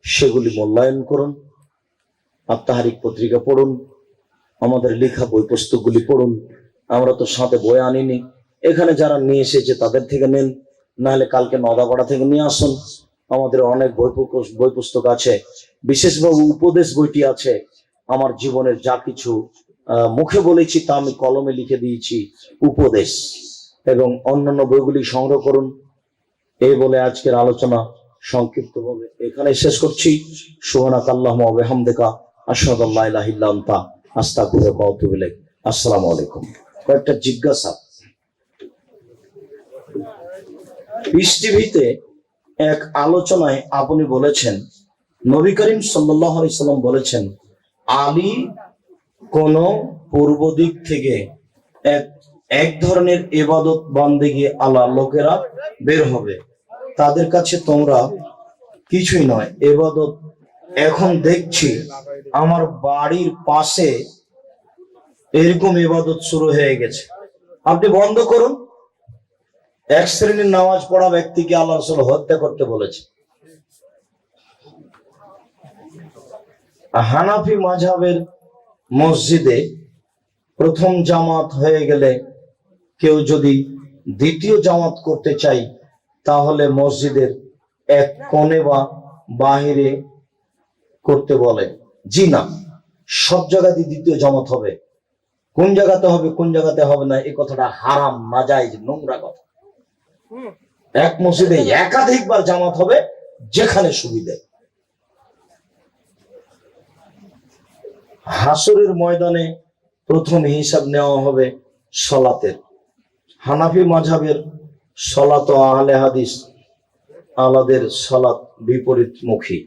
সেগুলি মূল্যায়ন করুন। আত্মাহারিক পত্রিকা পড়ুন, আমাদের লেখা বই পুস্তকগুলি পড়ুন। আমরা তো সাথে বই আনিনি, এখানে যারা নিয়ে এসেছে তাদের থেকে নেন, নাহলে কালকে নদাপাড়া থেকে নিয়ে আসুন। আমাদের অনেক বই পুস্তক আছে, বিশেষভাবে উপদেশ বইটি আছে। আমার জীবনের যা কিছু মুখে বলেছি তা আমি কলমে লিখে দিয়েছি, উপদেশ, এবং অন্যান্য বইগুলি সংগ্রহ করুন। এই বলে আজকের আলোচনা সংক্ষিপ্তভাবে এখানে শেষ করছি। সুবহানাকাল্লাহুম্মা ওয়া বিহামদিকা আশহাদু আল্লা ইলাহা ইল্লা আনতা আস্তাগফিরুকা ওয়া আতুবু ইলাইক। আসসালামু আলাইকুম। কয়েকটা জিজ্ঞাসা। পিস টিভিতে এক আলোচনায় আপনি বলেছেন, নবী করিম সাল্লাল্লাহু আলাইহি সাল্লাম বলেছেন, আলী কোন পূর্ব দিক থেকে এক ধরনের ইবাদত বান্দেগি আল্লাহ লোকেরা বের হবে, তাদের কাছে তোমরা কিছুই নয়। ইবাদত এখন দেখছি আমার বাড়ির পাশে এরকম ইবাদত শুরু হয়ে গেছে, আপনি বন্ধ করুন। এক শ্রেণীর নামাজ পড়া ব্যক্তিকে আল্লাহ রাসূল হত্যা করতে বলেছে। হানাফি মাযহাবের মসজিদে প্রথম জামাত হয়ে গেলে কেউ যদি দ্বিতীয় জামাত করতে চাই, তাহলে মসজিদের এক কোণে বা বাহিরে করতে বলে। জি না, সব জায়গাতে দ্বিতীয় জামাত হবে। কোন জায়গাতে হবে কোন জায়গাতে হবে না, এই কথাটা হারাম, নাজায়েজ, নোংরা কথা। এক মসজিদে একাধিকবার জামাত হবে, যেখানে সুবিধা। হাসরের ময়দানে প্রথম হিসাব নেওয়া হবে সালাতের। হানাফি মাযহাবের সালাত ও আহলে হাদিস আলাদের সালাত বিপরীতমুখী।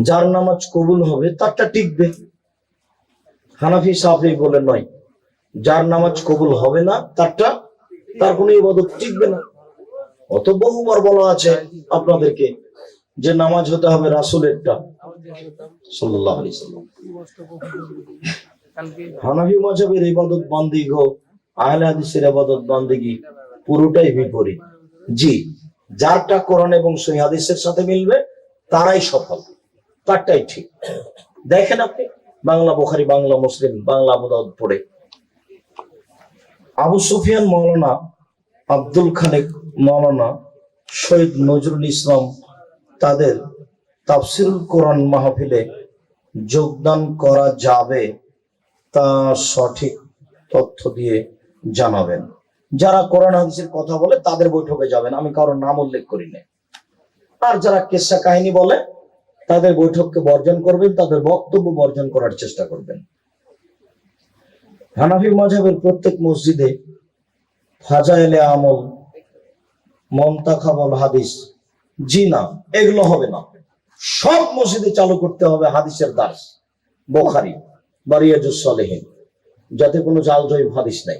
যার নামাজ কবুল হবে তারটা টিকবে। হানাফি সাফি বলে নয়, যার নামাজ কবুল হবে না তার কোনো ইবাদত টিকবে না। অত বহুবার বলা আছে আপনাদেরকে যে নামাজ হতে হবে রাসূলেরটা সাল্লাল্লাহু আলাইহি সাল্লাম। হানাফি মাযহাবের ইবাদত বান্দিগি ও আহলে হাদিসের ইবাদত বান্দিগি পুরোটাই বিপরীত। জি, যারটা কোরআন এবং সহিহ হাদিসের সাথে মিলবে তারাই সফল, তারটাই ঠিক। দেখেন আপনি বাংলা বুখারী, বাংলা মুসলিম, বাংলা আবু দাউদ পড়ে আবু সুফিয়ান মাওলানা আব্দুল খালেক, মাওলানা শহীদ নজরুল ইসলাম, তাদের তাফসিরুল কোরআন মাহফিলে যোগদান করা যাবে তা সঠিক তথ্য দিয়ে জানাবেন। যারা কোরআন হাদিসের কথা বলে তাদের বৈঠকে যাবেন, আমি কারোর নাম উল্লেখ করি না। আর যারা কিসসা কাহিনী বলে তাদের বৈঠককে বর্জন করবেন, তাদের বক্তব্য বর্জন করার চেষ্টা করবেন। হানাফি মাযহাবের প্রত্যেক মসজিদে ফাজাইলে আমল, মুনতাখাবুল হাদিস, জি না, এগুলো হবে না। সব মসজিদে চালু করতে হবে হাদিসের দার্স, বুখারী বা রিয়াজুস সালেহীন, যাতে কোনো জাল জয়ীফ হাদিস নাই।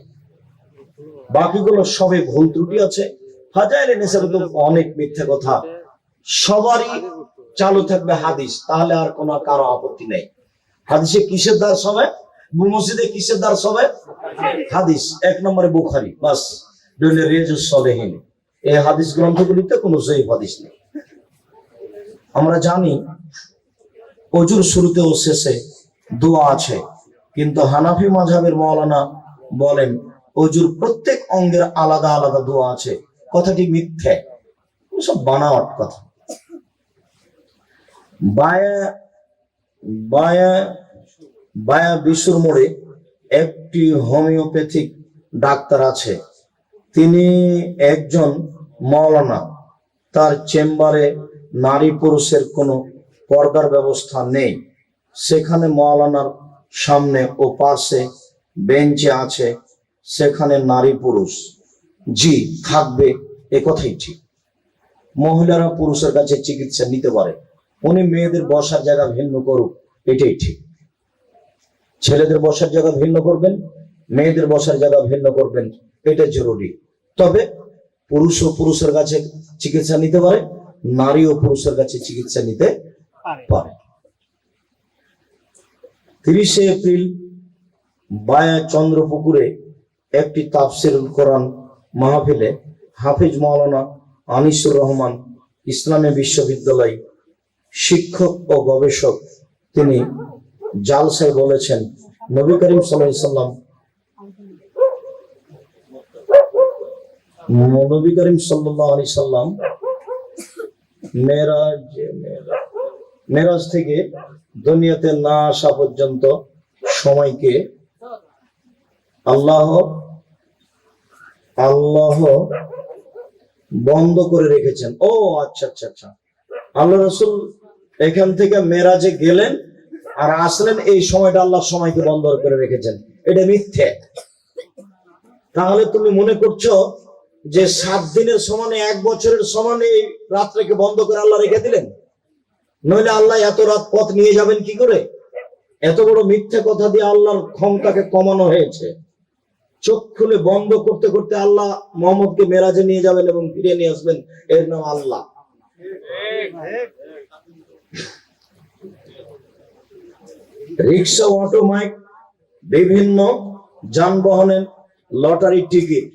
বাকিগুলো সবে ভুল ত্রুটি আছে। ফাজাইলে নিসাবে তো অনেক মিথ্যা কথা। সবারই চালু থাকবে হাদিস, তাহলে আর কোনো কারো আপত্তি নেই। হাদিসে কিসের দার্স হবে? মসজিদে কিসের দার্স হবে? হাদিস। এক নম্বরে বুখারী, বাস। দুই রিয়াজুস সালেহীন। এই হাদিস গ্রন্থগুলিতে কোনো জয়ীফ হাদিস নেই। আমরা জানি অজুর শুরুতে ও শেষে দোয়া আছে, কিন্তু হানাফি মাযহাবের মাওলানা বলেন অজুর প্রত্যেক অঙ্গের আলাদা আলাদা দোয়া আছে। কথাটি মিথ্যে, সব বানাওয়াট কথা। বায়া বায়া বায়া বিশুর মোড়ে একটি হোমিওপ্যাথিক ডাক্তার আছে, তিনি একজন মাওলানা। তার চেম্বারে নারী পুরুষের কোনো পর্দার ব্যবস্থা নেই। সেখানে মাওলানার সামনে ও পাশে বেঞ্চে আছে, সেখানে নারী পুরুষ জি থাকবে, এ কথাই ঠিক। মহিলারা পুরুষের কাছে চিকিৎসা নিতে পারে, উনি মেয়েদের বসার জায়গা ভিন্ন করুক, এটাই ঠিক। ছেলেদের বসার জায়গা ভিন্ন করবেন, মেয়েদের বসার জায়গা ভিন্ন করবেন, এটা জরুরি। তবে পুরুষ ও পুরুষের কাছে চিকিৎসা নিতে পারে, নারী ও পুরুষের কাছে চিকিৎসা নিতে পারে। 30শে এপ্রিল বায়া চন্দ্রপুকুরে একটি তাফসিরুল কোরআন মাহফিলে হাফিজ মাওলানা আনিসুর রহমান ইসলামী বিশ্ববিদ্যালয় শিক্ষক ও গবেষক, তিনি জালসায় বলেছেন নবী করিম সাল্লাল্লাহু আলাইহি সাল্লাম নবী করিম সাল্লাল্লাহু আলাইহি সাল্লাম মেরাজ থেকে দুনিয়াতে না আসা পর্যন্ত সময়কে আল্লাহ বন্ধ করে রেখেছেন। ও আচ্ছা আচ্ছা আচ্ছা, আল্লাহ রাসূল এখান থেকে মেরাজে গেলেন আর আসলেন, এই সময়টা আল্লাহ সময়কে বন্ধ করে রেখেছেন, এটা মিথ্যে। তাহলে তুমি মনে করছো যে 7 দিনের সমানে 1 বছরের সমানে এই রাত্রিকে বন্ধ করে আল্লাহ রেখে দিলেন? নইলে আল্লাহ এত রাত পথ নিয়ে যাবেন কি করে? এত বড় মিথ্যে কথা দিয়ে আল্লাহর ক্ষমতাকে কমানো হয়েছে। চোখ খুলে বন্ধ করতে করতে আল্লাহ মুহাম্মদকে মেরাজে নিয়ে যাবেন এবং ফিরে নিয়ে আসবেন, এর নাম আল্লাহ। রিক্সা, অটো, মাইক, বিভিন্ন যানবাহনের লটারি টিকিট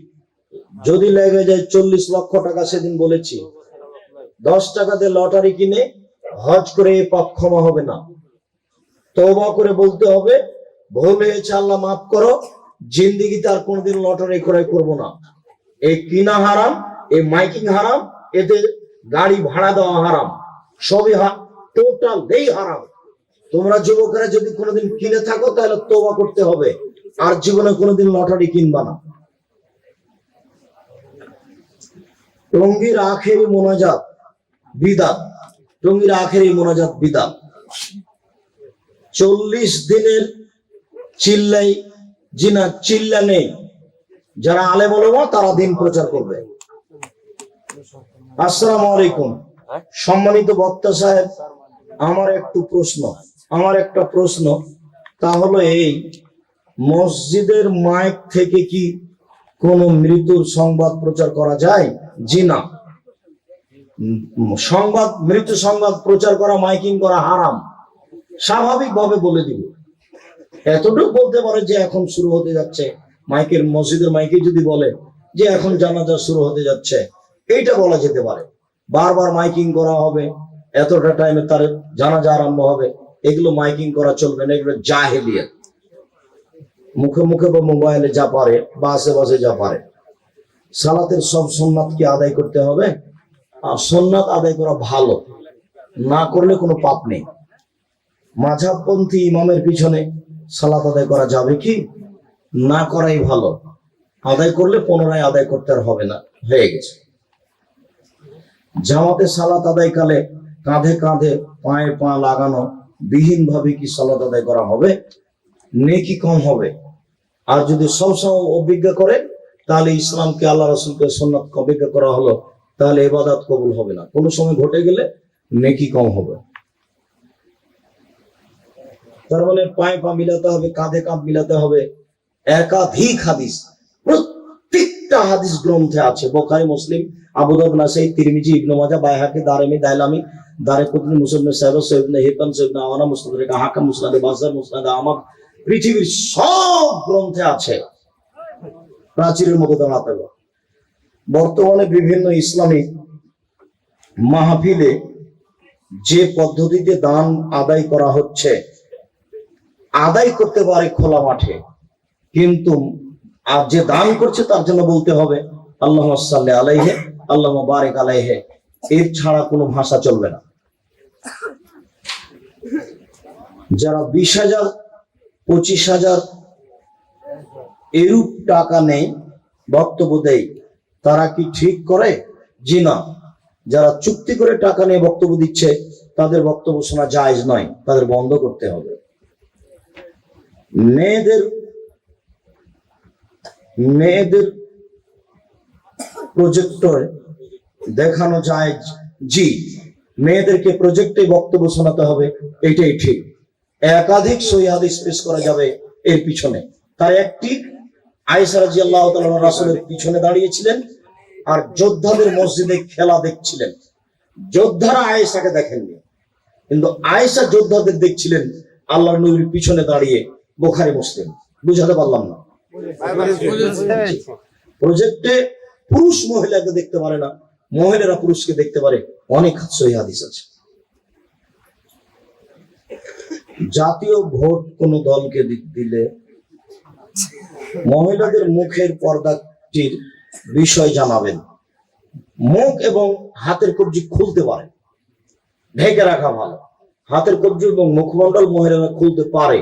যদি লেগে যায় 40 লক্ষ টাকা, সেদিন বলেছি 10 টাকাতে লটারি কিনে হজ করে এই পাপ ক্ষমা হবে না। তওবা করে বলতে হবে ভুল হয়েছে, আল্লাহ মাফ করো, জিন্দেগিতে আর কোনোদিন লটারি ক্রয় করবো না। এই কিনা হারাম, এই মাইকিং হারাম, এতে গাড়ি ভাড়া দেওয়া হারাম, সবই টোটাল এই হারাম। তোমরা যুবকেরা যদি কোনোদিন কিনে থাকো তাহলে তওবা করতে হবে, আর জীবনে কোনোদিন লটারি কিনবা না। টঙ্গীর আখেরি মোনাজাত বিদআত, টঙ্গীর আখেরি মোনাজাত বিদআত। 40 দিনের চিল্লাই জিনা, চিল্লা নেই। যারা আলেম ওলামা তারা দিন প্রচার করবে। আসসালামু আলাইকুম, সম্মানিত বক্তা সাহেব, আমার একটা প্রশ্ন, তা হলো এই, মসজিদের মাইক থেকে কি কোন মৃত্যুর সংবাদ প্রচার করা যায়? জি না, মৃত্যু সংবাদ প্রচার করা, মাইকিং করা হারাম। স্বাভাবিকভাবে বলে দিব, এতটুকু বলতে পারে যে এখন শুরু হতে যাচ্ছে, মাইকের মসজিদের মাইকে যদি বলে যে এখন জানাজা শুরু হতে যাচ্ছে, এইটা বলা যেতে পারে। বারবার মাইকিং করা হবে, এতটা টাইমে তার জানাজা আরম্ভ হবে, এগুলো মাইকিং করা চলবে না, এগুলো জাহেলিয়াত। মুখে মুখে বা মোবাইলে যা পারে বা আশেপাশে যা পারে। সালাতের সব সুন্নাত কি আদায় করতে হবে? আর সুন্নাত আদায় করা ভালো, না করলে কোনো পাপ নেই। মাঝহাবপন্থী ইমামের পিছনে সালাত আদায় করা যাবে কি? না করাই ভালো। আদায় করলে পুনরায় আদায় করতে আর হবে না, হয়ে গেছে। জামাতে সালাত আদায়কালে কাঁধে কাঁধে পায়ে পা লাগানো বিহীন ভাবে কি সালাত আদায় করা হবে? নেকি কম হবে। আর যদি সবসময় অভিজ্ঞা করে, তাহলে ইসলামকে, আল্লাহ রাসূলকে, সুন্নাতকে অভিজ্ঞা করা হলো, তাহলে ইবাদত কবুল হবে না। কোনো সময় ঘটে গেলে নেকি কম হবে। তার মানে পায়ে পা মিলাতে হবে, কাঁধে কাঁধ মিলাতে হবে। একাধিক হাদিস, প্রত্যেকটা হাদিস গ্রন্থে আছে। বুখারী, মুসলিম, আবু দাউদ, নাসাই, তিরমিজি, ইবনে মাজাহ, বাইহাকি, দারমি, দাইলামি, দারকুতনি, মুসলিম, সাহেব, ইবনে হিব্বান, ইবনে আওয়ানা, মুসনাদ হাকিম, মুসনাদ বাযার, মুসনাদ আহমদ, পৃথিবীর সব গ্রন্থে আছে। প্রাচীরের মতো দাঁড়াতে হবে। বর্তমানে বিভিন্ন ইসলামিক মাহফিলে যে পদ্ধতিতে দান আদায় করা হচ্ছে, আদায় করতে পারে খোলা মাঠে, কিন্তু আর যে দান করছে তার জন্য বলতে হবে আল্লাহুম্মা সাল্লি আলাইহি, আল্লাহুম্মা বারিক আলাইহি। এর ছাড়া কোনো ভাষা চলবে না। যারা 20,000, 25,000 এরূপ টাকা নেই, বক্তব্য দেয়, তারা কি ঠিক করে? জি না। যারা চুক্তি করে টাকা নিয়ে বক্তব্য দিচ্ছে, তাদের বক্তব্য শোনা জায়েজ নয়, তাদের বন্ধ করতে হবে। মেয়েদের প্রজেক্টরে দেখানো যায়, জি, মেয়েদেরকে প্রজেক্টে বক্তব্য শোনাতে হবে, এটাই ঠিক। একাধিক সহিহ হাদিস পেশ করা যাবে এর পিছনে। তার একটি, আয়েশা রাদিয়াল্লাহু তাআলা রাসূলের পিছনে দাঁড়িয়েছিলেন আর যোদ্ধাদের মসজিদে খেলা দেখছিলেন। যোদ্ধারা আয়েশাকে দেখেননি, কিন্তু আয়েশা যোদ্ধাদের দেখছিলেন আল্লাহর নবীর পিছনে দাঁড়িয়ে। বুখারী, মুসলিম। বুঝাতে পারলাম না? প্রজেক্টে পুরুষ মহিলাকে দেখতে পারে না, মহিলারা পুরুষকে দেখতে পারে। অনেক সহিহ হাদিস আছে। জাতীয় ভোট কোন দলকে দিলে মহিলাদের মুখের পর্দাটির বিষয় জানাবেন। মুখ এবং হাতের কবজি খুলতে পারে, ঢেকে রাখা ভালো। হাতের কবজি এবং মুখমণ্ডল মহিলারা খুলতে পারে,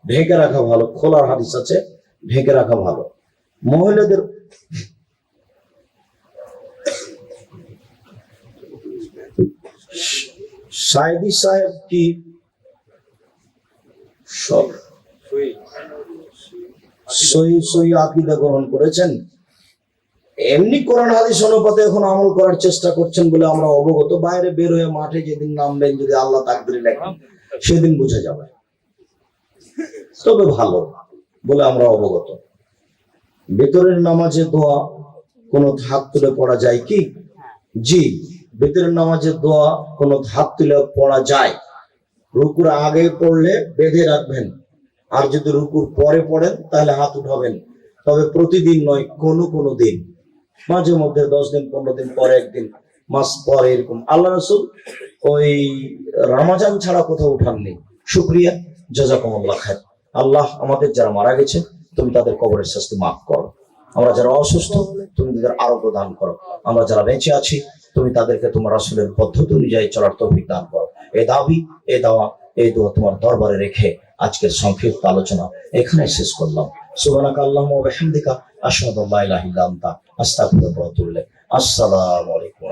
ঢেকে রাখা ভালো। খোলার হাদিস আছে, ঢেকে রাখা ভালো। মহিলাদের সাইদি সাহেব কি সব সহি আকীদা গ্রহণ করেছেন? এমনি কোরআন হাদিস অনুপাতে এখন আমল করার চেষ্টা করছেন বলে আমরা অবগত। বাইরে বের হয়ে মাঠে যেদিন নামবেন, যদি আল্লাহ তাকদীরে লেখেন, সেদিন বোঝা যাবে। তবে ভালো বলে আমরা অবগত। ভেতরের নামাজে দোয়া কোন হাত তুলে পড়া যায় কি? জি, ভেতরের নামাজে দোয়া কোন হাত তুলে পড়া যায়। রুকুর আগে পড়লে বেঁধে রাখবেন, আর যদি রুকুর পরে পড়েন তাহলে হাত উঠাবেন। তবে প্রতিদিন নয়, কোনো দিন, মাঝে মধ্যে 10 দিন, 15 দিন পরে, একদিন, মাস পরে, এরকম। আল্লাহ রাসূল ওই রমজান ছাড়া কোথাও উঠাননি। শুকরিয়া, জাযাকুমুল্লাহ খায়র। আল্লাহ আমাদের যারা মারা গেছে, তুমি তাদের কবরের শাস্তি মাফ করো। আমরা যারা অসুস্থ, তুমি তাদের আরোগ্য দান করো। আমরা যারা বেঁচে আছি, তুমি তাদেরকে তোমার রাসূলের পদ্ধতি অনুযায়ী চলার তৌফিক দান করো। এই দাবি, এই দাওয়া, এই দোয়া তোমার দরবারে রেখে আজকের সংক্ষিপ্ত আলোচনা এখানে শেষ করলাম। সুবহানাকা আল্লাহুম্মা ওয়া বিহামদিকা, আশহাদু আল্লা ইলাহা ইল্লা আনতা, আস্তাগফিরুকা ওয়া আতুবু ইলাইক। আসসালামু আলাইকুম।